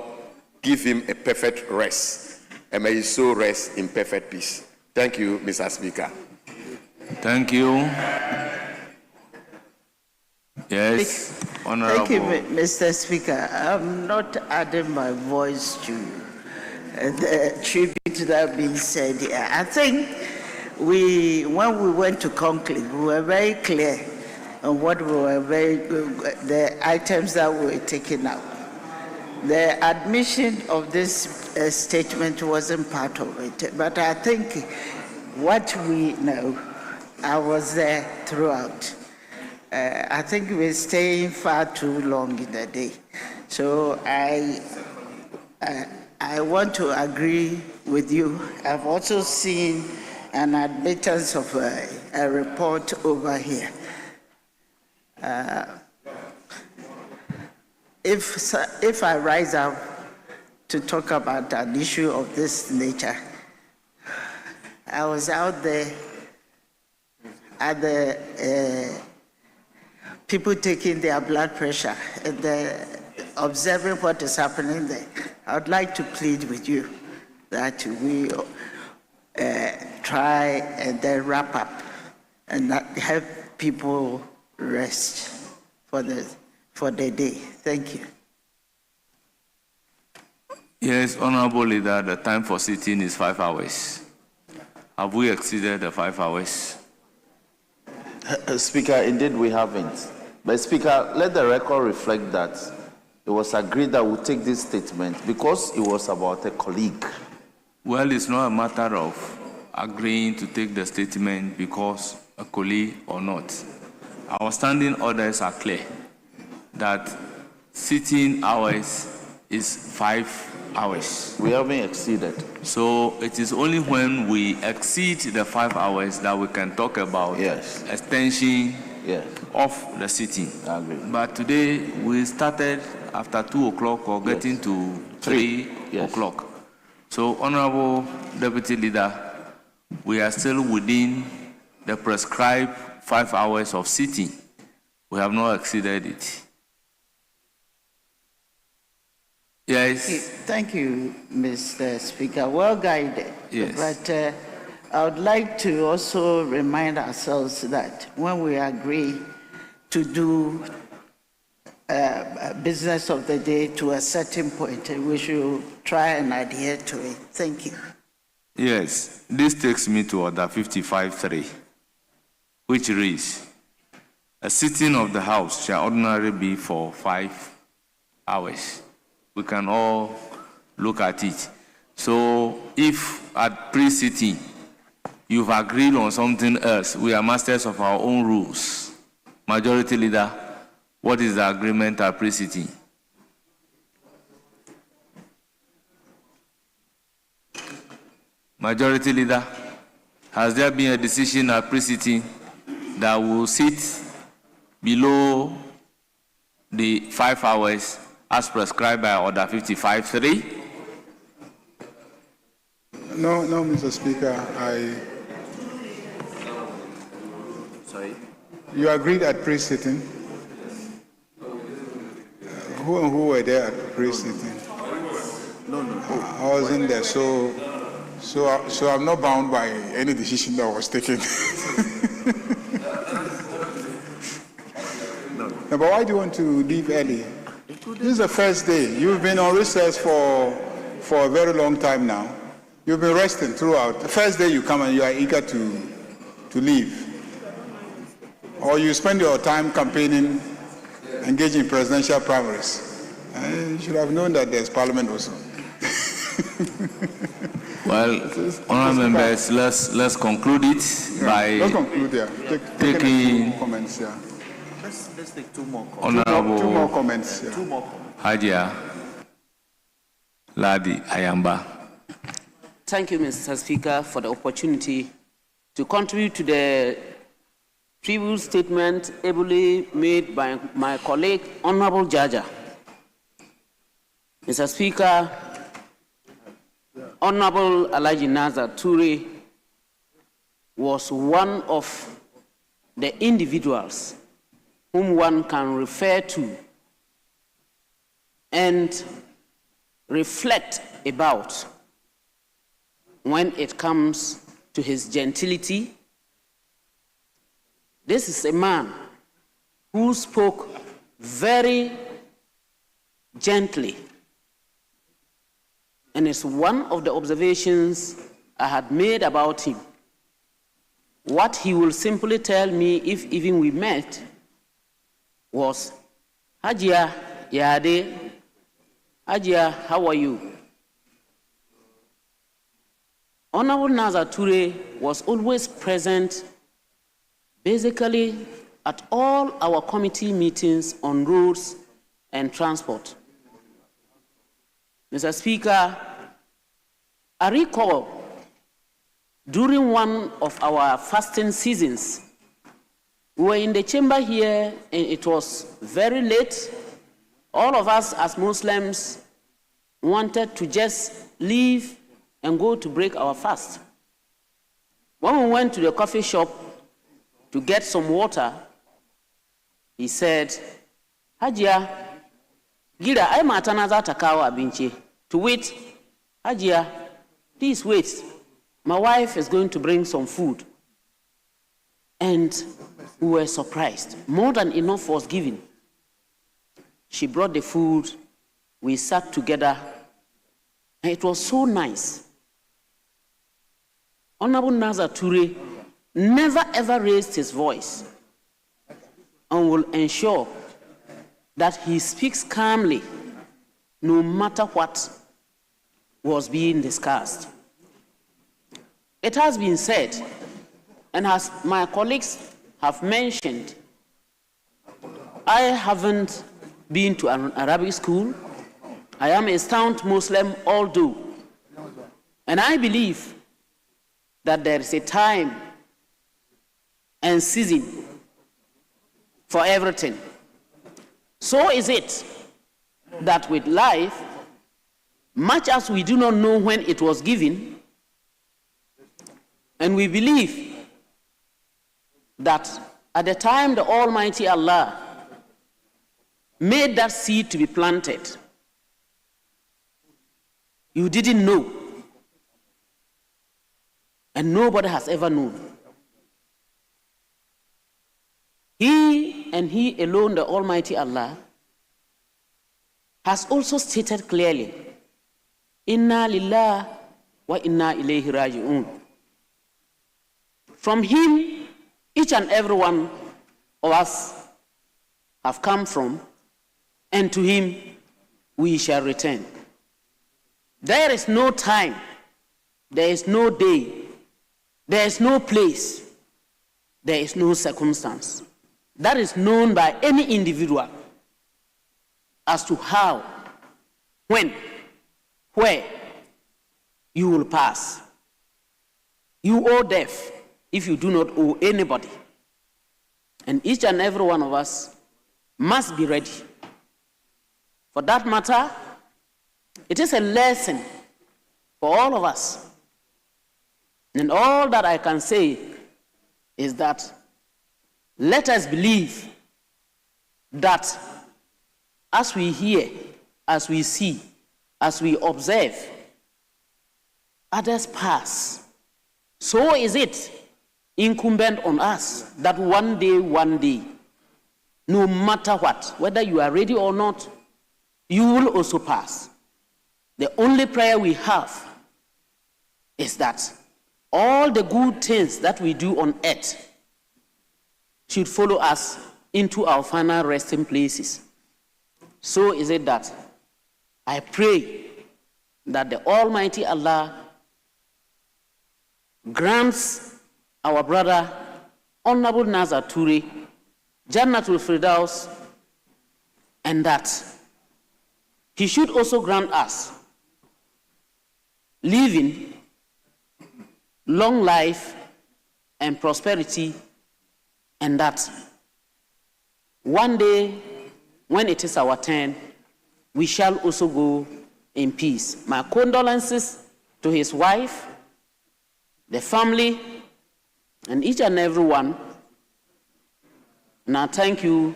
give him a perfect rest, and may his soul rest in perfect peace. Thank you, Mr. Speaker. Thank you. Yes, Honorable. Thank you, Mr. Speaker. I'm not adding my voice to the tribute that being said here. I think when we went to conclave, we were very clear on what the items that were taken out. The admission of this statement wasn't part of it, but I think what we know, I was there throughout. I think we're staying far too long in the day. So I want to agree with you. I've also seen an admittance of a report over here. If I rise up to talk about an issue of this nature, I was out there at the people taking their blood pressure and observing what is happening there. I would like to plead with you that we try and then wrap up and not help people rest for the day. Thank you. Yes, Honorable Leader, the time for sitting is 5 hours. Have we exceeded the 5 hours? Speaker, indeed we haven't. But Speaker, let the record reflect that it was agreed that we'll take this statement because it was about a colleague. Well, it's not a matter of agreeing to take the statement because a colleague or not. Our standing orders are clear that sitting hours is 5 hours. We haven't exceeded. So it is only when we exceed the 5 hours that we can talk about extension of the sitting. I agree. But today we started after 2 o'clock or getting to 3 o'clock. So, Honorable Deputy Leader, we are still within the prescribed 5 hours of sitting. We have not exceeded it. Yes. Thank you, Mr. Speaker. Well guided. Yes. But I would like to also remind ourselves that when we agree to do business of the day to a certain point, we should try and adhere to it. Thank you. Yes. This takes me to Order 55.3, which reads, a sitting of the House shall ordinarily be for 5 hours. We can all look at it. So if at pre-sitting you've agreed on something else, we are masters of our own rules. Majority Leader, what is the agreement at pre-sitting? Majority Leader, has there been a decision at pre-sitting that will sit below the 5 hours as prescribed by Order 55.3? No, Mr. Speaker. Sorry? You agreed at pre-sitting? Who were there at pre-sitting? No. I wasn't there, so I'm not bound by any decision that was taken. No, but why do you want to leave early? This is the first day. You've been on recess for a very long time now. You've been resting throughout. The first day you come and you are eager to leave. Or you spend your time campaigning, engaging in presidential primaries. You should have known that there's parliament also. Well, honourable members, let's conclude it by taking comments. Yeah. Let's take 2 more comments. Honourable Two more comments. Yeah. 2 more comments. Hajia. Ladi Ayamba. Thank you, Mr. Speaker, for the opportunity to contribute to the tribute statement ably made by my colleague, Honorable Jaja. Mr. Speaker, Honorable Alhaji Nazar Toure was one of the individuals whom one can refer to and reflect about when it comes to his gentility. This is a man who spoke very gently, and it's one of the observations I had made about him. What he will simply tell me, if even we met, was, Hajia, Yade, Hajia, how are you? Honorable Nazar Toure was always present, basically at all our committee meetings on roads and transport. Mr. Speaker, I recall during one of our fasting seasons, we were in the chamber here and it was very late. All of us as Muslims wanted to just leave and go to break our fast. When we went to the coffee shop to get some water, he said, Hajia, Gira, I'm at another takawa abinchi. To wait, Hajia, please wait. My wife is going to bring some food. And we were surprised. More than enough was given. She brought the food. We sat together. And it was so nice. Honorable Nazar Toure never ever raised his voice and will ensure that he speaks calmly no matter what was being discussed. It has been said, and as my colleagues have mentioned, I haven't been to an Arabic school. I am a staunch Muslim, although, and I believe that there is a time and season for everything. So is it that with life, much as we do not know when it was given, and we believe that at the time the Almighty Allah made that seed to be planted, you didn't know, and nobody has ever known. He and He alone, the Almighty Allah, has also stated clearly, Inna lillah wa inna ilayhi raji'un. From Him, each and every one of us have come from, and to Him we shall return. There is no time, there is no day, there is no place, there is no circumstance that is known by any individual as to how, when, where you will pass. You owe death if you do not owe anybody. And each and every one of us must be ready. For that matter, it is a lesson for all of us. And all that I can say is that let us believe that as we hear, as we see, as we observe, others pass. So is it incumbent on us that one day, no matter what, whether you are ready or not, you will also pass. The only prayer we have is that all the good things that we do on earth should follow us into our final resting places. So is it that I pray that the Almighty Allah grants our brother Honorable Nazar Toure Jannatul Firdaus, and that He should also grant us living, long life, and prosperity, and that one day, when it is our turn, we shall also go in peace. My condolences to his wife, the family, and each and every one. And I thank you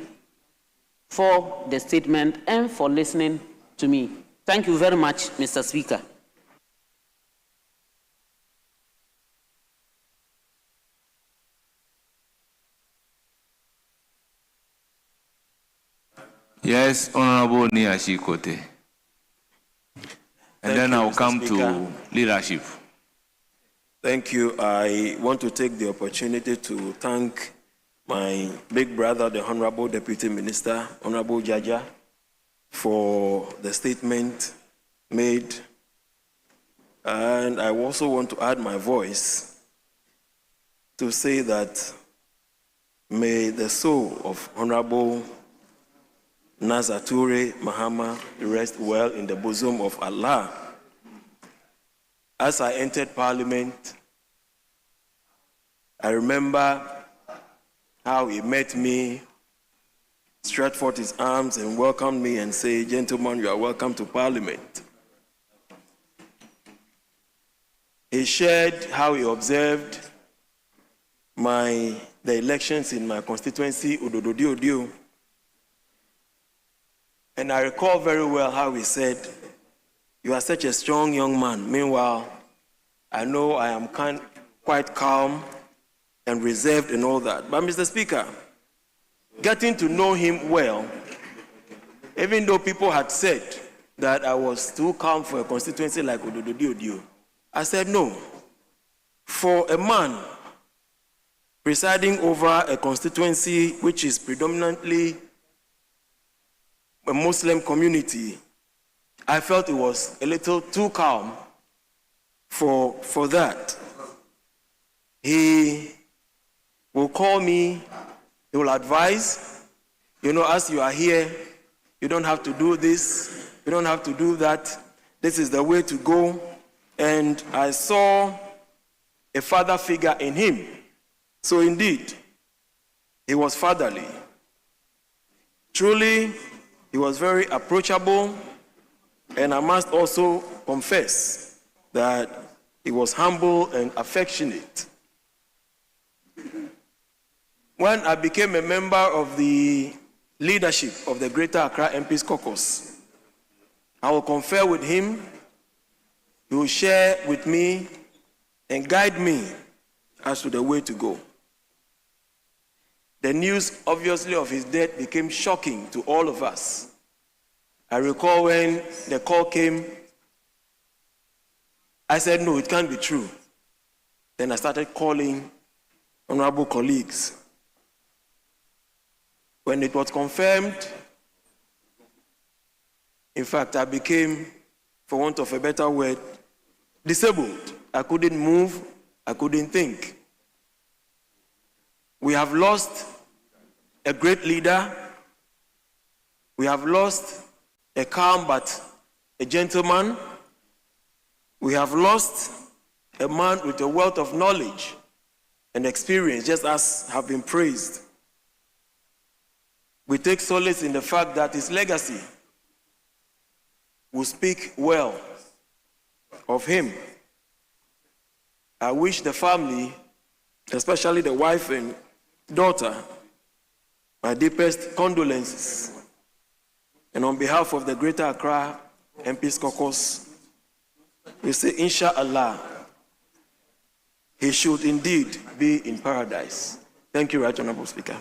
for the statement and for listening to me. Thank you very much, Mr. Speaker. Yes, Honorable Niashi Kote. And then I'll come to leadership. Thank you. I want to take the opportunity to thank my big brother, the Honorable Deputy Minister, Honorable Jaja, for the statement made. And I also want to add my voice to say that may the soul of Honorable Nazature Mahama rest well in the bosom of Allah. As I entered Parliament, I remember how he met me, stretched forth his arms and welcomed me and said, "Gentlemen, you are welcome to Parliament." He shared how he observed the elections in my constituency, Odododio. And I recall very well how he said, "You are such a strong young man. Meanwhile, I know I am quite calm and reserved and all that." But Mr. Speaker, getting to know him well, even though people had said that I was too calm for a constituency like Odododio, I said no. For a man presiding over a constituency which is predominantly a Muslim community, I felt it was a little too calm for that. He will call me, he will advise, as you are here, you don't have to do this, you don't have to do that, this is the way to go. And I saw a father figure in him. So indeed, he was fatherly. Truly, he was very approachable, and I must also confess that he was humble and affectionate. When I became a member of the leadership of the Greater Accra MP's caucus, I will confer with him, he will share with me and guide me as to the way to go. The news, obviously, of his death became shocking to all of us. I recall when the call came, I said, no, it can't be true. Then I started calling honorable colleagues. When it was confirmed, in fact, I became, for want of a better word, disabled. I couldn't move, I couldn't think. We have lost a great leader. We have lost a calm but a gentleman. We have lost a man with a wealth of knowledge and experience, just as have been praised. We take solace in the fact that his legacy will speak well of him. I wish the family, especially the wife and daughter, my deepest condolences. And on behalf of the Greater Accra MP's caucus, we say, Inshallah, he should indeed be in paradise. Thank you, Right Honorable Speaker.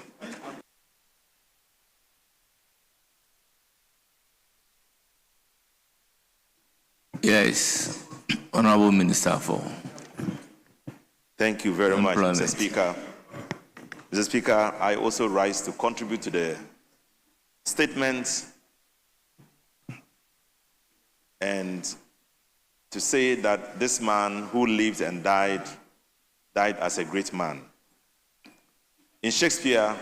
Yes, Honorable Minister for. Thank you very much, Mr. Speaker. Mr. Speaker, I also rise to contribute to the statement and to say that this man who lived and died as a great man. In Shakespeare,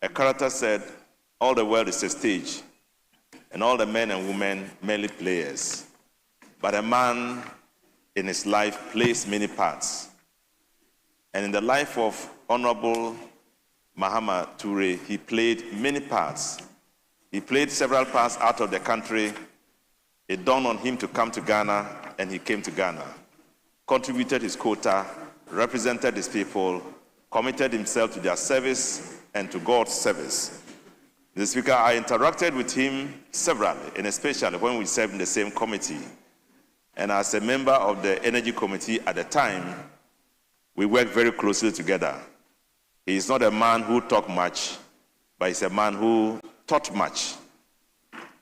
a character said, all the world is a stage, and all the men and women merely players. but a man in his life plays many parts. And in the life of Honorable Mahama Toure, he played many parts. He played several parts out of the country. It dawned on him to come to Ghana, and he came to Ghana, contributed his quota, represented his people, committed himself to their service and to God's service. Mr. Speaker, I interacted with him severally, and especially when we served in the same committee. And as a member of the Energy Committee at the time, we worked very closely together. He is not a man who talked much, but he's a man who taught much.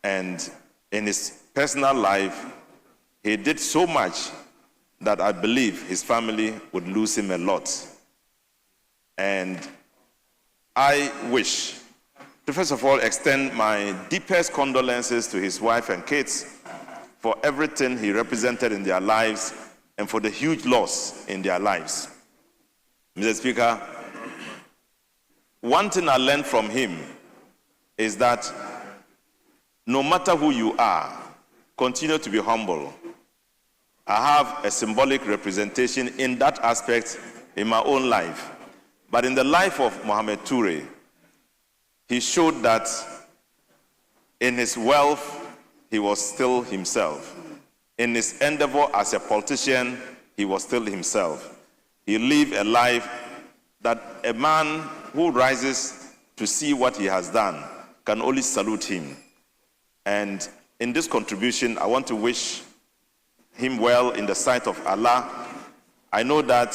And in his personal life, he did so much that I believe his family would lose him a lot. And I wish to first of all extend my deepest condolences to his wife and kids for everything he represented in their lives and for the huge loss in their lives. Mr. Speaker, one thing I learned from him is that no matter who you are, continue to be humble. I have a symbolic representation in that aspect in my own life. But in the life of Mohamed Toure, he showed that in his wealth, he was still himself. In his endeavor as a politician, he was still himself. He lived a life that a man who rises to see what he has done can only salute him. And in this contribution, I want to wish him well in the sight of Allah. I know that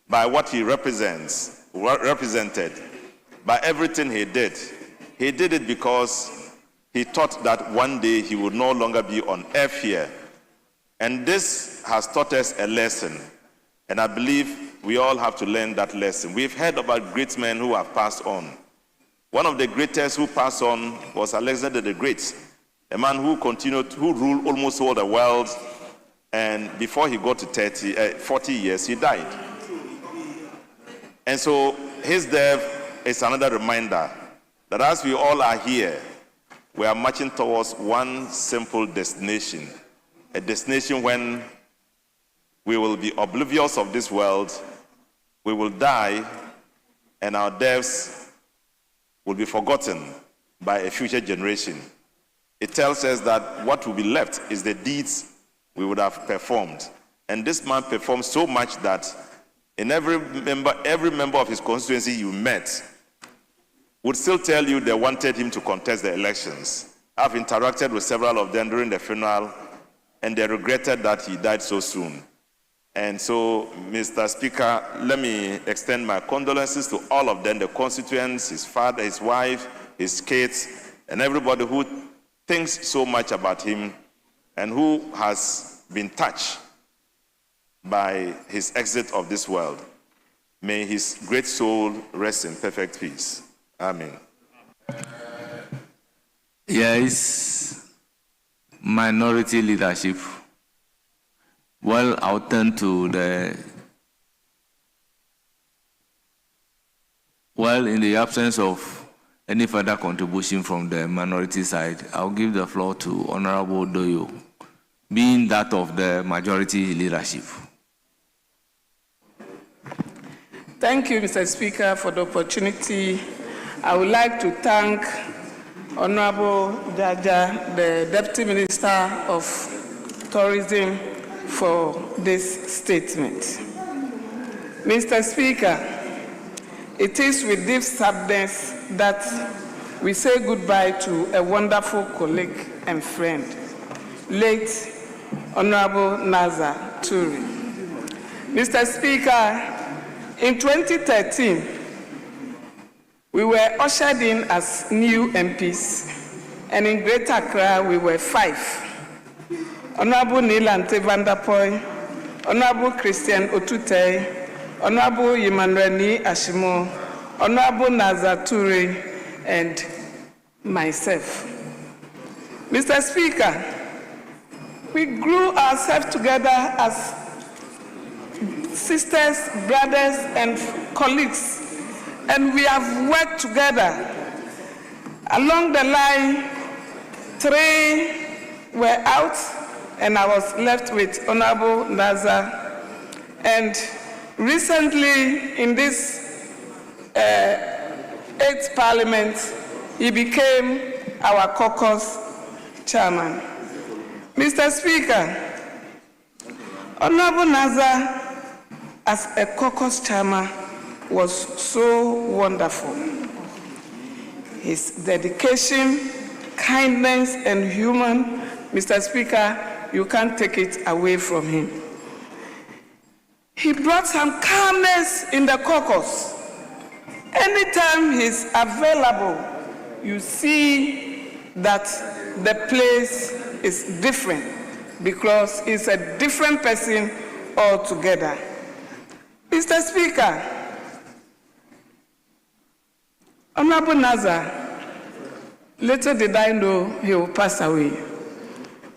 by what he represented, by everything he did it because he thought that one day he would no longer be on earth here. And this has taught us a lesson. And I believe we all have to learn that lesson. We've heard about great men who have passed on. One of the greatest who passed on was Alexander the Great, a man who ruled almost all the world. And before he got to 40 years, he died. And so his death is another reminder that as we all are here, we are marching towards one simple destination, a destination when we will be oblivious of this world, we will die, and our deaths will be forgotten by a future generation. It tells us that what will be left is the deeds we would have performed. And this man performed so much that in every member of his constituency you met would still tell you they wanted him to contest the elections. I've interacted with several of them during the funeral, and they regretted that he died so soon. And so, Mr. Speaker, let me extend my condolences to all of them, the constituents, his father, his wife, his kids, and everybody who thinks so much about him and who has been touched by his exit of this world. May his great soul rest in perfect peace. Amen. Yes, minority leadership. Well, I'll turn to in the absence of any further contribution from the minority side, I'll give the floor to Honorable Doyo, being that of the majority leadership. Thank you, Mr. Speaker, for the opportunity. I would like to thank Honorable Jaja, the Deputy Minister of Tourism, for this statement. Mr. Speaker, it is with deep sadness that we say goodbye to a wonderful colleague and friend, late Honorable Nazar Toure. Mr. Speaker, in 2013, we were ushered in as new MPs, and in Greater Accra, we were 5. Honorable Neil Ante van der Poy, Honorable Christian Otute, Honorable Yimanreni Ashimo, Honorable Nazar Toure, and myself. Mr. Speaker, we grew ourselves together as sisters, brothers, and colleagues, and we have worked together. Along the line, 3 were out, and I was left with Honorable Naza. And recently, in this 8th Parliament, he became our caucus chairman. Mr. Speaker, Honorable Naza, as a caucus chairman, was so wonderful. His dedication, kindness, and humor, Mr. Speaker, you can't take it away from him. He brought some calmness in the caucus. Anytime he's available, you see that the place is different because he's a different person altogether. Mr. Speaker, Honorable Naza, little did I know he will pass away.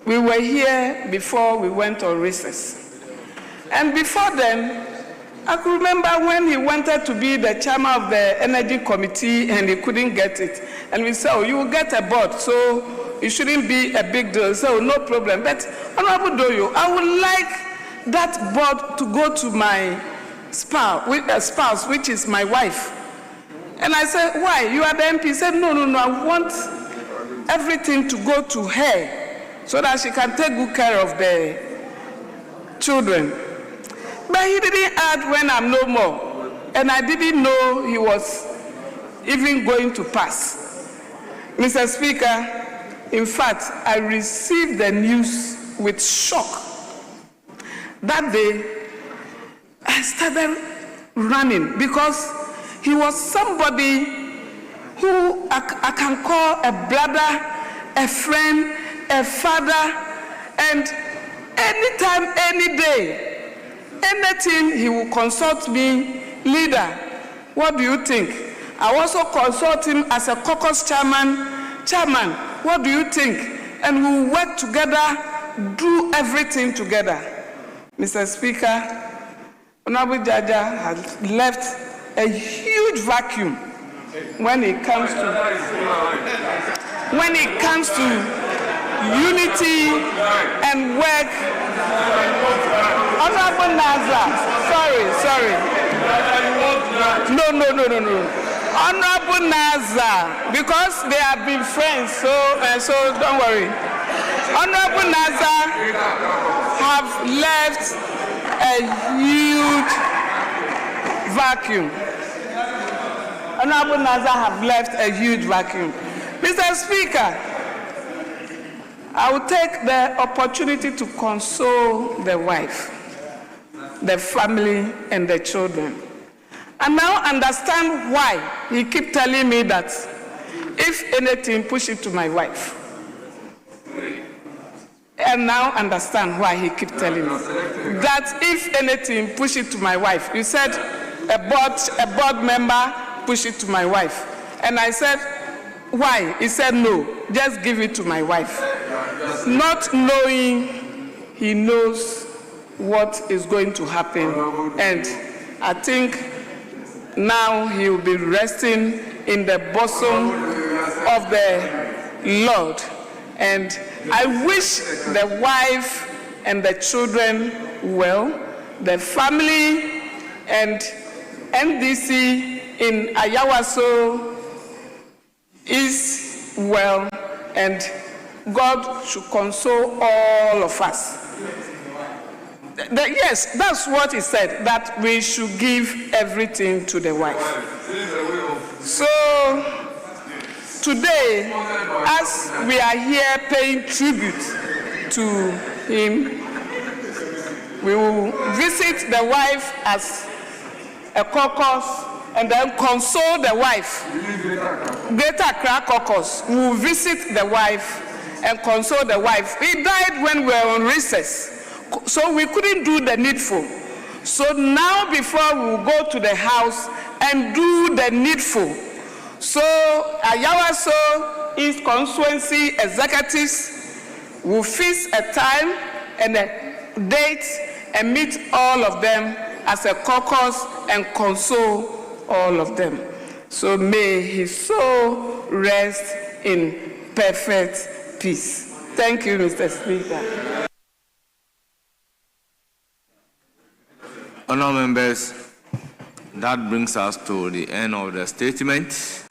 We were here before we went on recess. And before then, I could remember when he wanted to be the chairman of the Energy Committee and he couldn't get it. And we said, oh, you will get a board, so it shouldn't be a big deal. So no problem. But Honorable Doyo, I would like that board to go to my spouse, which is my wife. And I said, why? You are the MP. He said, no, I want everything to go to her so that she can take good care of the children. But he didn't add when I'm no more. And I didn't know he was even going to pass. Mr. Speaker, in fact, I received the news with shock. That day, I started running because he was somebody who I can call a brother, a friend, a father, and anytime, any day, anything he will consult me, leader, what do you think? I also consult him as a caucus chairman, what do you think? And we'll work together, do everything together. Mr. Speaker, Honorable Jaja has left a huge vacuum when it comes to unity and work. Honorable Naza, sorry. No. Honorable Naza, because they have been friends, so don't worry. Honorable Naza have left a huge vacuum. Honorable Naza have left a huge vacuum. Mr. Speaker, I will take the opportunity to console the wife, the family, and the children. I now understand why he keep telling me that if anything, push it to my wife. I now understand why he keep telling me that if anything, push it to my wife. You said a board member, push it to my wife. And I said, why? He said, no, just give it to my wife. Not knowing he knows what is going to happen. And I think now he will be resting in the bosom of the Lord. And I wish the wife and the children well, the family and NDC in Ayawaso is well, and God should console all of us. Yes, that's what he said, that we should give everything to the wife. So, today, as we are here paying tribute to him, we will visit the wife as a caucus and then console the wife. Greater Accra caucus, we will visit the wife and console the wife. He died when we were on recess, so we couldn't do the needful. So now before we will go to the house and do the needful. So Ayawaso East Constituency executives will fix a time and a date and meet all of them as a caucus and console all of them. So may his soul rest in perfect peace. Thank you, Mr. Speaker. Honourable members, that brings us to the end of the statement.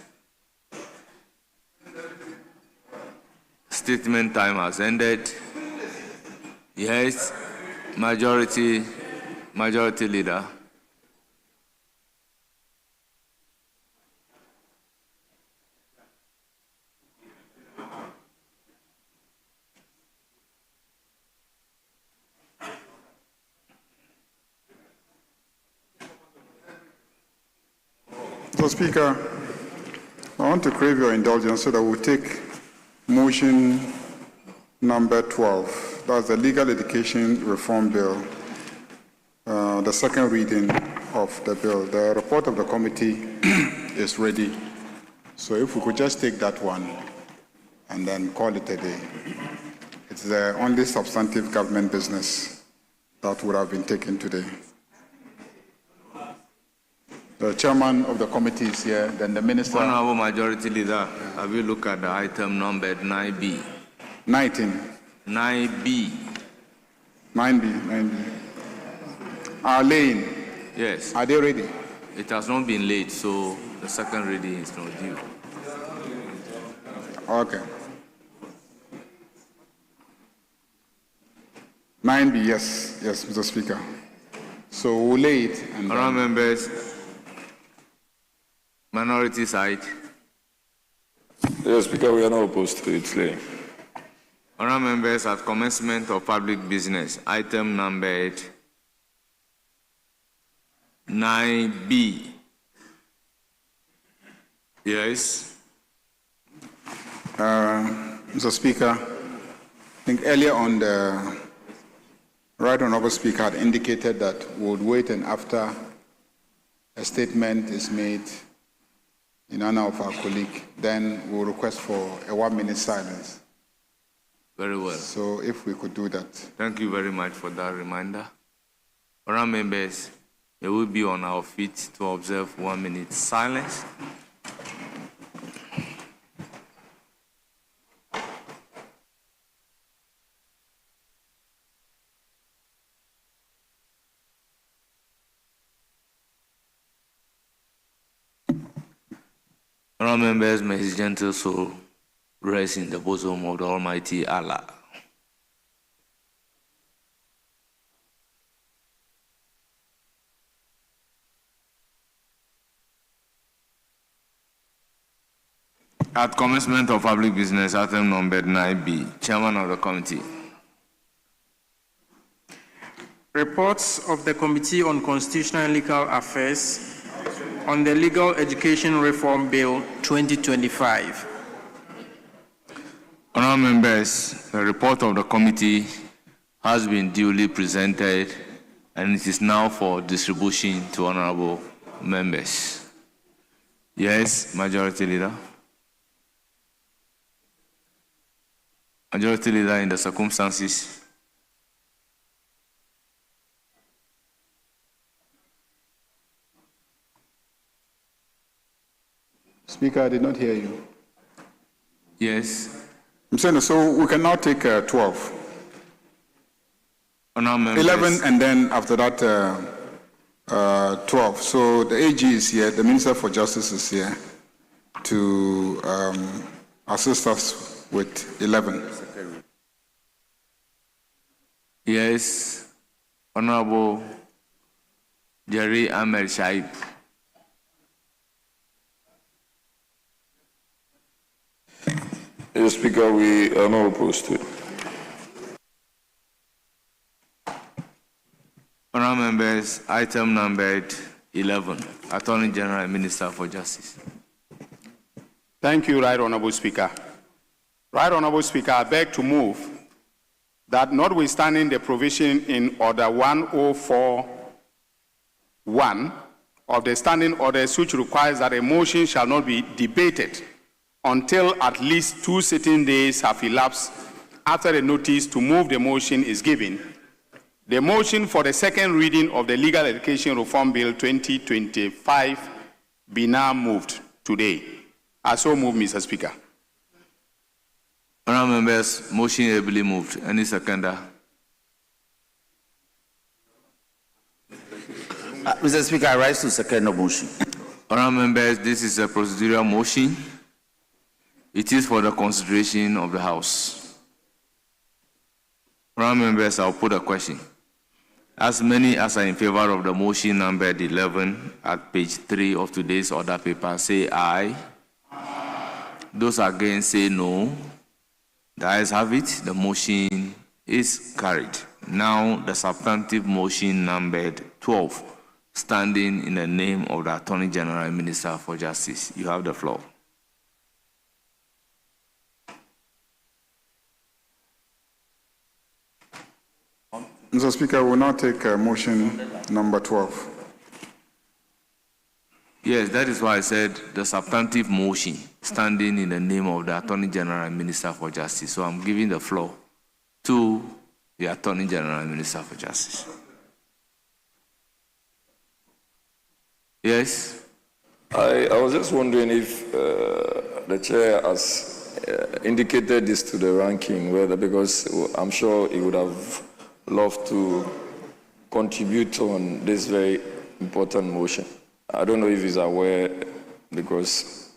Statement time has ended. Yes, majority leader. Mr. Speaker, I want to crave your indulgence so that we'll take motion number 12. That's the Legal Education Reform Bill, the second reading of the bill. The report of the committee is ready. So if we could just take that one and then call it a day. It's the only substantive government business that would have been taken today. The chairman of the committee is here, then the minister. Honourable Majority Leader, have you looked at the item numbered 9B? 19. 9B. 9B. Are laying? Yes. Are they ready? It has not been laid, so the second reading is not due. Okay. 9B, yes, Mr. Speaker. So we'll lay it. And Honourable members, minority side. Yes, Speaker, we are not opposed to it laying. Honourable members, at commencement of public business, item numbered 9B. Yes. Mr. Speaker, I think earlier on the Right Honourable Speaker had indicated that we would wait and after a statement is made in honor of our colleague, then we'll request for a 1-minute silence. Very well. So if we could do that. Thank you very much for that reminder. Honourable members, we will be on our feet to observe 1-minute silence. Honourable members, may His gentle soul rest in the bosom of the Almighty Allah. At commencement of public business, item number 9B, Chairman of the committee. Reports of the Committee on Constitutional and Legal Affairs on the Legal Education Reform Bill 2025. Honourable members, the report of the committee has been duly presented and it is now for distribution to honourable members. Yes, Majority Leader. Majority Leader, in the circumstances. Speaker, I did not hear you. Yes. I'm saying so we can now take 12. Honourable members. 11 and then after that 12. So the AG is here, the Minister for Justice is here to assist us with 11. Yes, Honourable Jerry Ahmed Shaib. Yes, Speaker, we are not opposed to it. Honourable members, item numbered 11, Attorney General and Minister for Justice. Thank you, Right Honourable Speaker. Right Honourable Speaker, I beg to move that notwithstanding the provision in Order 1041 of the standing orders which requires that a motion shall not be debated until at least 2 sitting days have elapsed after the notice to move the motion is given, the motion for the second reading of the Legal Education Reform Bill 2025 be now moved today. I so move, Mr. Speaker. Honourable members, motion ably moved. Any seconder? Mr. Speaker, I rise to second the motion. Honourable members, this is a procedural motion. It is for the consideration of the House. Honourable members, I'll put a question. As many as are in favor of the motion numbered 11 at page 3 of today's order paper, say aye. Those against say no. The ayes have it. The motion is carried. Now, the substantive motion numbered 12, standing in the name of the Attorney General and Minister for Justice. You have the floor. Mr. Speaker, we will now take motion number 12. Yes, that is why I said the substantive motion, standing in the name of the Attorney General and Minister for Justice. So I'm giving the floor to the Attorney General and Minister for Justice. Yes? I was just wondering if the chair has indicated this to the ranking, whether, because I'm sure he would have loved to contribute on this very important motion. I don't know if he's aware, because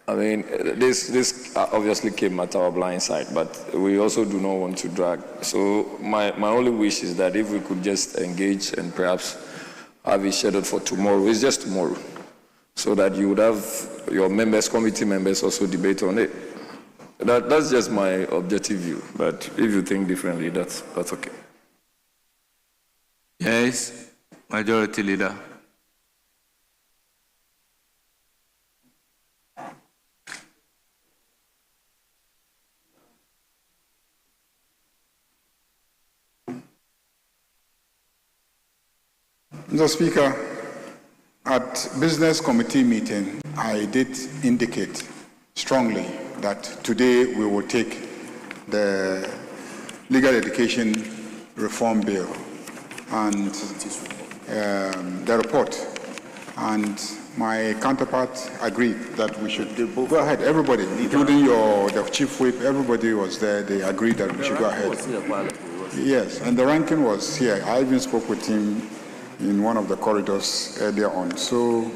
I mean, this obviously came at our blind side, but we also do not want to drag. So my only wish is that if we could just engage and perhaps have it scheduled for tomorrow, it's just tomorrow, so that you would have your members, committee members also debate on it. That's just my objective view, but if you think differently, that's okay. Yes, Majority Leader. Mr. Speaker, at business committee meeting, I did indicate strongly that today we will take the legal education reform bill and the report, and my counterpart agreed that we should go ahead. Everybody, including the chief whip, everybody was there. They agreed that we should go ahead. Yes, and the ranking was here. I even spoke with him in one of the corridors earlier on. So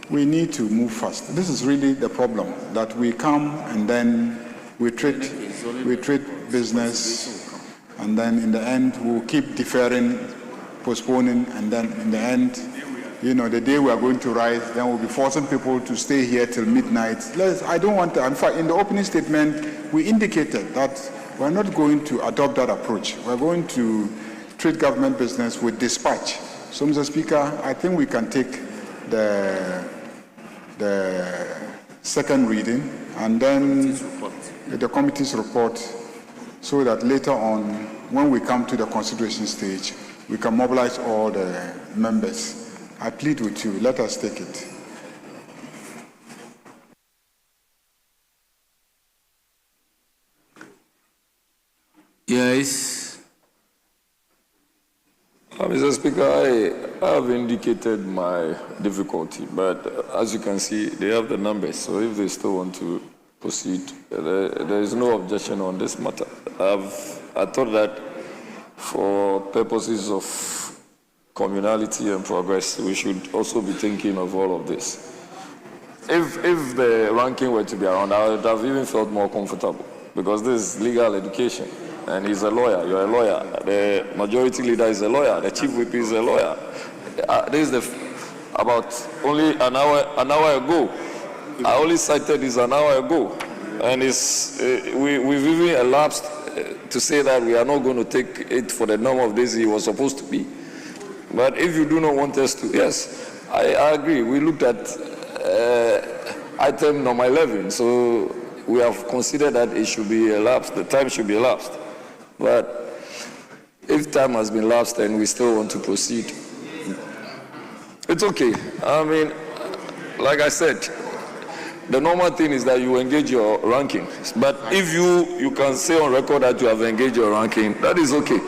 we need to move fast. This is really the problem, that we come and then we treat business, and then in the end we'll keep deferring, postponing, and then in the end, you know, the day we are going to rise, then we'll be forcing people to stay here till midnight. I don't want to. In fact, in the opening statement, we indicated that we're not going to adopt that approach. We're going to treat government business with dispatch. So, Mr. Speaker, I think we can take the second reading and then the committee's report, so that later on, when we come to the consideration stage, we can mobilize all the members. I plead with you, let us take it. Yes. Mr. Speaker, I have indicated my difficulty, but as you can see, they have the numbers, so if they still want to proceed, there is no objection on this matter. I thought that for purposes of communality and progress, we should also be thinking of all of this. If the ranking were to be around, I would have even felt more comfortable, because this is legal education. And he's a lawyer, you're a lawyer. The majority leader is a lawyer, the chief whip is a lawyer. This is about only an hour ago. I only cited this an hour ago. And we've even elapsed to say that we are not going to take it for the number of days it was supposed to be. But if you do not want us to, yes, I agree. We looked at item number 11, so we have considered that it should be elapsed, the time should be elapsed. But if time has been lapsed and we still want to proceed, it's okay. I mean, like I said, the normal thing is that you engage your ranking. But if you can say on record that you have engaged your ranking, that is okay.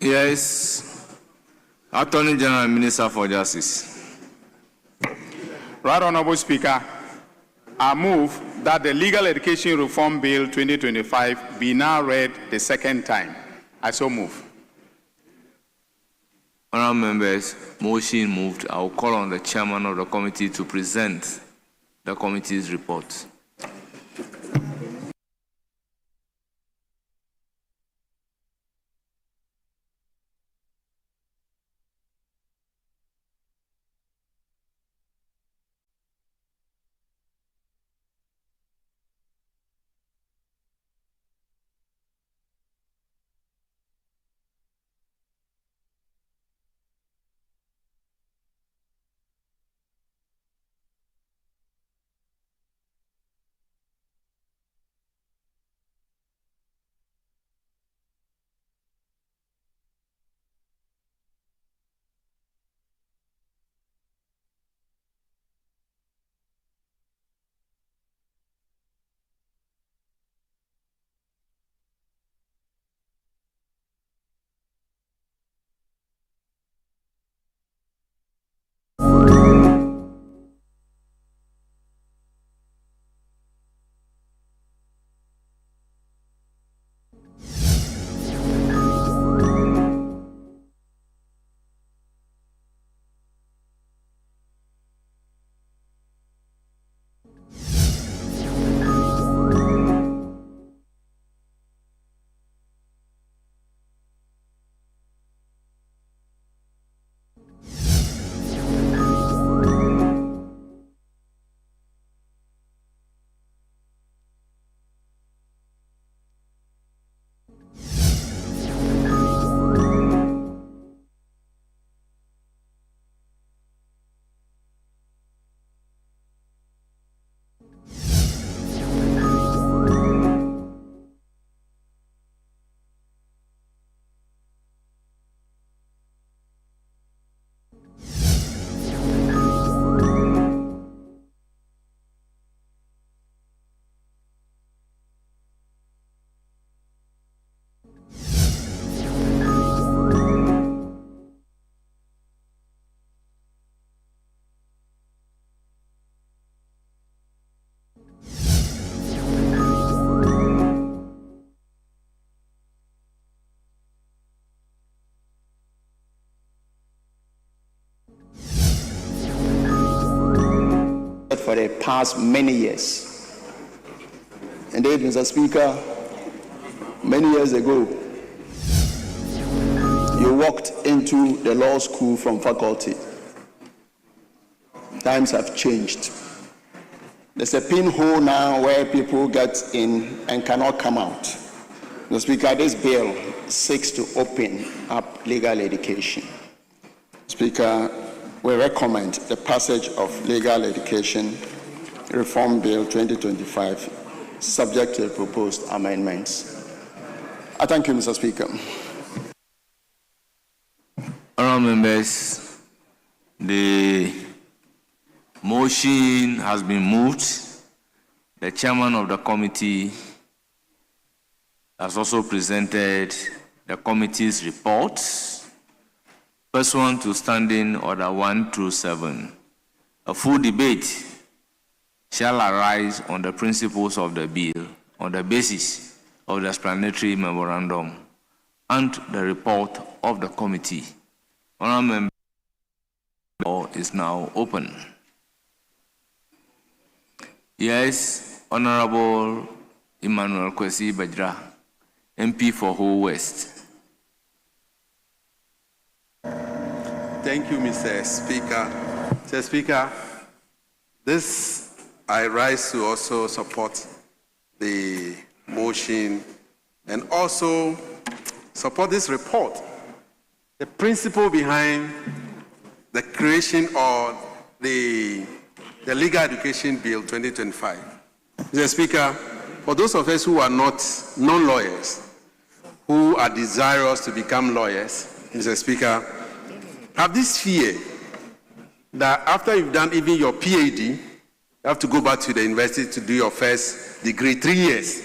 Yes. Attorney General and Minister for Justice. Right Honorable Speaker, I move that the Legal Education Reform Bill 2025 be now read the second time. I so move. Honourable members, motion moved. I will call on the chairman of the committee to present the committee's report. For the past many years. Indeed, Mr. Speaker, many years ago, you walked into the law school from faculty. Times have changed. There's a pinhole now where people get in and cannot come out. Mr. Speaker, this bill seeks to open up legal education. Speaker, we recommend the passage of Legal Education Reform Bill 2025, subject to the proposed amendments. I thank you, Mr. Speaker. Honourable members, the motion has been moved. The chairman of the committee has also presented the committee's report. Pursuant to Standing Order 1 through 7, a full debate shall arise on the principles of the bill on the basis of the explanatory memorandum and the report of the committee. Honourable member, the floor is now open. Yes, Honourable Emmanuel Kwesi Bajra, MP for Ho West. Thank you, Mr. Speaker. Mr. Speaker, I rise to also support the motion and also support this report. The principle behind the creation of the Legal Education Bill 2025. Mr. Speaker, for those of us who are not non-lawyers, who are desirous to become lawyers, Mr. Speaker, have this fear that after you've done even your PhD, you have to go back to the university to do your first degree, 3 years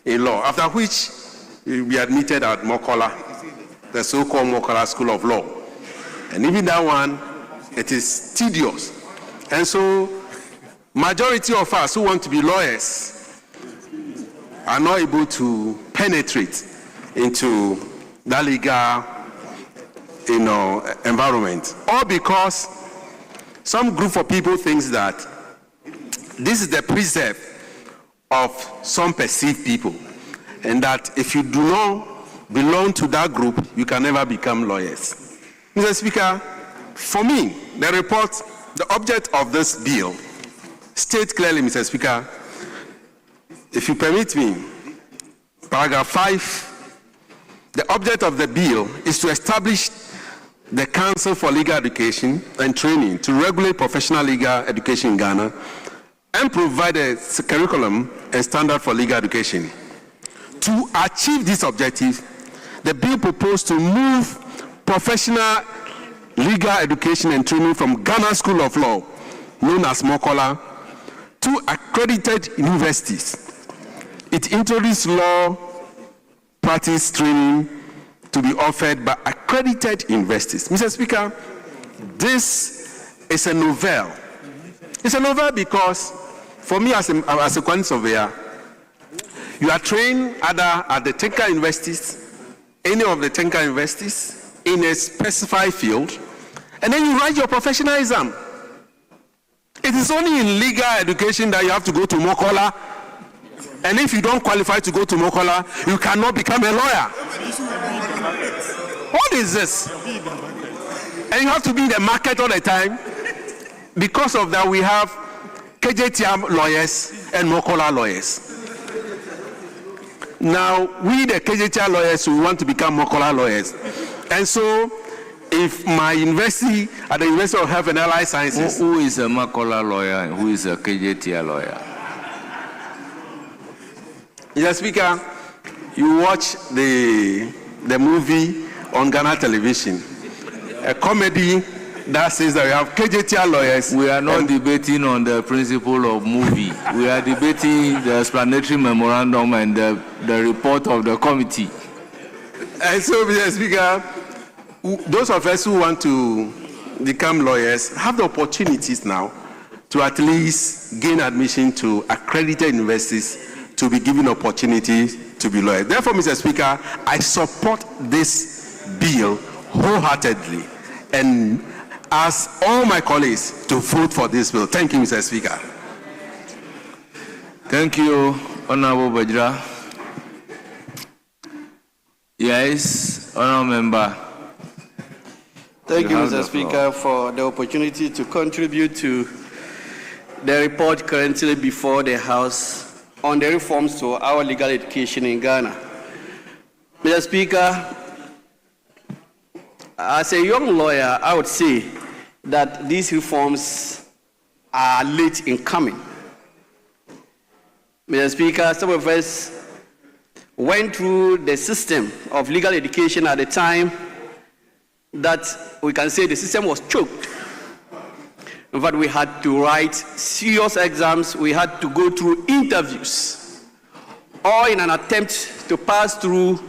in law, after which you'll be admitted at Mokola, the so-called Mokola School of Law. And even that one, it is tedious. And so majority of us who want to be lawyers are not able to penetrate into that legal, environment. All because some group of people thinks that this is the preserve of some perceived people, and that if you do not belong to that group, you can never become lawyers. Mr. Speaker, for me, the report, the object of this bill states clearly, Mr. Speaker, if you permit me, paragraph 5, the object of the bill is to establish the Council for Legal Education and Training to regulate professional legal education in Ghana and provide a curriculum and standard for legal education. To achieve this objective, the bill proposed to move professional legal education and training from Ghana School of Law, known as Mokola, to accredited universities. It introduced law practice training to be offered by accredited universities. Mr. Speaker, this is a novel. It's a novel because, for me as a quantity surveyor, you are trained either at the technical universities, any of the technical universities, in a specified field, and then you write your professional exam. It is only in legal education that you have to go to Mokola, and if you don't qualify to go to Mokola, you cannot become a lawyer. What is this? And you have to be in the market all the time. Because of that, we have KJTM lawyers and Mokola lawyers. Now, we the KJTM lawyers, we want to become Mokola lawyers. And so, if my university, at the University of Health and Allied Sciences... Who is a Mokola lawyer and who is a KJTM lawyer? Mr. Speaker, you watch the movie on Ghana television, a comedy that says that we have KJTR lawyers. We are not debating on the principle of movie. We are debating the explanatory memorandum and the report of the committee. And so, Mr. Speaker, those of us who want to become lawyers have the opportunities now to at least gain admission to accredited universities to be given opportunity to be lawyers. Therefore, Mr. Speaker, I support this bill wholeheartedly and ask all my colleagues to vote for this bill. Thank you, Mr. Speaker. Thank you, Honorable Bajra. Yes, Honorable Member. Thank you, Mr. Speaker, for the opportunity to contribute to the report currently before the House on the reforms to our legal education in Ghana. Mr. Speaker, as a young lawyer, I would say that these reforms are late in coming. Mr. Speaker, some of us went through the system of legal education at the time that we can say the system was choked. In fact, we had to write serious exams, we had to go through interviews, all in an attempt to pass through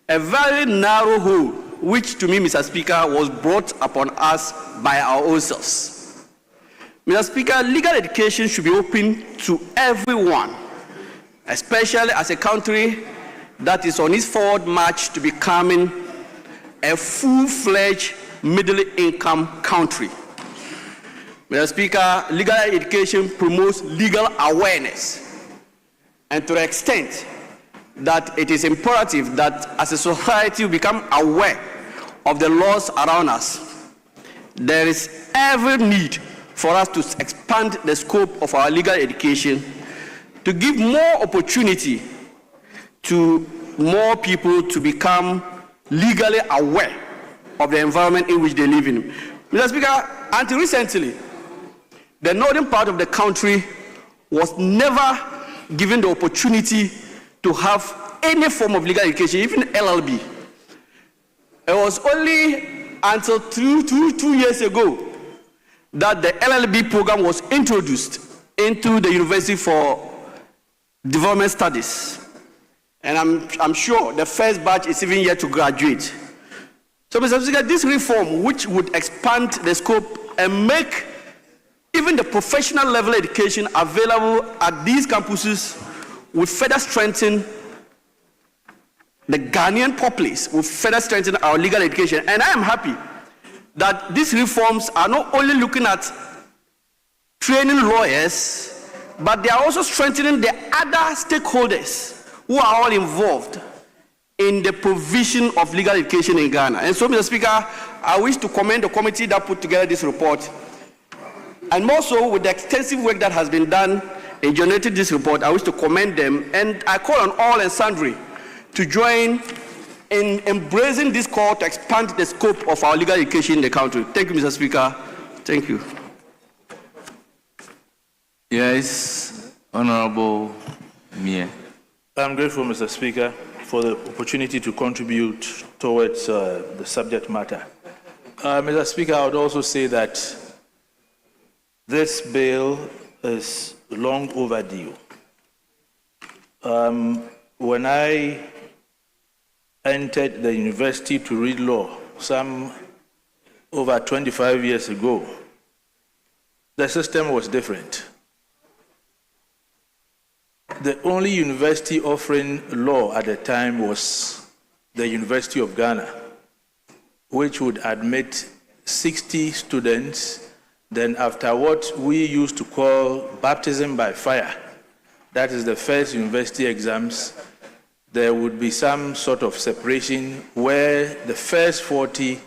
a very narrow hole, which to me, Mr. Speaker, was brought upon us by our own selves. Mr. Speaker, legal education should be open to everyone, especially as a country that is on its forward march to becoming a full-fledged middle-income country. Mr. Speaker, legal education promotes legal awareness, and to the extent that it is imperative that as a society we become aware of the laws around us, there is every need for us to expand the scope of our legal education to give more opportunity to more people to become legally aware of the environment in which they live in. Mr. Speaker, until recently, the northern part of the country was never given the opportunity to have any form of legal education, even LLB. It was only until two years ago that the LLB program was introduced into the University for Development Studies. And I'm sure the first batch is even yet to graduate. So, Mr. Speaker, this reform, which would expand the scope and make even the professional level education available at these campuses will further strengthen the Ghanaian populace, will further strengthen our legal education. And I am happy that these reforms are not only looking at training lawyers, but they are also strengthening the other stakeholders who are all involved in the provision of legal education in Ghana. And so, Mr. Speaker, I wish to commend the committee that put together this report, and more so with the extensive work that has been done in generating this report. I wish to commend them, and I call on all and sundry to join in embracing this call to expand the scope of our legal education in the country. Thank you, Mr. Speaker. Thank you. Yes, Honorable Mie. I'm grateful, Mr. Speaker, for the opportunity to contribute towards the subject matter. Mr. Speaker, I would also say that this bill is long overdue. When I entered the university to read law some over 25 years ago, the system was different. The only university offering law at the time was the University of Ghana, which would admit 60 students. Then after what we used to call baptism by fire, that is the first university exams, there would be some sort of separation where the first 40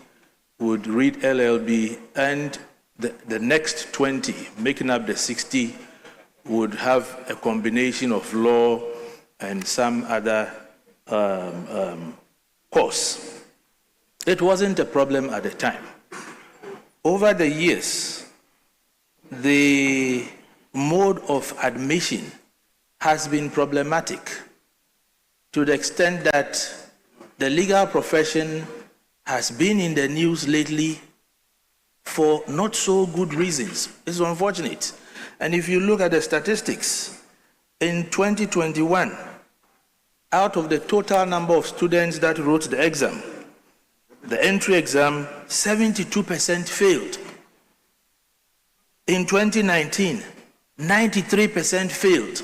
would read LLB and the next 20, making up the 60, would have a combination of law and some other course. It wasn't a problem at the time. Over the years, the mode of admission has been problematic to the extent that the legal profession has been in the news lately for not so good reasons. It's unfortunate. And if you look at the statistics, in 2021, out of the total number of students that wrote the exam, the entry exam, 72% failed. In 2019, 93% failed.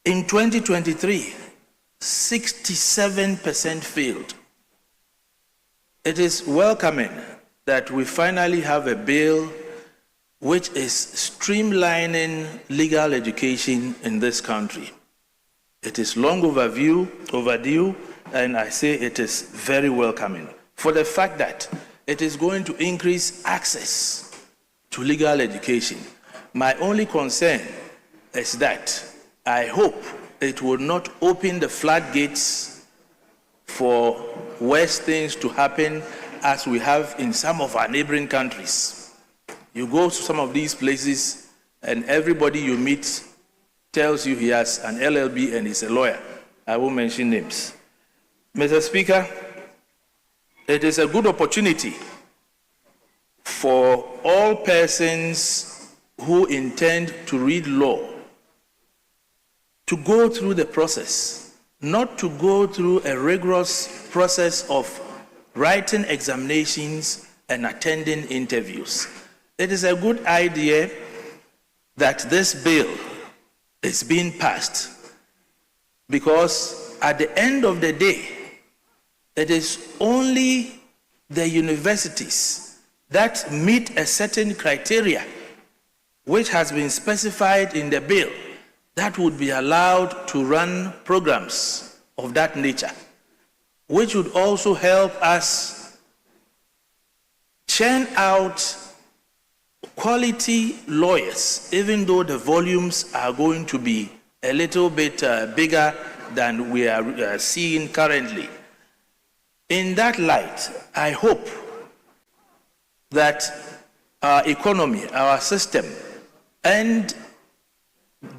In 2023, 67% failed. It is welcoming that we finally have a bill which is streamlining legal education in this country. It is long overdue, and I say it is very welcoming for the fact that it is going to increase access to legal education. My only concern is that I hope it will not open the floodgates for worse things to happen as we have in some of our neighboring countries. You go to some of these places and everybody you meet tells you he has an LLB and he's a lawyer. I won't mention names. Mr. Speaker, it is a good opportunity for all persons who intend to read law to go through the process, not to go through a rigorous process of writing examinations and attending interviews. It is a good idea that this bill is being passed because at the end of the day, it is only the universities that meet a certain criteria which has been specified in the bill that would be allowed to run programs of that nature, which would also help us churn out quality lawyers, even though the volumes are going to be a little bit bigger than we are seeing currently. In that light, I hope that our economy, our system, and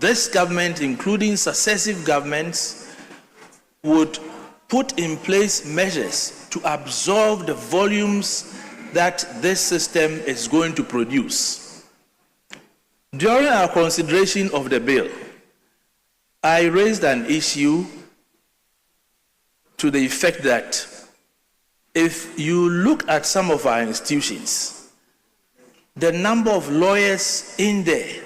this government, including successive governments, would put in place measures to absorb the volumes that this system is going to produce. During our consideration of the bill, I raised an issue to the effect that if you look at some of our institutions, the number of lawyers in there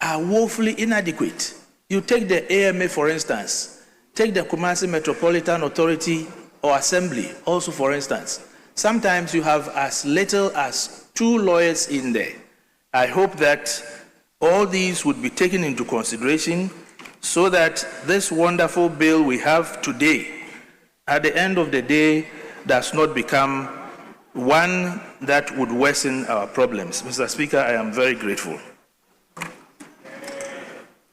are woefully inadequate. You take the AMA, for instance, take the Kumasi Metropolitan Authority or Assembly, also for instance. Sometimes you have as little as 2 lawyers in there. I hope that all these would be taken into consideration so that this wonderful bill we have today, at the end of the day, does not become one that would worsen our problems. Mr. Speaker, I am very grateful.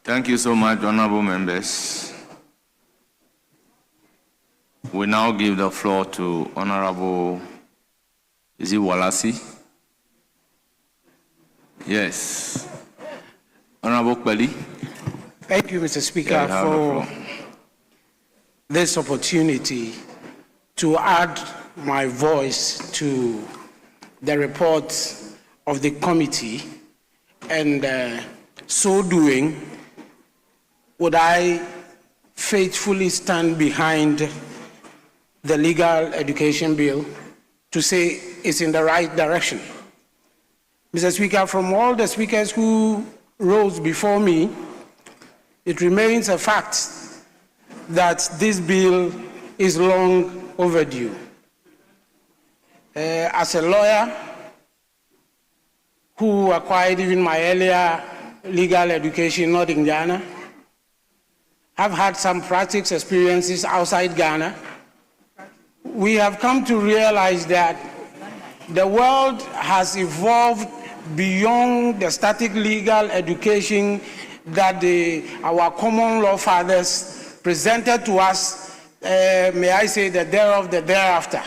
Thank you so much, honorable members. We now give the floor to Honorable, is it Walasi? Yes. Honorable Kweli. Thank you, Mr. Speaker, for this opportunity to add my voice to the report of the committee, and so doing, would I faithfully stand behind the legal education bill to say it's in the right direction. Mr. Speaker, from all the speakers who rose before me, it remains a fact that this bill is long overdue. As a lawyer who acquired even my earlier legal education not in Ghana, I've had some practice experiences outside Ghana. We have come to realize that the world has evolved beyond the static legal education that our common law fathers presented to us, may I say the thereof, the thereafter,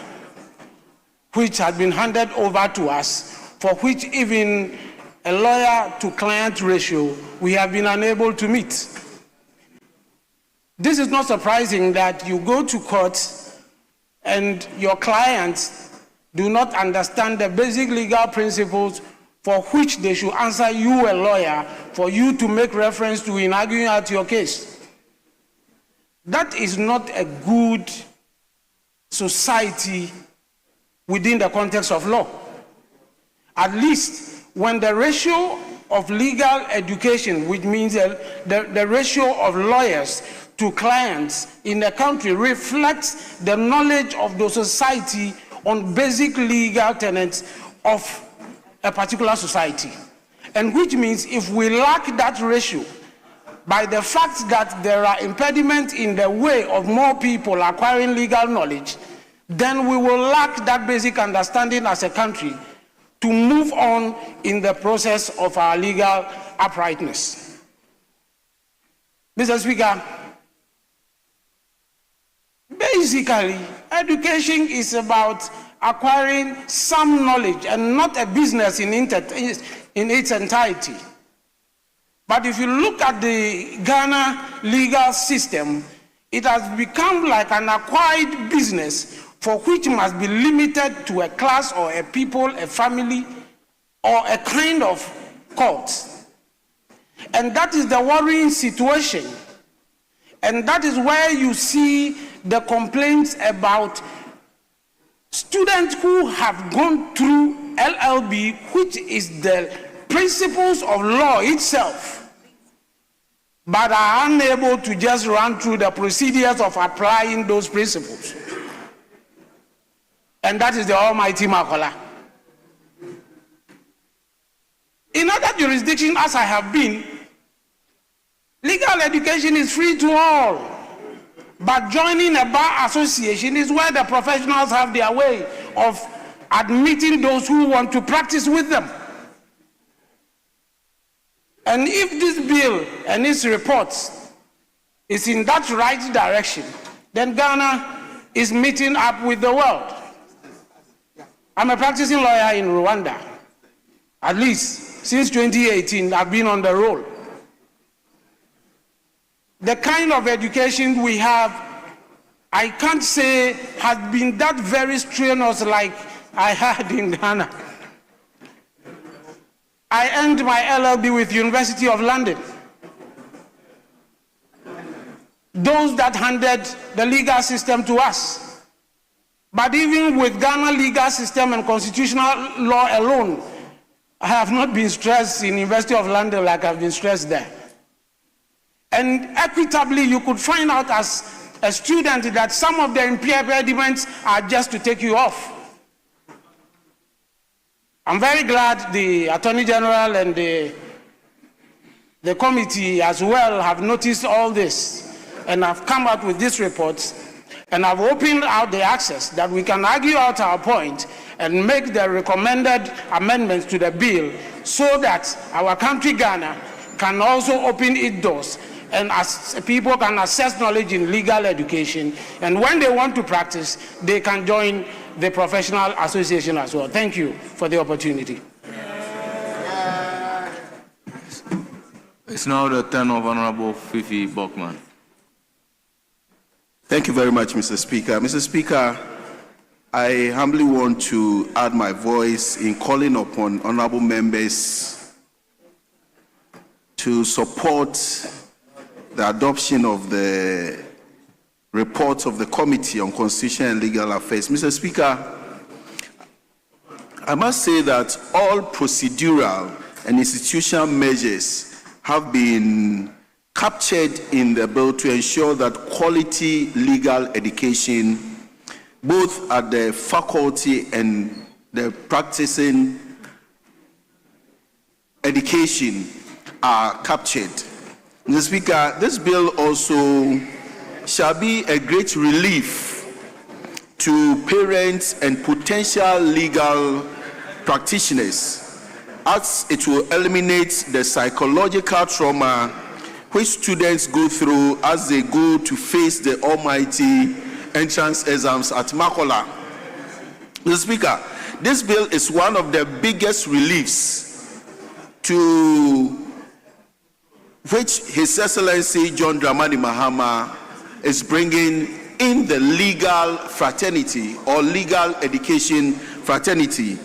which had been handed over to us, for which even a lawyer-to-client ratio we have been unable to meet. This is not surprising that you go to court and your clients do not understand the basic legal principles for which they should answer you, a lawyer, for you to make reference to in arguing out your case. That is not a good society within the context of law. At least when the ratio of legal education, which means the ratio of lawyers to clients in the country, reflects the knowledge of the society on basic legal tenets of a particular society. And which means if we lack that ratio, by the fact that there are impediments in the way of more people acquiring legal knowledge, then we will lack that basic understanding as a country to move on in the process of our legal uprightness. Mr. Speaker, basically, education is about acquiring some knowledge and not a business in its entirety. But if you look at the Ghana legal system, it has become like an acquired business for which must be limited to a class or a people, a family, or a kind of court. And that is the worrying situation. And that is where you see the complaints about students who have gone through LLB, which is the principles of law itself, but are unable to just run through the procedures of applying those principles. And that is the almighty Makola. In other jurisdictions, as I have been, legal education is free to all. But joining a bar association is where the professionals have their way of admitting those who want to practice with them. And if this bill and its reports is in that right direction, then Ghana is meeting up with the world. I'm a practicing lawyer in Rwanda. At least since 2018, I've been on the roll. The kind of education we have, I can't say has been that very strenuous like I had in Ghana. I earned my LLB with University of London. Those that handed the legal system to us. But even with Ghana legal system and constitutional law alone, I have not been stressed in University of London like I've been stressed there. And equitably, you could find out as a student that some of the impediments are just to take you off. I'm very glad the Attorney General and the committee as well have noticed all this and have come out with this report and have opened out the access that we can argue out our point and make the recommended amendments to the bill so that our country, Ghana, can also open its doors and as people can access knowledge in legal education. And when they want to practice, they can join the professional association as well. Thank you for the opportunity. It's now the turn of Honorable Fifi Bachman. Thank you very much, Mr. Speaker. Mr. Speaker, I humbly want to add my voice in calling upon honorable members to support the adoption of the report of the Committee on Constitutional and Legal Affairs. Mr. Speaker, I must say that all procedural and institutional measures have been captured in the bill to ensure that quality legal education, both at the faculty and the practicing education, are captured. Mr. Speaker, this bill also shall be a great relief to parents and potential legal practitioners, as it will eliminate the psychological trauma which students go through as they go to face the almighty entrance exams at Makola. Mr. Speaker, this bill is one of the biggest reliefs to which His Excellency John Dramani Mahama is bringing in the legal fraternity or legal education fraternity.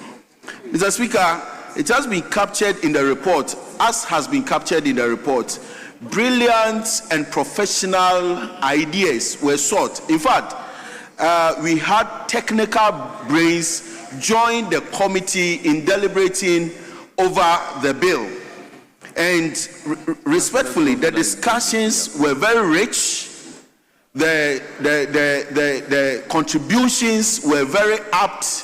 Mr. Speaker, it has been captured in the report, as has been captured in the report. Brilliant and professional ideas were sought. In fact, we had technical brains join the committee in deliberating over the bill. And respectfully, the discussions were very rich. The contributions were very apt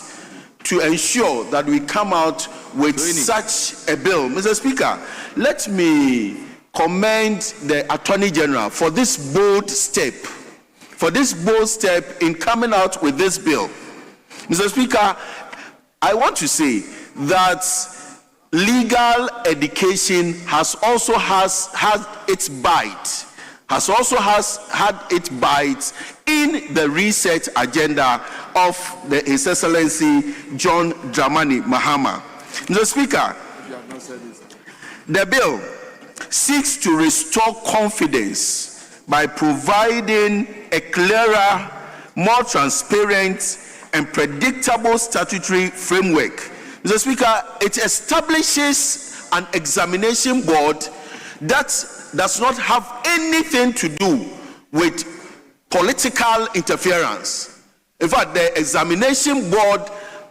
to ensure that we come out with such a bill. Mr. Speaker, let me commend the Attorney General for this bold step, in coming out with this bill. Mr. Speaker, I want to say that legal education has had its bite in the research agenda of His Excellency John Dramani Mahama. Mr. Speaker, the bill seeks to restore confidence by providing a clearer, more transparent, and predictable statutory framework. Mr. Speaker, it establishes an examination board that does not have anything to do with political interference. In fact, the examination board,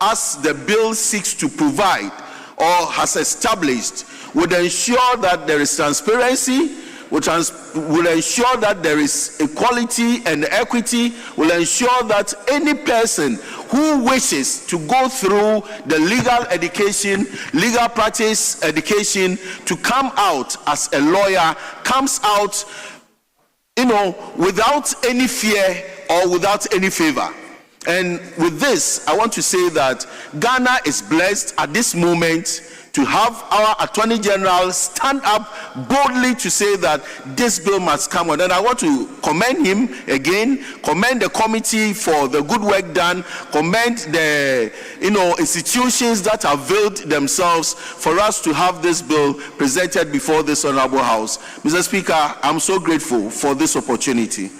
as the bill seeks to provide or has established, would ensure that there is transparency, will ensure that there is equality and equity, will ensure that any person who wishes to go through the legal education, legal practice education, to come out as a lawyer, comes out, without any fear or without any favor. And with this, I want to say that Ghana is blessed at this moment to have our Attorney General stand up boldly to say that this bill must come on. And I want to commend him again, commend the committee for the good work done, commend the institutions that have availed themselves for us to have this bill presented before this Honorable House. Mr. Speaker, I'm so grateful for this opportunity.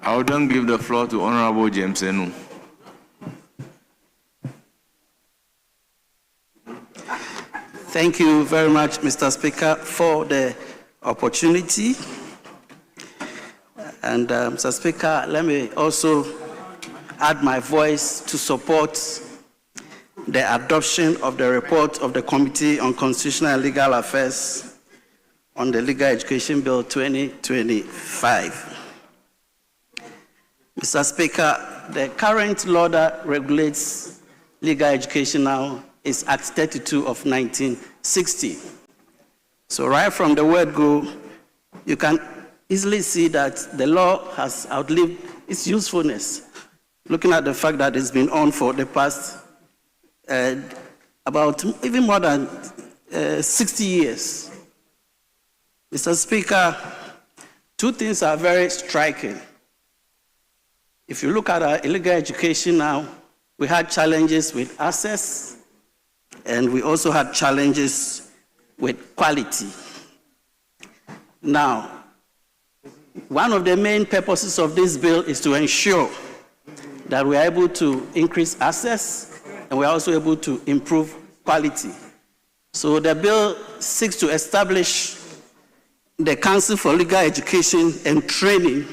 I will then give the floor to Honorable James Enu. Thank you very much, Mr. Speaker, for the opportunity. And Mr. Speaker, let me also add my voice to support the adoption of the report of the Committee on Constitutional and Legal Affairs on the Legal Education Bill 2025. Mr. Speaker, the current law that regulates legal education now is Act 32 of 1960. So right from the word go, you can easily see that the law has outlived its usefulness, looking at the fact that it's been on for the past about even more than 60 years. Mr. Speaker, two things are very striking. If you look at our illegal education now, we had challenges with access, and we also had challenges with quality. Now, one of the main purposes of this bill is to ensure that we are able to increase access and we are also able to improve quality. So the bill seeks to establish the Council for Legal Education and Training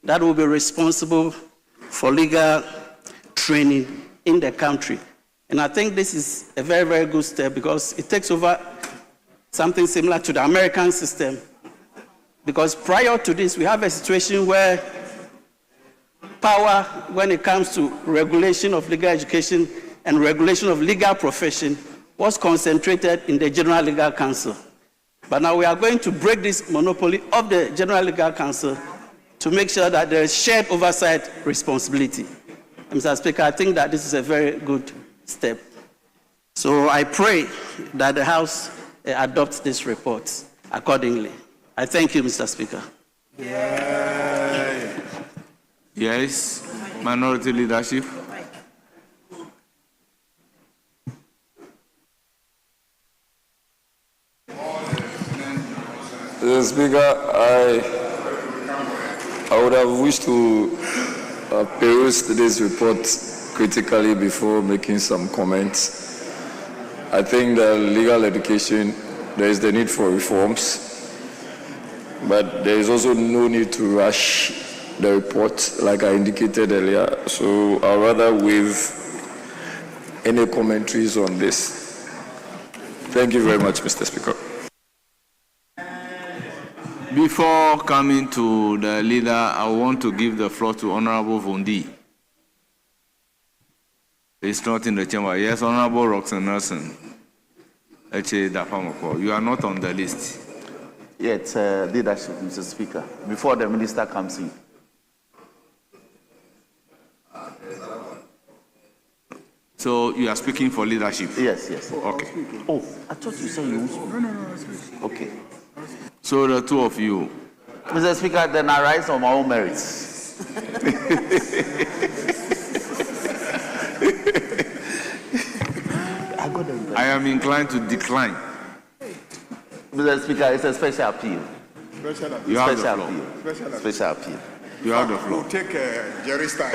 that will be responsible for legal training in the country. And I think this is a very, very good step because it takes over something similar to the American system. Because prior to this, we have a situation where power, when it comes to regulation of legal education and regulation of legal profession, was concentrated in the General Legal Council. But now we are going to break this monopoly of the General Legal Council to make sure that there is shared oversight responsibility. Mr. Speaker, I think that this is a very good step. So I pray that the House adopts this report accordingly. I thank you, Mr. Speaker. Yes, minority leadership. Mr. Speaker, I would have wished to peruse this report critically before making some comments. I think that legal education, there is the need for reforms, but there is also no need to rush the report, like I indicated earlier. So I'd rather waive any commentaries on this. Thank you very much, Mr. Speaker. Before coming to the leader, I want to give the floor to Honorable Vondi. It's not in the chamber. Yes, Honorable Roxanne Nelson. You are not on the list. Yeah, it's leadership, Mr. Speaker, before the minister comes in. So you are speaking for leadership? Yes, yes. Okay. Oh, I thought you said you... No. Okay. So the two of you. Mr. Speaker, then I rise on my own merits. I am inclined to decline. Mr. Speaker, it's a special appeal. You have the floor. Special appeal. You have the floor. We'll take Jerry's time.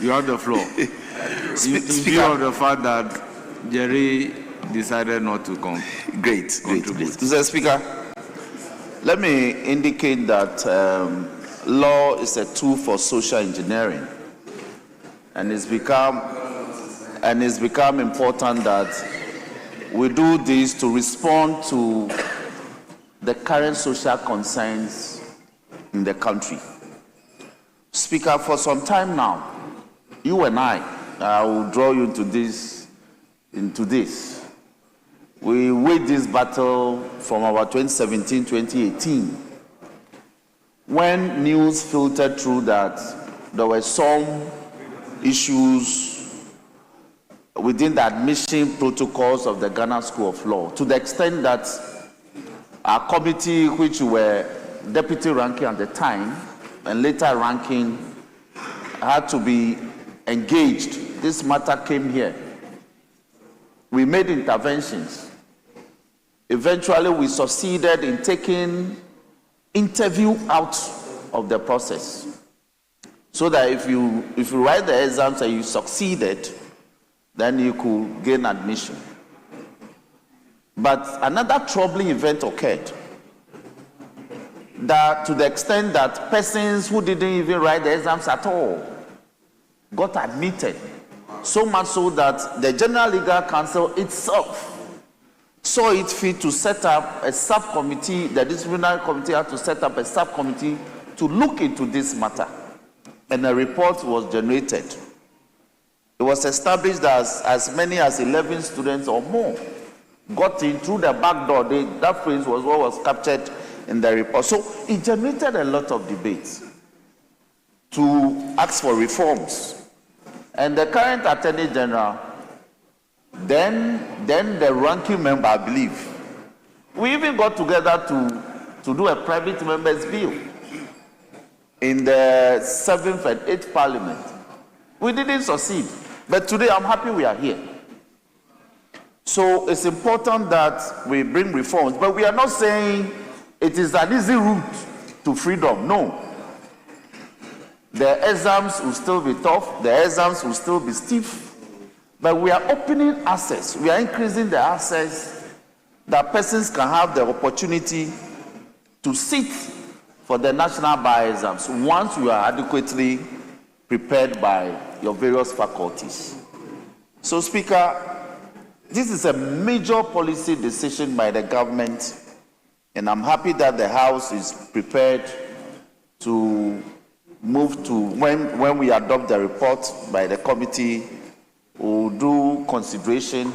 You have the floor. In view of the fact that Jerry decided not to come. Great. Mr. Speaker, let me indicate that law is a tool for social engineering, and it's become important that we do this to respond to the current social concerns in the country. Speaker, for some time now, you and I will draw you into this. We waged this battle from about 2017-2018, when news filtered through that there were some issues within the admission protocols of the Ghana School of Law, to the extent that our committee, which were deputy ranking at the time and later ranking, had to be engaged. This matter came here. We made interventions. Eventually, we succeeded in taking interview out of the process, so that if you write the exams and you succeeded, then you could gain admission. But another troubling event occurred. that to the extent that persons who didn't even write the exams at all got admitted. So much so that the General Legal Council itself saw it fit to set up a subcommittee. The disciplinary committee had to set up a subcommittee to look into this matter. And a report was generated. It was established that as many as 11 students or more got in through the back door. That phrase was what was captured in the report. So it generated a lot of debates to ask for reforms. And the current Attorney General, then the ranking member, I believe, we even got together to do a private members bill in the 7th and 8th Parliament. We didn't succeed. But today I'm happy we are here. So it's important that we bring reforms, but we are not saying it is an easy route to freedom. No. The exams will still be tough, the exams will still be stiff, but we are opening access, we are increasing the access that persons can have the opportunity to sit for the national bar exams once you are adequately prepared by your various faculties. So, Speaker, this is a major policy decision by the government, and I'm happy that the House is prepared to move to, when we adopt the report by the committee, we'll do consideration,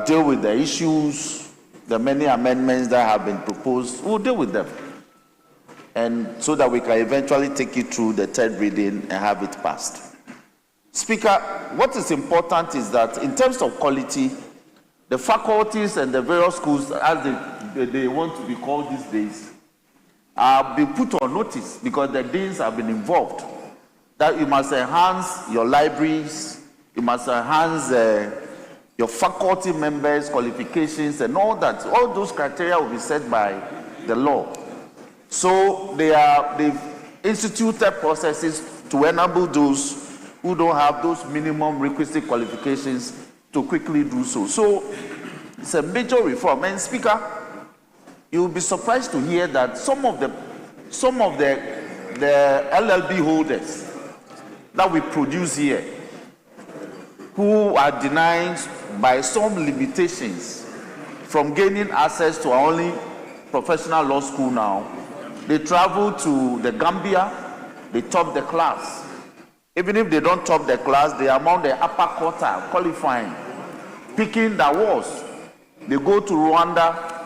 deal with the issues, the many amendments that have been proposed, we'll deal with them. And so that we can eventually take it through the third reading and have it passed. Speaker, what is important is that in terms of quality, the faculties and the various schools, as they want to be called these days, are being put on notice because the deans have been involved. That you must enhance your libraries, you must enhance your faculty members' qualifications and all that. All those criteria will be set by the law. So they've instituted processes to enable those who don't have those minimum requisite qualifications to quickly do so. So it's a major reform. And Speaker, you will be surprised to hear that some of the LLB holders that we produce here, who are denied by some limitations from gaining access to our only professional law school now, they travel to the Gambia, they top the class. Even if they don't top the class, they are among the upper quarter qualifying, picking the awards. They go to Rwanda,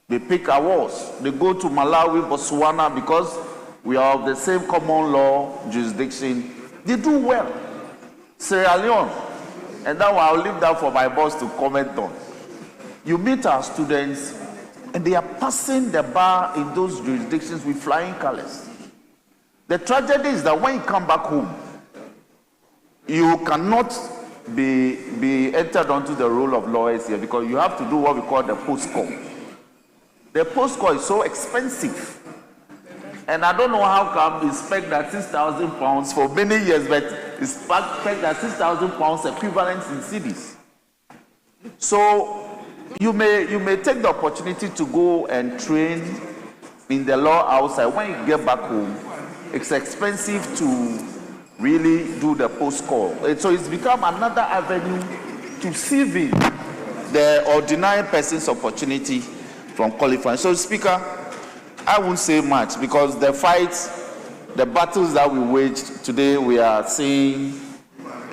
they pick awards. They go to Malawi, Botswana, because we are of the same common law jurisdiction. They do well. Sierra Leone, and now I'll leave that for my boss to comment on. You meet our students, and they are passing the bar in those jurisdictions with flying colors. The tragedy is that when you come back home, you cannot be entered onto the role of lawyers here because you have to do what we call the post-call. The post-call is so expensive. And I don't know how come it's pegged at £6,000 for many years, but it's pegged at £6,000 equivalent in cedis. So you may take the opportunity to go and train in the law outside. When you get back home, it's expensive to really do the post-call. And so it's become another avenue to sieving the ordinary person's opportunity from qualifying. So, Speaker, I won't say much because the fights, the battles that we waged today, we are seeing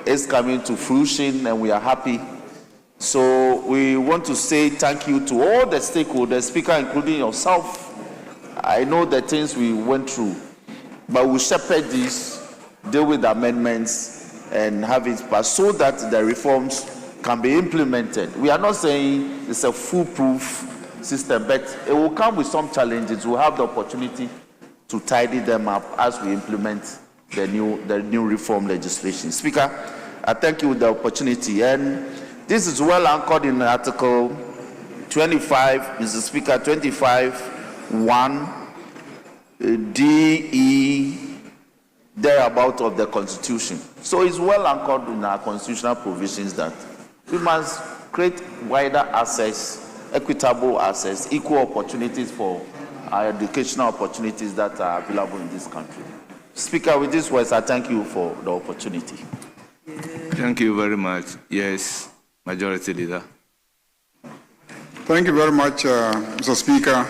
is coming to fruition and we are happy. So we want to say thank you to all the stakeholders, Speaker, including yourself. I know the things we went through, but we'll shepherd this, deal with the amendments and have it passed so that the reforms can be implemented. We are not saying it's a foolproof system, but it will come with some challenges. We'll have the opportunity to tidy them up as we implement the new reform legislation. Speaker, I thank you for the opportunity. And this is well anchored in Article 25, Mr. Speaker, 25(1), D-E, thereabout of the Constitution. So it's well anchored in our constitutional provisions that we must create wider access, equitable access, equal opportunities for our educational opportunities that are available in this country. Speaker, with these words, I thank you for the opportunity. Thank you very much. Yes, Majority Leader. Thank you very much, Mr. Speaker.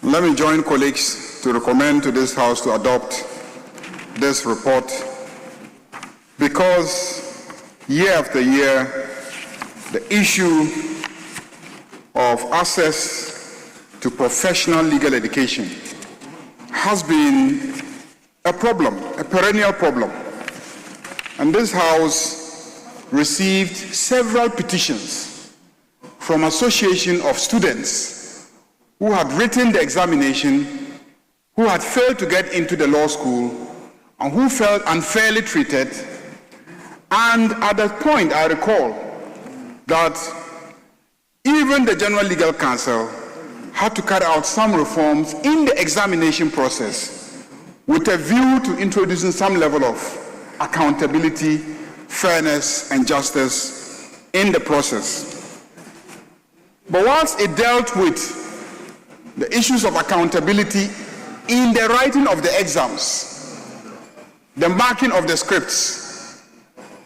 Let me join colleagues to recommend to this House to adopt this report because year after year, the issue of access to professional legal education has been a problem, a perennial problem. And this House received several petitions from association of students who had written the examination, who had failed to get into the law school, and who felt unfairly treated. And at that point, I recall that even the General Legal Counsel had to carry out some reforms in the examination process with a view to introducing some level of accountability, fairness, and justice in the process. But whilst it dealt with the issues of accountability in the writing of the exams, the marking of the scripts,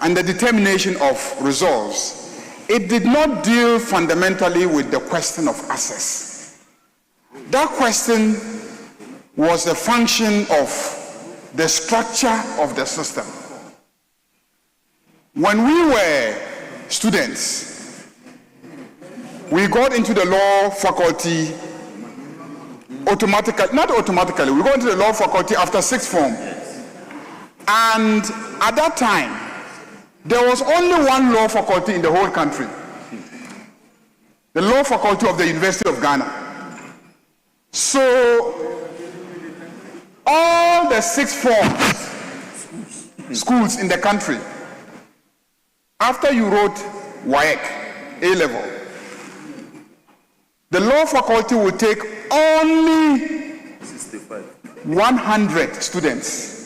and the determination of results, it did not deal fundamentally with the question of access. That question was a function of the structure of the system. When we were students, we got into the law faculty automatically, not automatically, we got into the law faculty after sixth form. And at that time, there was only one law faculty in the whole country, the law faculty of the University of Ghana. So all the sixth form schools in the country, after you wrote WAEC, A-level, the law faculty would take only 100 students.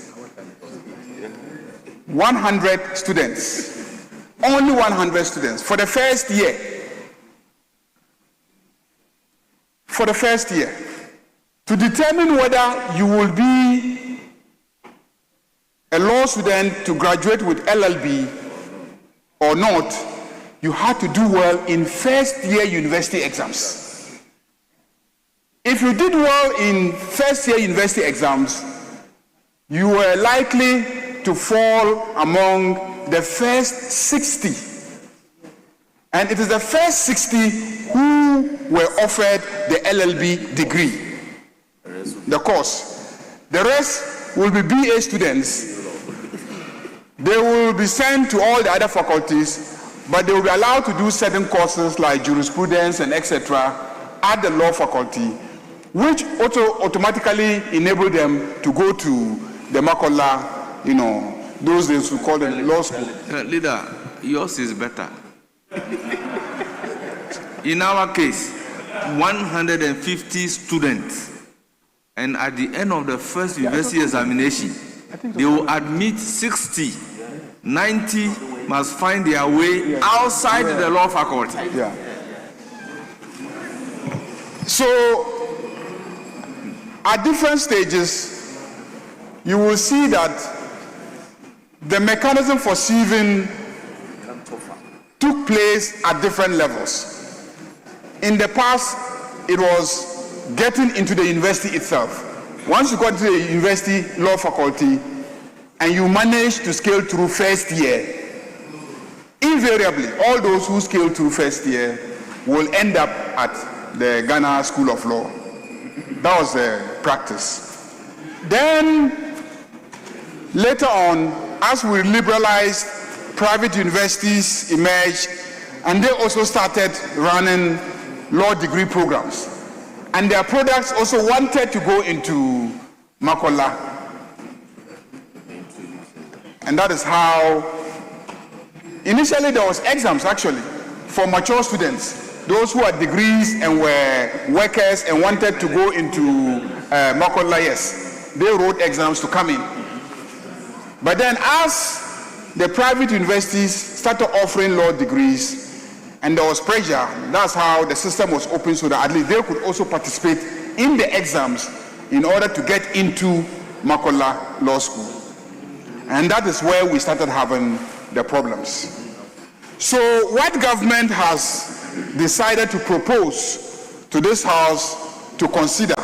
100 students. Only 100 students for the first year. For the first year. To determine whether you will be a law student to graduate with LLB or not, you had to do well in first year university exams. If you did well in first year university exams, you were likely to fall among the first 60. And it is the first 60 who were offered the LLB degree, the course. The rest will be BA students. They will be sent to all the other faculties, but they will be allowed to do certain courses like jurisprudence and etc. at the law faculty, which also automatically enable them to go to the Makola, those days we call them law school. Leader, yours is better. In our case, 150 students, and at the end of the first university examination, they will admit 60, 90 must find their way outside the law faculty. Yeah. So, at different stages, you will see that the mechanism for sieving took place at different levels. In the past, it was getting into the university itself. Once you got to the university law faculty and you managed to scale through first year, invariably, all those who scale through first year will end up at the Ghana School of Law. That was the practice. Then, later on, as we liberalized, private universities emerged, and they also started running law degree programs. And their products also wanted to go into Makola. And that is how, initially there was exams actually for mature students, those who had degrees and were workers and wanted to go into Makola, yes. They wrote exams to come in. But then as the private universities started offering law degrees and there was pressure, that's how the system was open so that at least they could also participate in the exams in order to get into Makola Law School. And that is where we started having the problems. So what government has decided to propose to this House to consider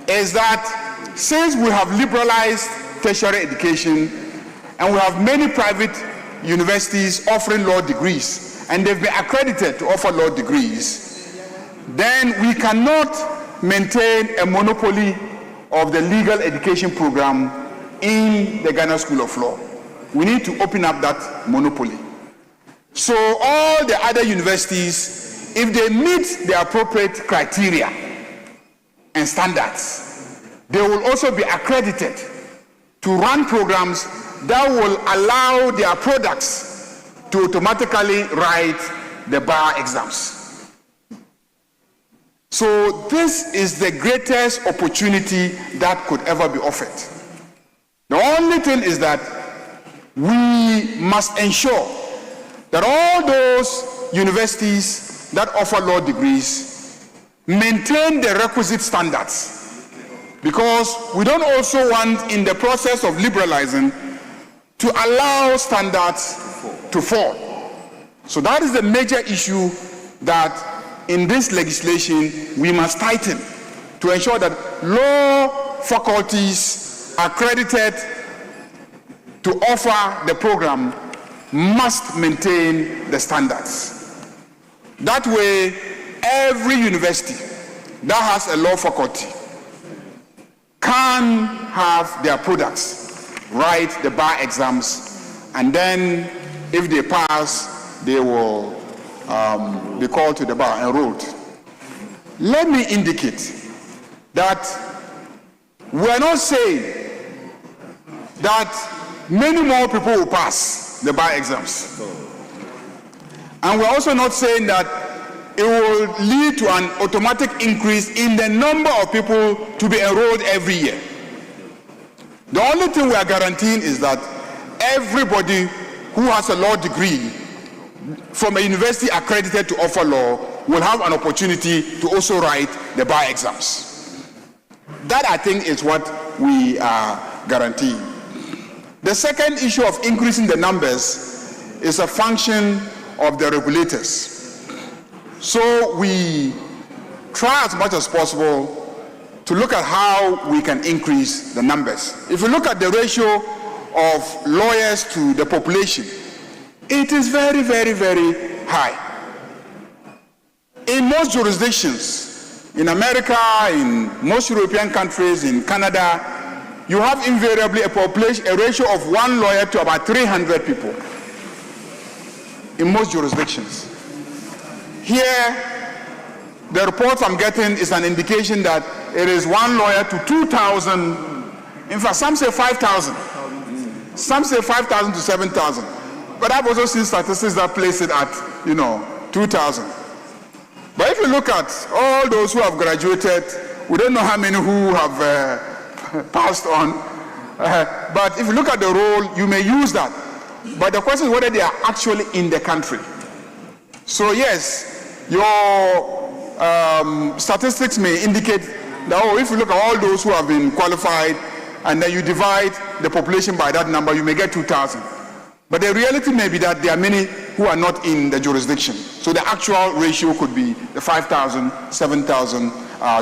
is that since we have liberalized tertiary education and we have many private universities offering law degrees and they've been accredited to offer law degrees, then we cannot maintain a monopoly of the legal education program in the Ghana School of Law. We need to open up that monopoly. So all the other universities, if they meet the appropriate criteria and standards, they will also be accredited to run programs that will allow their products to automatically write the bar exams. So this is the greatest opportunity that could ever be offered. The only thing is that we must ensure that all those universities that offer law degrees maintain the requisite standards, because we don't also want, in the process of liberalizing, to allow standards to fall. So that is the major issue that in this legislation we must tighten to ensure that law faculties accredited to offer the program must maintain the standards. That way, every university that has a law faculty can have their products write the bar exams, and then if they pass, they will be called to the bar, enrolled. Let me indicate that we are not saying that many more people will pass the bar exams. And we're also not saying that it will lead to an automatic increase in the number of people to be enrolled every year. The only thing we are guaranteeing is that everybody who has a law degree from a university accredited to offer law will have an opportunity to also write the bar exams. That, I think, is what we are guaranteeing. The second issue of increasing the numbers is a function of the regulators. So we try as much as possible to look at how we can increase the numbers. If you look at the ratio of lawyers to the population, it is very, very, very high. In most jurisdictions, in America, in most European countries, in Canada, you have invariably a ratio of 1 lawyer to about 300 people in most jurisdictions. Here, the reports I'm getting is an indication that it is 1 lawyer to 2,000. In fact, some say 5,000. Some say 5,000 to 7,000. But I've also seen statistics that place it at, 2,000. But if you look at all those who have graduated, we don't know how many who have passed on. But if you look at the role, you may use that. But the question is whether they are actually in the country. So yes, your statistics may indicate that, if you look at all those who have been qualified and then you divide the population by that number, you may get 2,000. But the reality may be that there are many who are not in the jurisdiction. So the actual ratio could be the 5,000, 7,000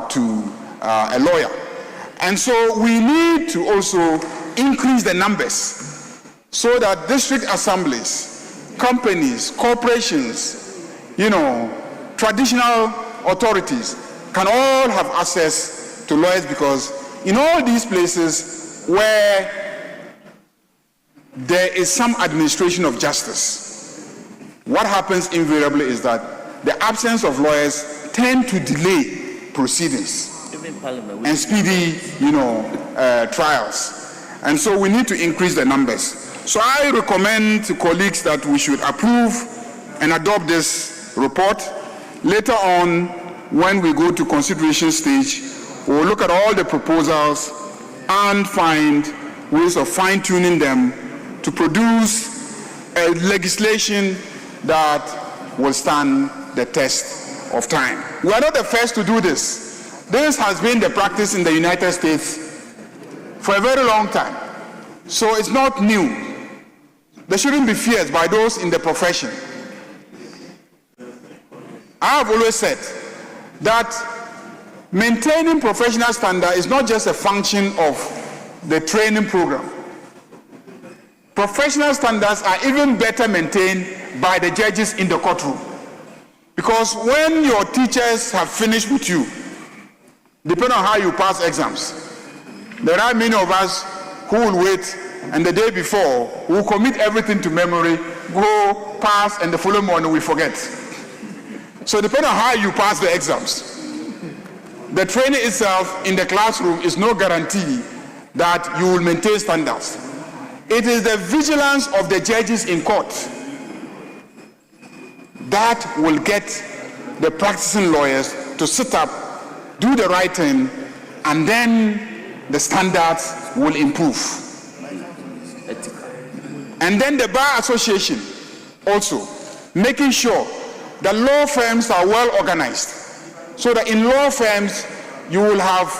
to a lawyer. And so we need to also increase the numbers so that district assemblies, companies, corporations, traditional authorities can all have access to lawyers, because in all these places where there is some administration of justice, what happens invariably is that the absence of lawyers tend to delay proceedings and speedy, trials. And so we need to increase the numbers. So I recommend to colleagues that we should approve and adopt this report. Later on, when we go to consideration stage, we'll look at all the proposals and find ways of fine-tuning them to produce a legislation that will stand the test of time. We are not the first to do this. This has been the practice in the United States for a very long time. So it's not new. There shouldn't be fears by those in the profession. I have always said that maintaining professional standard is not just a function of the training program. Professional standards are even better maintained by the judges in the courtroom. Because when your teachers have finished with you, depending on how you pass exams, there are many of us who will wait, and the day before will commit everything to memory, go pass, and the following morning we forget. So depending on how you pass the exams, the training itself in the classroom is no guarantee that you will maintain standards. It is the vigilance of the judges in court that will get the practicing lawyers to sit up, do the right thing, and then the standards will improve. And then the Bar Association also making sure that law firms are well organized, so that in law firms you will have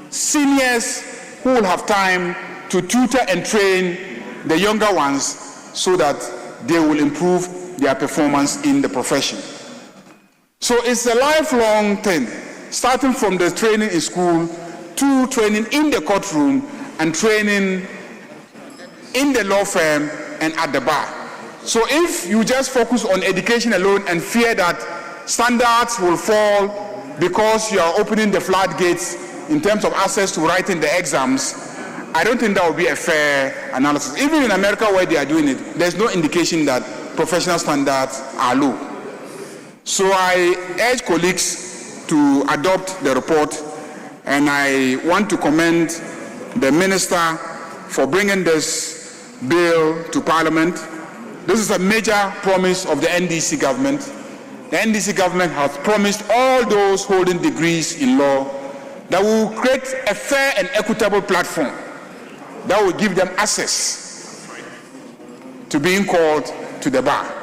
seniors who will have time to tutor and train the younger ones so that they will improve their performance in the profession. So it's a lifelong thing, starting from the training in school to training in the courtroom and training in the law firm and at the bar. So if you just focus on education alone and fear that standards will fall because you are opening the floodgates in terms of access to writing the exams, I don't think that would be a fair analysis. Even in America where they are doing it, there's no indication that professional standards are low. So I urge colleagues to adopt the report, and I want to commend the minister for bringing this bill to Parliament. This is a major promise of the NDC government. The NDC government has promised all those holding degrees in law that we will create a fair and equitable platform that will give them access to being called to the bar.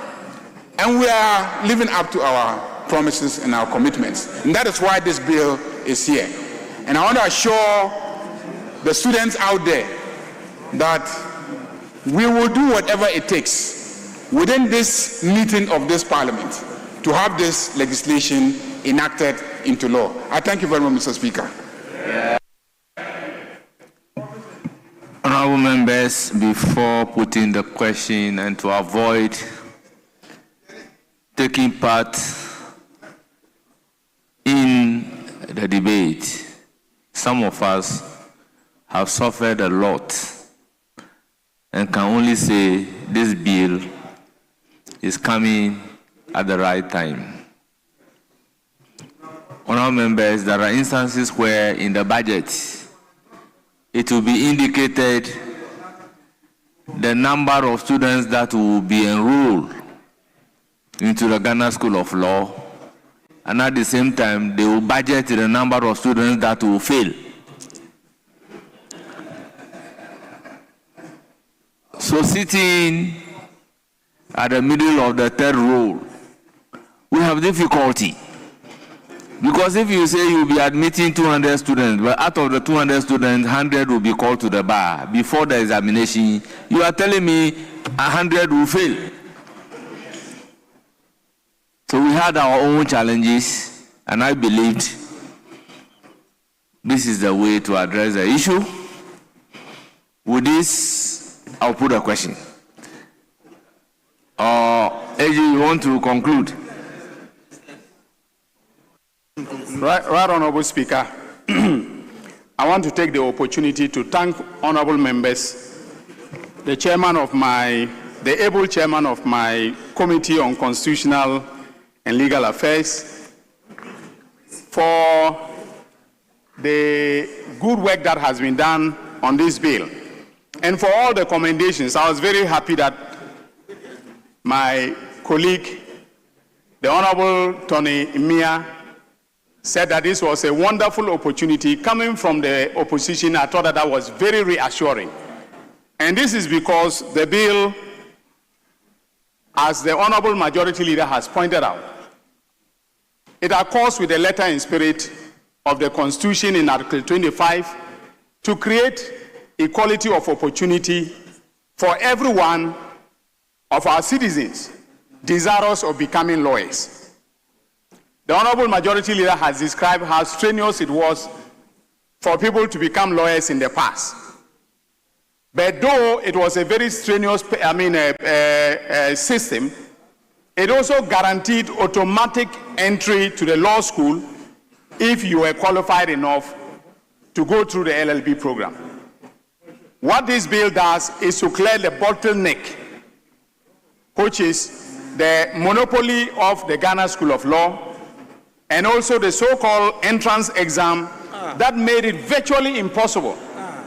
And we are living up to our promises and our commitments. And that is why this bill is here. And I want to assure the students out there that we will do whatever it takes within this meeting of this Parliament to have this legislation enacted into law. I thank you very much, Mr. Speaker. Honourable members, before putting the question and to avoid taking part in the debate, some of us have suffered a lot and can only say this bill is coming at the right time. Honourable members, there are instances where in the budget it will be indicated the number of students that will be enrolled into the Ghana School of Law, and at the same time they will budget the number of students that will fail. So sitting at the middle of the third row, we have difficulty. Because if you say you'll be admitting 200 students, but out of the 200 students, 100 will be called to the bar before the examination, you are telling me 100 will fail. So we had our own challenges, and I believed this is the way to address the issue. With this, I'll put a question. AG, you want to conclude? Right, Honourable Speaker, I want to take the opportunity to thank honourable members, the able chairman of my Committee on Constitutional and Legal Affairs, for the good work that has been done on this bill, and for all the commendations. I was very happy that my colleague, the Honourable Tony Mia, said that this was a wonderful opportunity coming from the opposition. I thought that that was very reassuring. And this is because the bill, as the Honourable Majority Leader has pointed out, it accords with the letter and spirit of the Constitution in Article 25 to create equality of opportunity for every one of our citizens desirous of becoming lawyers. The Honorable Majority Leader has described how strenuous it was for people to become lawyers in the past. But though it was a very strenuous system, it also guaranteed automatic entry to the law school if you were qualified enough to go through the LLB program. What this bill does is to clear the bottleneck, which is the monopoly of the Ghana School of Law, and also the so-called entrance exam that made it virtually impossible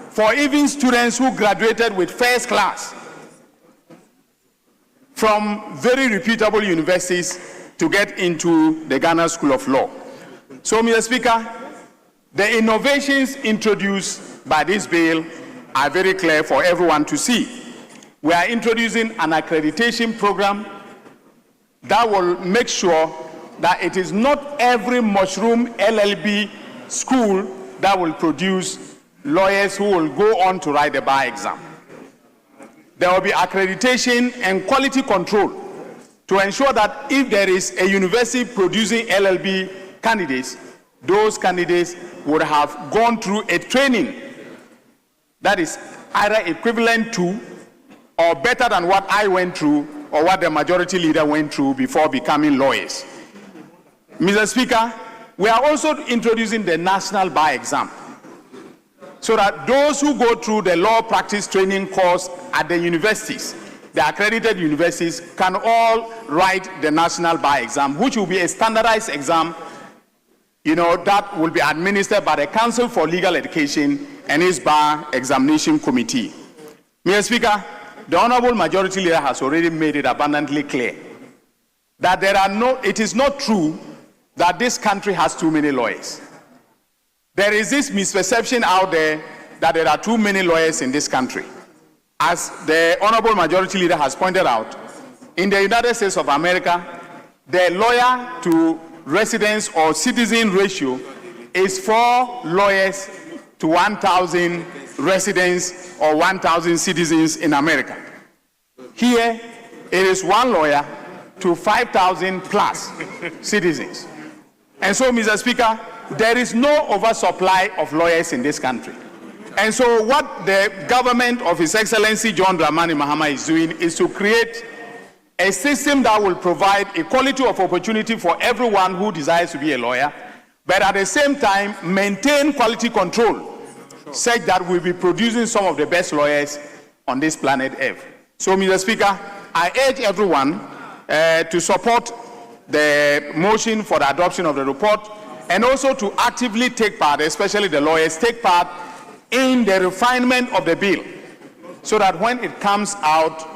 for even students who graduated with first class from very reputable universities to get into the Ghana School of Law. So, Mr. Speaker, the innovations introduced by this bill are very clear for everyone to see. We are introducing an accreditation program that will make sure that it is not every mushroom LLB school that will produce lawyers who will go on to write the bar exam. There will be accreditation and quality control to ensure that if there is a university producing LLB candidates, those candidates would have gone through a training that is either equivalent to or better than what I went through or what the Majority Leader went through before becoming lawyers. Mr. Speaker, we are also introducing the National Bar Exam so that those who go through the law practice training course at the universities, the accredited universities, can all write the National Bar Exam, which will be a standardized exam, that will be administered by the Council for Legal Education and its Bar Examination Committee. Mr. Speaker, the Honorable Majority Leader has already made it abundantly clear that it is not true that this country has too many lawyers. There is this misperception out there that there are too many lawyers in this country. As the Honorable Majority Leader has pointed out, in the United States of America, the lawyer to residents or citizen ratio is 4 lawyers to 1,000 residents or 1,000 citizens in America. Here, it is 1 lawyer to 5,000 plus citizens. And so, Mr. Speaker, there is no oversupply of lawyers in this country. And so what the government of His Excellency John Dramani Mahama is doing is to create a system that will provide equality of opportunity for everyone who desires to be a lawyer, but at the same time maintain quality control such that we'll be producing some of the best lawyers on this planet Earth. So, Mr. Speaker, I urge everyone to support the motion for the adoption of the report and also to actively take part, especially the lawyers, take part in the refinement of the bill so that when it comes out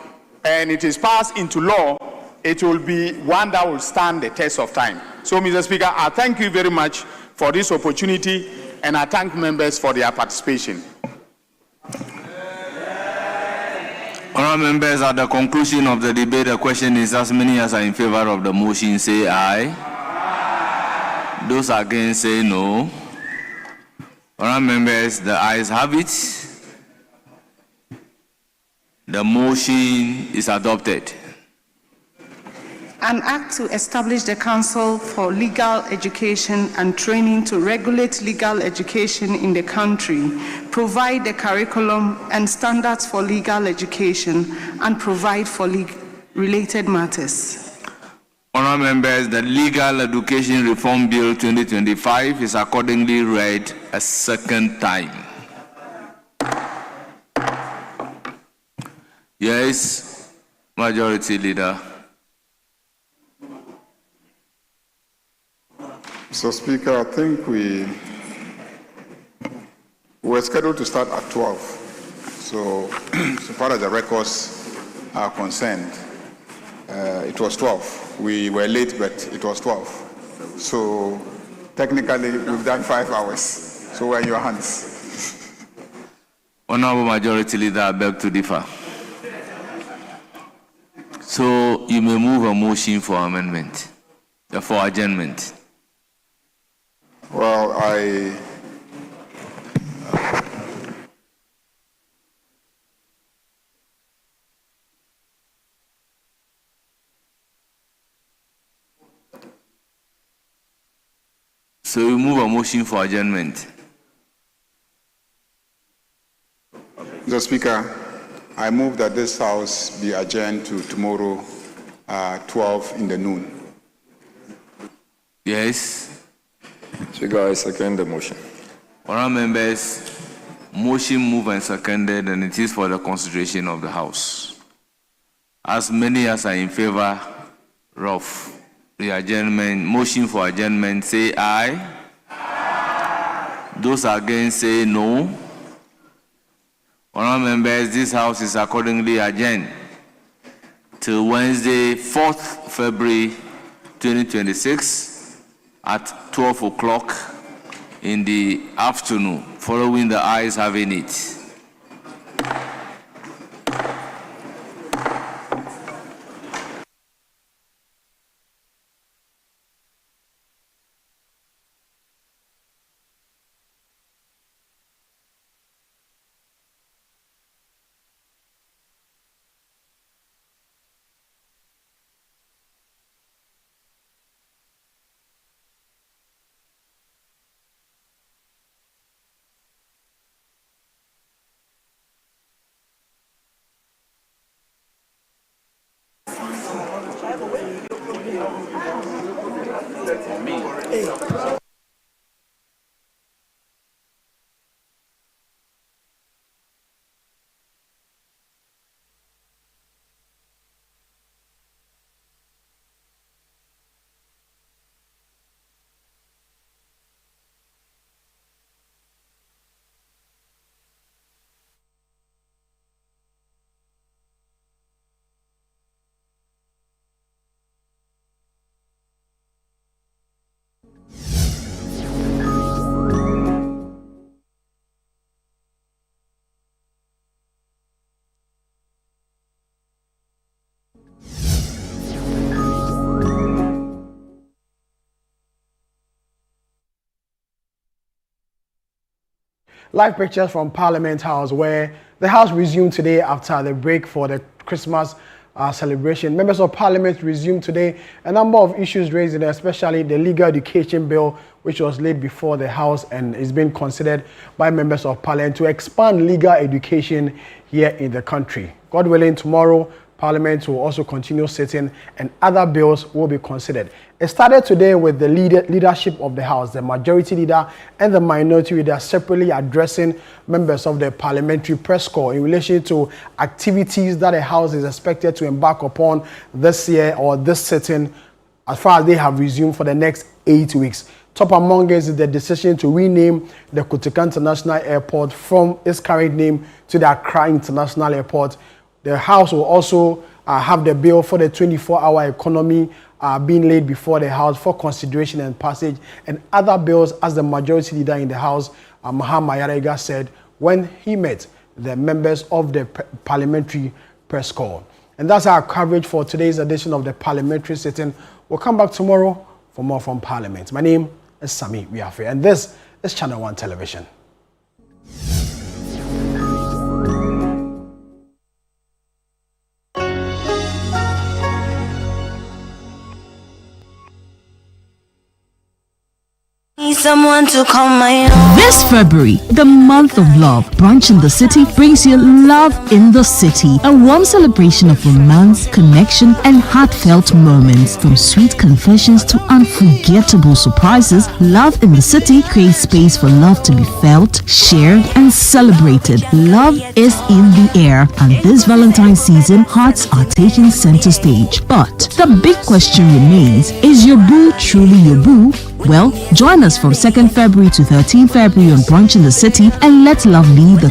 and it is passed into law, it will be one that will stand the test of time. So, Mr. Speaker, I thank you very much for this opportunity and I thank members for their participation. Honourable members, at the conclusion of the debate, the question is as many as are in favor of the motion say aye. Those against say no. Honourable members, the ayes have it. The motion is adopted. An act to establish the Council for Legal Education and Training to regulate legal education in the country, provide the curriculum and standards for legal education, and provide for related matters. Honourable members, the Legal Education Reform Bill 2025 is accordingly read a second time. Yes, Majority Leader. Mr. Speaker, I think we were scheduled to start at 12. So far as the records are concerned, it was 12. We were late, but it was 12. So technically, we've done 5 hours. So we're in your hands. Honourable Majority Leader, I beg to differ. So you may move a motion for amendment, for adjournment. Well, So we move a motion for adjournment. Mr. Speaker, I move that this House be adjourned to tomorrow, 12 in the noon. Yes. Speaker, I second the motion. Honourable members, motion moved and seconded, and it is for the consideration of the House. As many as are in favor of the adjournment, motion for adjournment, say aye. Those against, say no. Honourable members, this House is accordingly adjourned till Wednesday, 4th February 2026 at 12 o'clock in the afternoon, following the ayes having it. Live pictures from Parliament House, where the House resumed today after the break for the Christmas celebration. Members of Parliament resumed today. A number of issues raised in there, especially the legal education bill, which was laid before the House and is being considered by members of Parliament to expand legal education here in the country. God willing, tomorrow Parliament will also continue sitting and other bills will be considered. It started today with the leadership of the House, the majority leader and the minority leader separately addressing members of the parliamentary press corps in relation to activities that the House is expected to embark upon this year or this sitting as far as they have resumed for the next 8 weeks. Top among us is the decision to rename the Kotoka International Airport from its current name to the Accra International Airport. The House will also have the bill for the 24-hour economy being laid before the House for consideration and passage, and other bills, as the majority leader in the House, Mahama, said when he met the members of the parliamentary press corps. And that's our coverage for today's edition of the parliamentary sitting. We'll come back tomorrow for more from Parliament. My name is Sami Wiafe, and this is Channel 1 Television. Someone to call my own. This February, the month of love, Brunch in the City brings you Love in the City, a warm celebration of romance, connection, and heartfelt moments. From sweet confessions to unforgettable surprises, Love in the City creates space for love to be felt, shared, and celebrated. Love is in the air, and this Valentine's season, hearts are taking center stage. But the big question remains, is your boo truly your boo? Well, join us from 2nd February to 13th February on Brunch in the City and let love lead the